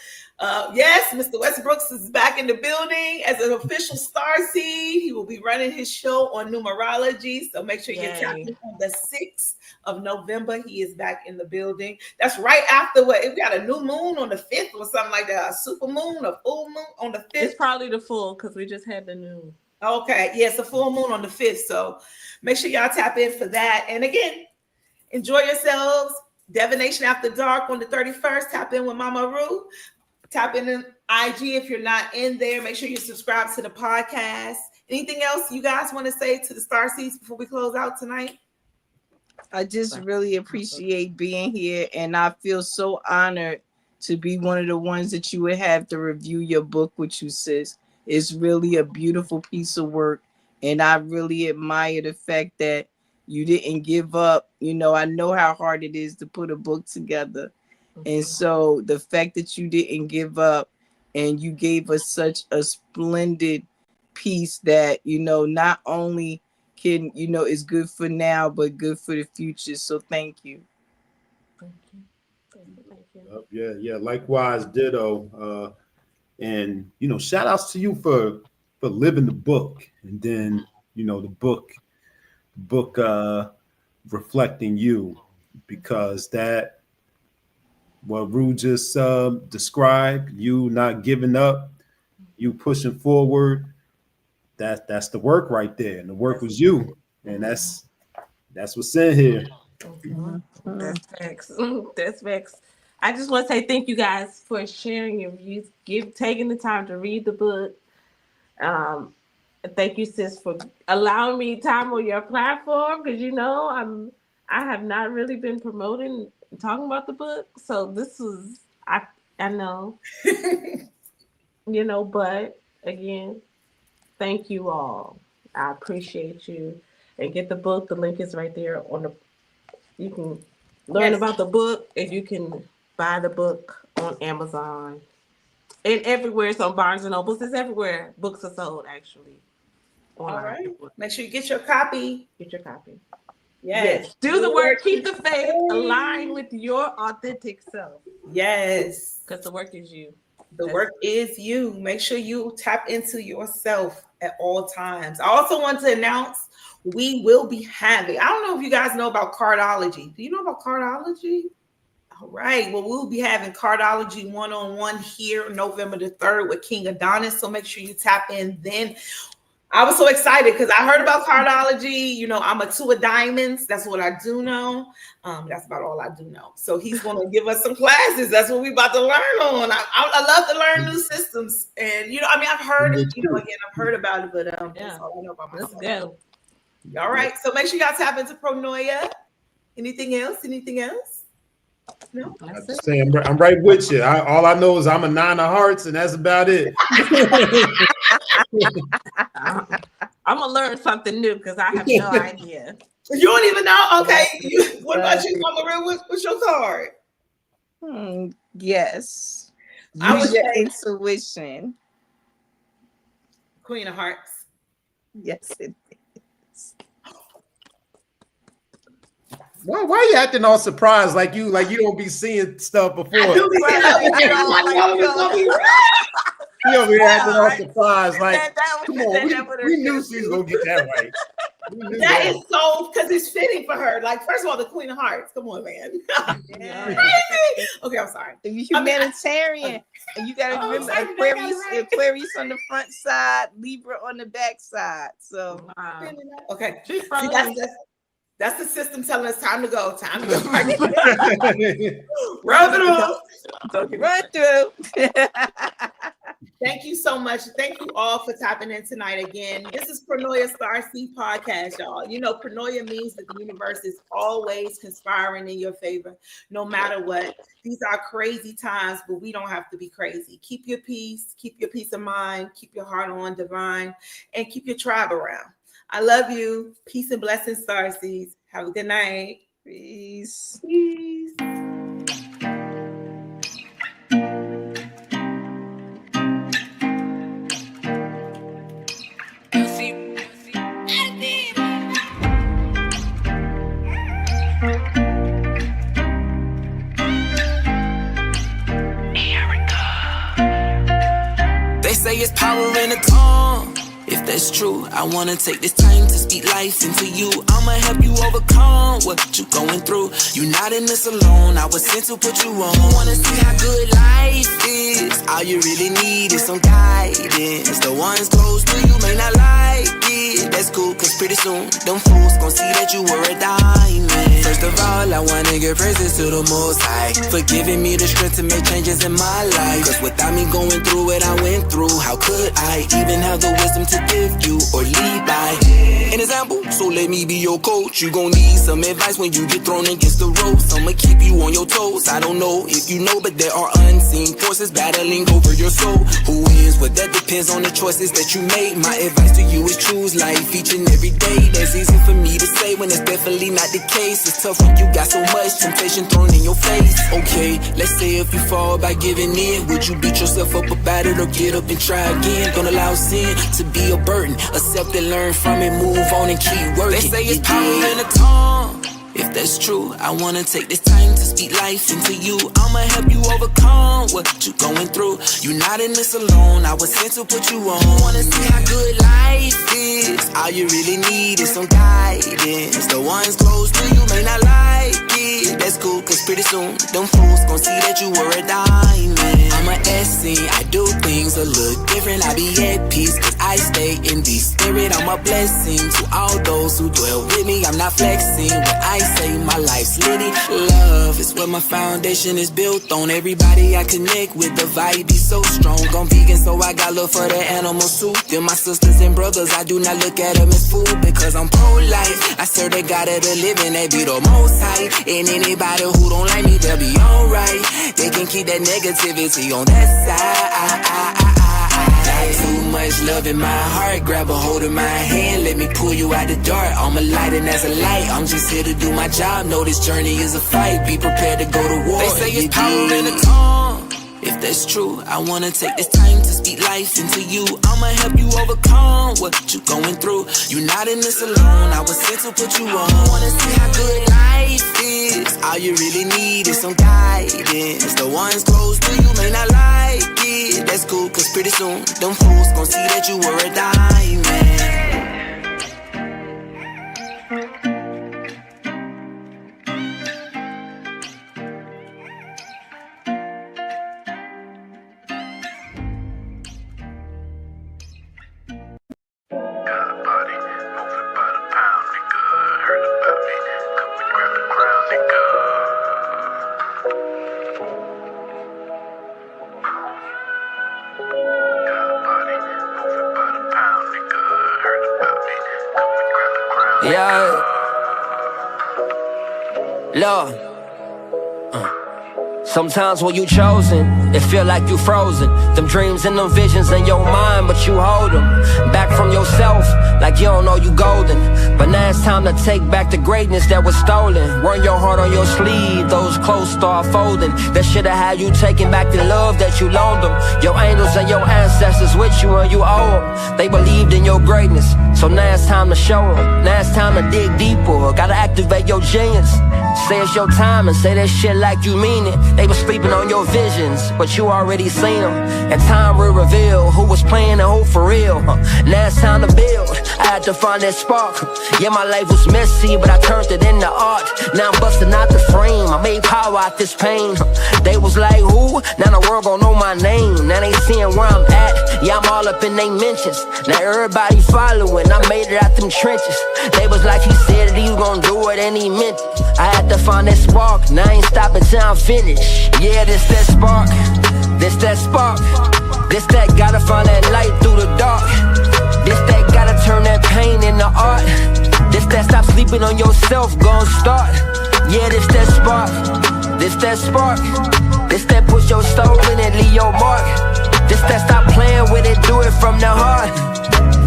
Yes, Mr. Westbrooks is back in the building as an official Starseed. He will be running his show on numerology. So make sure you tap in on the 6th of November. He is back in the building. That's right after what? We got a new moon on the 5th or something like that. A super moon, a full moon on the 5th. It's probably the full because we just had the new. Okay. Yes, a full moon on the 5th. So make sure y'all tap in for that. And again, enjoy yourselves. Divination After Dark on the 31st. Tap in with MawU. Tap in IG if you're not in there. Make sure you subscribe to the podcast. Anything else you guys want to say to the Starseeds before we close out tonight? I just really appreciate being here, and I feel so honored to be one of the ones that you would have to review your book with you, sis. It's really a beautiful piece of work, and I really admire the fact that you didn't give up. I know how hard it is to put a book together. And so the fact that you didn't give up and you gave us such a splendid piece that, not only can, is good for now, but good for the future. So thank you. Thank you. Yeah. Likewise, ditto. And, shout outs to you for living the book. And then, the book reflecting you, because that, what Rue just described, you not giving up, you pushing forward, that's the work right there. And the work was you. And that's what's in here. That's facts. That's facts. I just want to say thank you guys for sharing your views, taking the time to read the book. Thank you, sis, for allowing me time on your platform, because I have not really been promoting talking about the book, so this is I know but again, thank you all. I appreciate you. And get the book. The link is right there you can learn about the book, and you can buy the book on Amazon and everywhere. It's on Barnes and Nobles. It's everywhere books are sold, actually. All right, make sure you get your copy. Yes. Do the work. Keep the faith. Align with your authentic self. Yes. Because the work is you. The work is you. Make sure you tap into yourself at all times. I also want to announce we will be having, I don't know if you guys know about cardology. Do you know about cardology? All right. Well, we'll be having cardology one-on-one here November the 3rd with King Adonis. So make sure you tap in then. I was so excited because I heard about cardology. I'm a 2 of diamonds. That's what I do know. That's about all I do know. So he's going to give us some classes. That's what we're about to learn on. I love to learn new systems. And, I've heard it, I've heard about it, but that's all I know about myself. Let's go. All right. So make sure y'all tap into Pronoia. Anything else? No? I'm right with you. All I know is I'm a 9 of hearts, and that's about it. I'm gonna learn something new because I have no idea. You don't even know? Okay. What about you, Mama? What's your card? Yes. I would your say intuition. Queen of Hearts. Yes, it is. Why you acting all surprised like you don't be seeing stuff before? I do be you over here acting all surprised like, come on, we knew she was gonna get that right. That is so, because it's fitting for her. Like, first of all, the Queen of Hearts. Come on, man. Okay, I'm sorry. If you're humanitarian, and you gotta remember Aquarius on the front side, Libra on the back side. So okay. See, that's the system telling us time to go. Time to go. Run through. Thank you so much. Thank you all for tapping in tonight again. This is Pronoia Starseed Podcast, y'all. You know, Pronoia means that the universe is always conspiring in your favor, no matter what. These are crazy times, but we don't have to be crazy. Keep your peace of mind, keep your heart on divine, and keep your tribe around. I love you. Peace and blessings, Starseeds. Have a good night. Peace. Peace. They say it's power in the tongue. If that's true, I wanna take this time to speak life into you. I'ma help you overcome what you going through. You're not in this alone. I was sent to put you on. Wanna see how good life is? All you really need is some guidance. The ones close to you may not like it. That's cool, cause pretty soon them fools gon' see that you were a diamond. First of all, I wanna give praises to the Most High for giving me the strength to make changes in my life. Cause without me going through what I went through, how could I even have the wisdom to give you or lead by an example? So let me be your coach. You gon' need some advice when you get thrown against the ropes. I'ma keep you on your toes. I don't know if you know, but there are unseen forces battling over your soul. Who wins? Well, that depends on the choices that you made. My advice to you is choose life each and every day. That's easy for me to say when it's definitely not the case. It's tough when you got so much temptation thrown in your face. Okay, let's say if you fall by giving in, would you beat yourself up about it or get up and try again? Don't allow sin to be a burden. Accept and learn from it, move on and keep working. They say it's power in the tongue. If that's true, I wanna take this time to speak life into you. I'ma help you overcome what you going through. You're not in this alone. I was sent to put you on. Wanna see how good life is? All you really need is some guidance. The ones close to you may not like it. That's cool, cause pretty soon them fools gon' see that you were a diamond. I'm a SC, I do things a little different. I be at peace, cause I stay in the spirit. I'm a blessing to all those who dwell with me. I'm not flexing when I say my life's litty. Love is what my foundation is built on. Everybody I connect with, the vibe be so strong. I'm vegan, so I got love for the animal suit. Then my sisters and brothers, I do not look at them as food, because I'm pro-life. I serve the God of the living, they be the most high. And anybody who don't like me, they'll be alright. They can keep that negativity on that side. Got too much love in my heart. Grab a hold of my hand, let me pull you out the dark. I'm a light and as a light, I'm just here to do my job. Know this journey is a fight, be prepared to go to war. They say it's power in the tongue. If that's true, I wanna take this time to speak life into you. I'ma help you overcome what you going through. You're not in this alone. I was sent to put you on. Wanna see how good life is? All you really need is some guidance. The ones close to you may not like it. That's cool, cause pretty soon them fools gon' see that you were a diamond. Yeah, Lord. Sometimes when you chosen, it feel like you frozen. Them dreams and them visions in your mind, but you hold them back from yourself, like you don't know you golden. golden. But now it's time to take back the greatness that was stolen. Wearing your heart on your sleeve, those clothes start folding. That should've had you taking back the love that you loaned them. Your angels and your ancestors with you and you owe them. They believed in your greatness, so now it's time to show them. Now it's time to dig deeper, gotta activate your genius. Say it's your time and say that shit like you mean it. They was sleeping on your visions, but you already seen them. And time will reveal who was playing and who for real. Now it's time to build, I had to find that spark. Yeah, my life was messy, but I turned it into art. Now I'm busting out the frame, I made power out this pain. They was like, who? Now the world gon' know my name. Now they seeing where I'm at, yeah, I'm all up in they mentions. Now everybody following, I made it out them trenches. They was like, he said that he was gon' do it and he meant it. I had to find that spark, now I ain't stopping till I'm finished. Yeah, this that spark, this that spark. This that gotta find that light through the dark. This that gotta turn that pain into art. This that stop sleeping on yourself, gon' start. Yeah, this that spark, this that spark. This that push your soul in and leave your mark. This that stop playing with it, do it from the heart.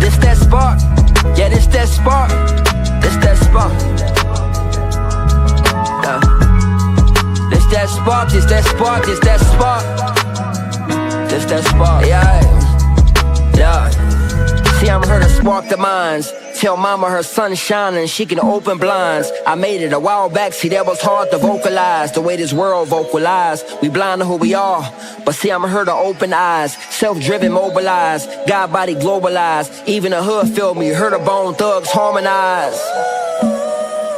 This that spark, yeah, this that spark. This that spark. This that spark, this that spark, this that spark. This that spark, yeah. See, I'm here to spark the minds. Tell mama her sun shining, she can open blinds. I made it a while back, see that was hard to vocalize. The way this world vocalize, we blind to who we are. But see, I'm here to open eyes, self-driven, mobilized, God body globalized. Even the hood feel me, heard the bone thugs harmonize.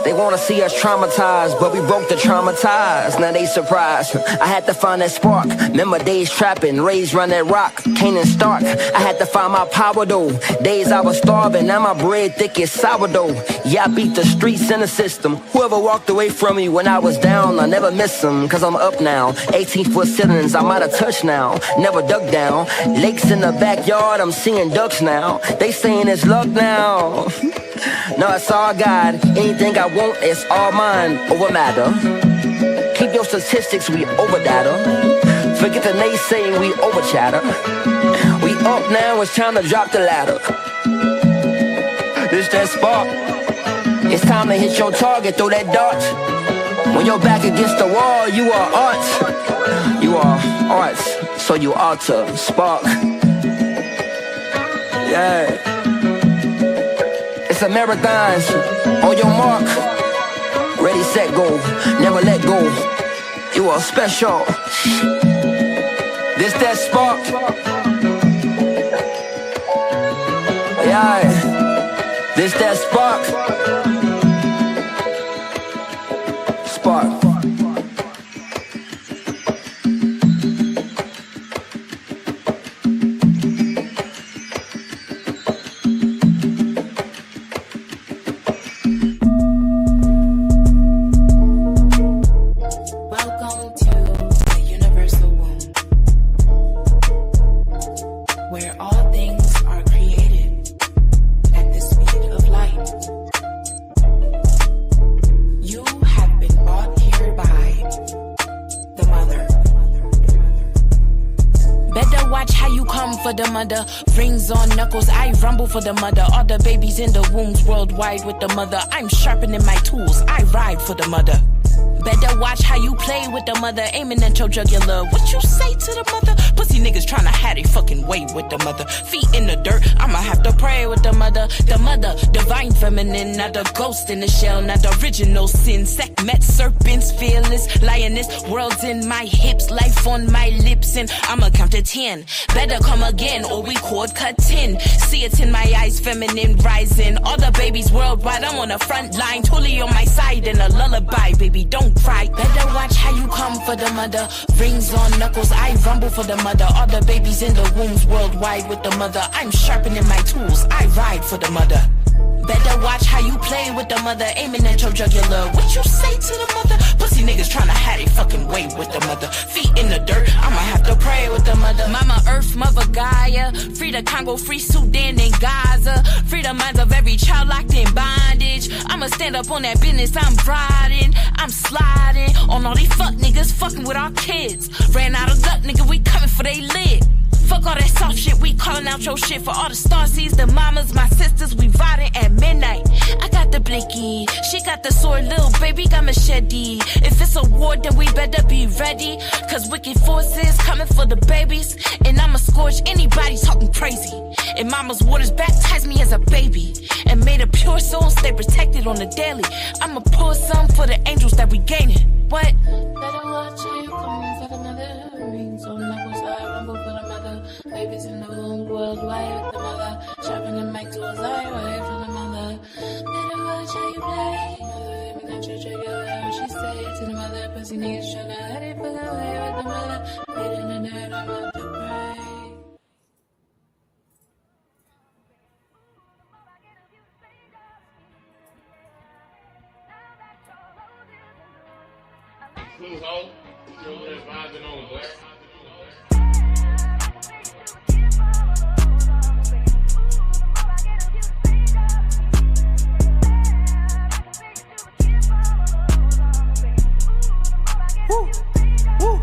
They wanna see us traumatized, but we broke the traumatized. Now they surprised. I had to find that spark. Remember days trapping, raised round that rock, Cain and Stark. I had to find my power though. Days I was starving, now my bread thick as sourdough. Yeah, I beat the streets and the system. Whoever walked away from me when I was down, I never miss them, cause I'm up now. 18-foot ceilings, I'm out of touch now. Never duck down. Lakes in the backyard, I'm seeing ducks now. They saying it's luck now. No, it's all God. Anything I want, it's all mine. Over matter. Keep your statistics, we over data. Forget the naysaying, we over chatter. We up now, it's time to drop the ladder. This that spark. It's time to hit your target, throw that dart. When you're back against the wall, you are art. You are arts, so you ought to spark. Yeah. It's a marathon, on your mark. Ready, set, go, never let go. You are special. This that spark. Yeah, this that spark. Spark. For the mother, rings on knuckles, I rumble for the mother. All the babies in the wombs worldwide with the mother. I'm sharpening my tools, I ride for the mother. Better watch how you play with the mother, aiming at your jugular. What you say to the mother? Pussy niggas tryna have they fucking way with the mother. Feet in the dirt, I'ma have to pray with the mother. The mother, divine feminine, not a ghost in the shell, not the original sin. Sekhmet, serpents, fearless, lioness, worlds in my hips, life on my lips, and I'ma count to 10. Better come again, or we cord cut 10. See it in my eyes, feminine rising. All the babies worldwide, I'm on the front line. Tully on my side, and a lullaby, baby, don't cry. Better watch how you come for the mother. Rings on knuckles, I rumble for the mother. All the babies in the wombs worldwide with the mother. I'm sharpening my tools, I ride for the mother. Better watch how you play with the mother, aiming at your jugular. What you say to the mother? Pussy niggas tryna have they fucking way with the mother. Feet in the dirt, I'ma have to pray with the mother. Mama Earth, Mother Gaia, free the Congo, free Sudan and Gaza. Free the minds of every child locked in bondage. I'ma stand up on that business, I'm riding, I'm sliding on all these fuck niggas fucking with our kids. Ran out of luck, nigga, we coming for they lid. Fuck all that soft shit, we calling out your shit for all the Starseeds, the mamas, my sisters, we riding at midnight. got the sword, little baby got machete. If it's a war, then we better be ready. Cause wicked forces coming for the babies. And I'ma scorch anybody talking crazy. And mama's waters baptized me as a baby. And made a pure soul stay protected on the daily. I'ma pour some for the angels that we gaining. What? Better watch how you coming for the mother. Rings on the side, rumble for the mother. Babies in the womb, worldwide with the mother. Sharpen the mic to a side, right for the mother. Better watch how you play. Mother, me got you trigger, whatever she say. To the mother, pussy niggas tryna hide it, fuck away with the mother. Hid in the dirt, I'm out to pray. Cool hoe, you over there vibing on the black. Woo, woo.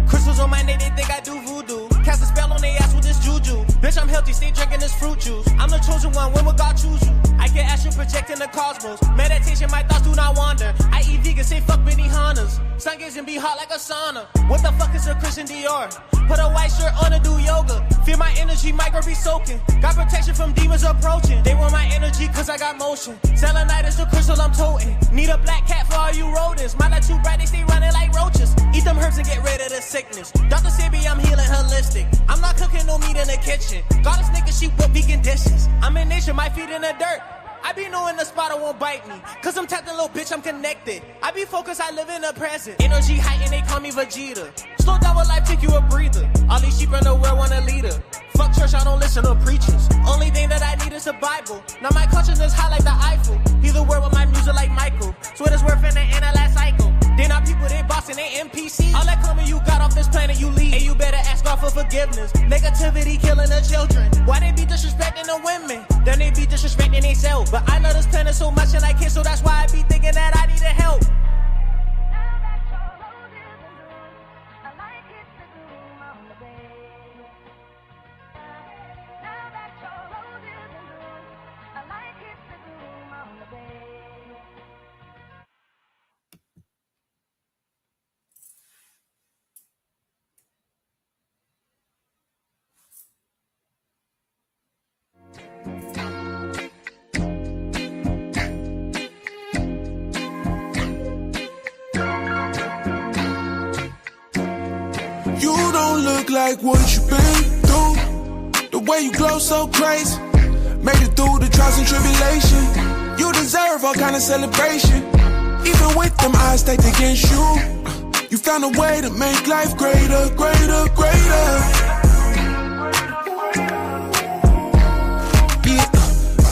Crystals on my neck, they think I do voodoo. Cast a spell on their ass with this juju. Bitch, I'm healthy, stay drinking this fruit juice. I'm the chosen one, when will God choose you? I get astral projecting the cosmos. Meditation, my thoughts do not wander. I eat vegan, say fuck Benny Hannas. Sun gaze and be hot like a sauna. What the fuck is a Christian Dior? Put a white shirt on and do yoga. Feel my energy, micro be soaking. Got protection from demons approaching. They want my energy cause I got motion. Selenite is the crystal I'm toting. Need a black cat for all you rodents. My light too bright, they stay running like roaches. Eat them herbs and get rid of the sickness. Dr. Sebi, I'm healing holistic. I'm not cooking no meat in the kitchen. Goddess nigga, she whip vegan dishes. I'm in nature, my feet in the dirt. I be knowing the spotter won't bite me. Cause I'm tapped a little bitch, I'm connected. I be focused, I live in the present. Energy heightened, they call me Vegeta. Slow down with life, take you a breather. All these sheep in the world want a leader. Fuck church, I don't listen to preachers. Only thing that I need is a Bible. Now my consciousness high like the Eiffel. Hear the word with my music like Michael. Swear this word finna end the last cycle. They not people, they bossing, they NPC. All that coming you got off this planet, you leave. And you better ask God for forgiveness. Negativity killing the children. Why they be disrespecting the women? Then they be disrespecting themselves. But I love this planet so much and I can't, so that's why I be thinking that I need help. You don't look like what you been through. The way you glow so crazy. Made it through the trials and tribulation. You deserve all kind of celebration. Even with them odds stacked against you, you found a way to make life greater, greater, greater. Yeah,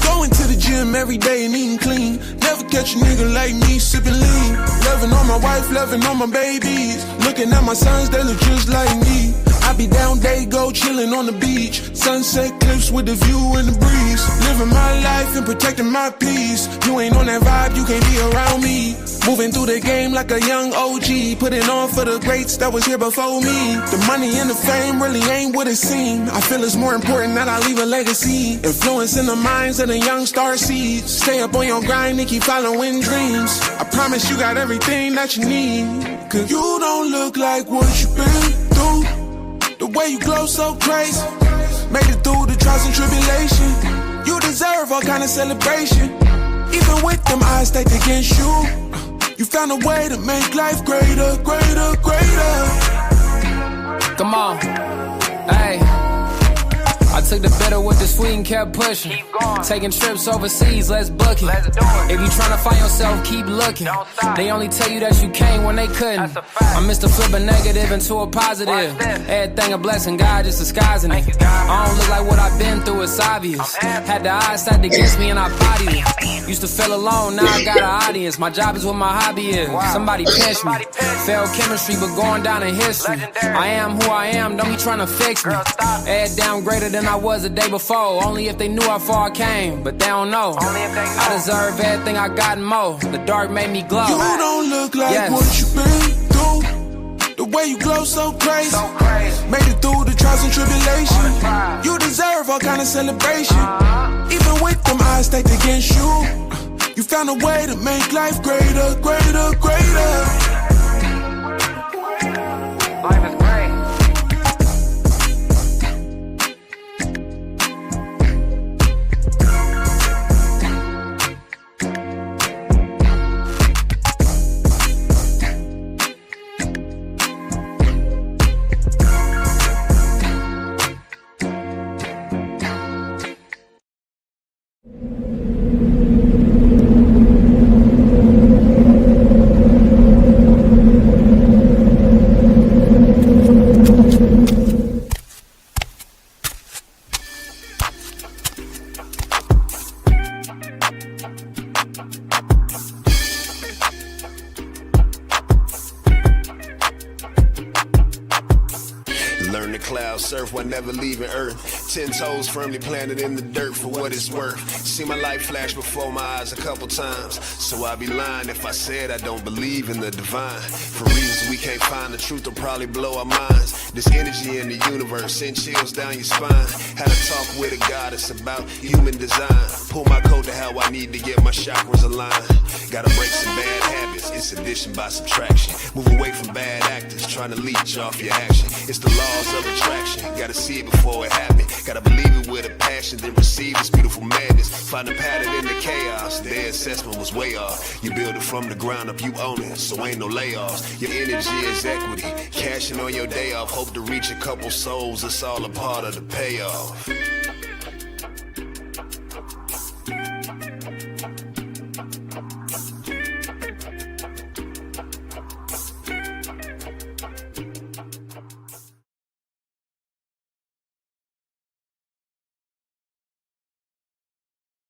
going to the gym every day and eating clean. Never catch a nigga like me sipping lean. Loving on my wife, loving on my babies. Looking at my sons, they look just like me. I be down, they go chilling on the beach. Sunset cliffs with the view and the breeze. Living my life and protecting my peace. You ain't on that vibe, you can't be around me. Moving through the game like a young OG. Putting on for the greats that was here before me. The money and the fame really ain't what it seems. I feel it's more important that I leave a legacy. Influencing the minds of the young starseeds. Stay up on your grind and keep following dreams. I promise you got everything that you need. Cause you don't look like what you've been through. The way you glow so crazy. Made it through the trials and tribulation. You deserve all kind of celebration. Even with them odds stacked against you, you found a way to make life greater, greater, greater. Come on, hey. I took the bitter with the sweet and kept pushing. Taking trips overseas, let's book it. If you tryna find yourself, keep looking. They only tell you that you can't when they couldn't. I'm Mr. Flip a negative into a positive. Everything a blessing, God just disguising it. I don't look like what I've been through, it's obvious. Had the odds stacked against me and I bodied it. Used to feel alone, now I got an audience. My job is what my hobby is. Somebody pinch me. Failed chemistry, but going down in history. I am who I am, don't be tryna fix me. Head down greater than I was the day before. Only if they knew how far I came, but they don't know. I deserve everything I got and more. The dark made me glow. You don't look like what you've been through. The way you glow so crazy. Made it through the trials and tribulation. You deserve all kind of celebration. Even with them odds stacked against you, you found a way to make life greater, greater, greater. Life is great. Learn to cloud surf while never leaving Earth. 10 toes firmly planted in the dirt for what it's worth. See my life flash before my eyes a couple times. So I'd be lying if I said I don't believe in the divine. For reasons we can't find, the truth will probably blow our minds. This energy in the universe send chills down your spine. Had a talk with a goddess about human design. Pull my coat to how I need to get my chakras aligned. Gotta break some bad habits, it's addition by subtraction. Move away from bad actors, trying to leech off your action. It's the laws of attraction, gotta see it before it happens. Gotta believe it with a passion, then receive this beautiful madness. Find a pattern in the chaos, their assessment was way off. You build it from the ground up, you own it, so ain't no layoffs. Your energy is equity, cashing on your day off. Hope to reach a couple souls, it's all a part of the payoff.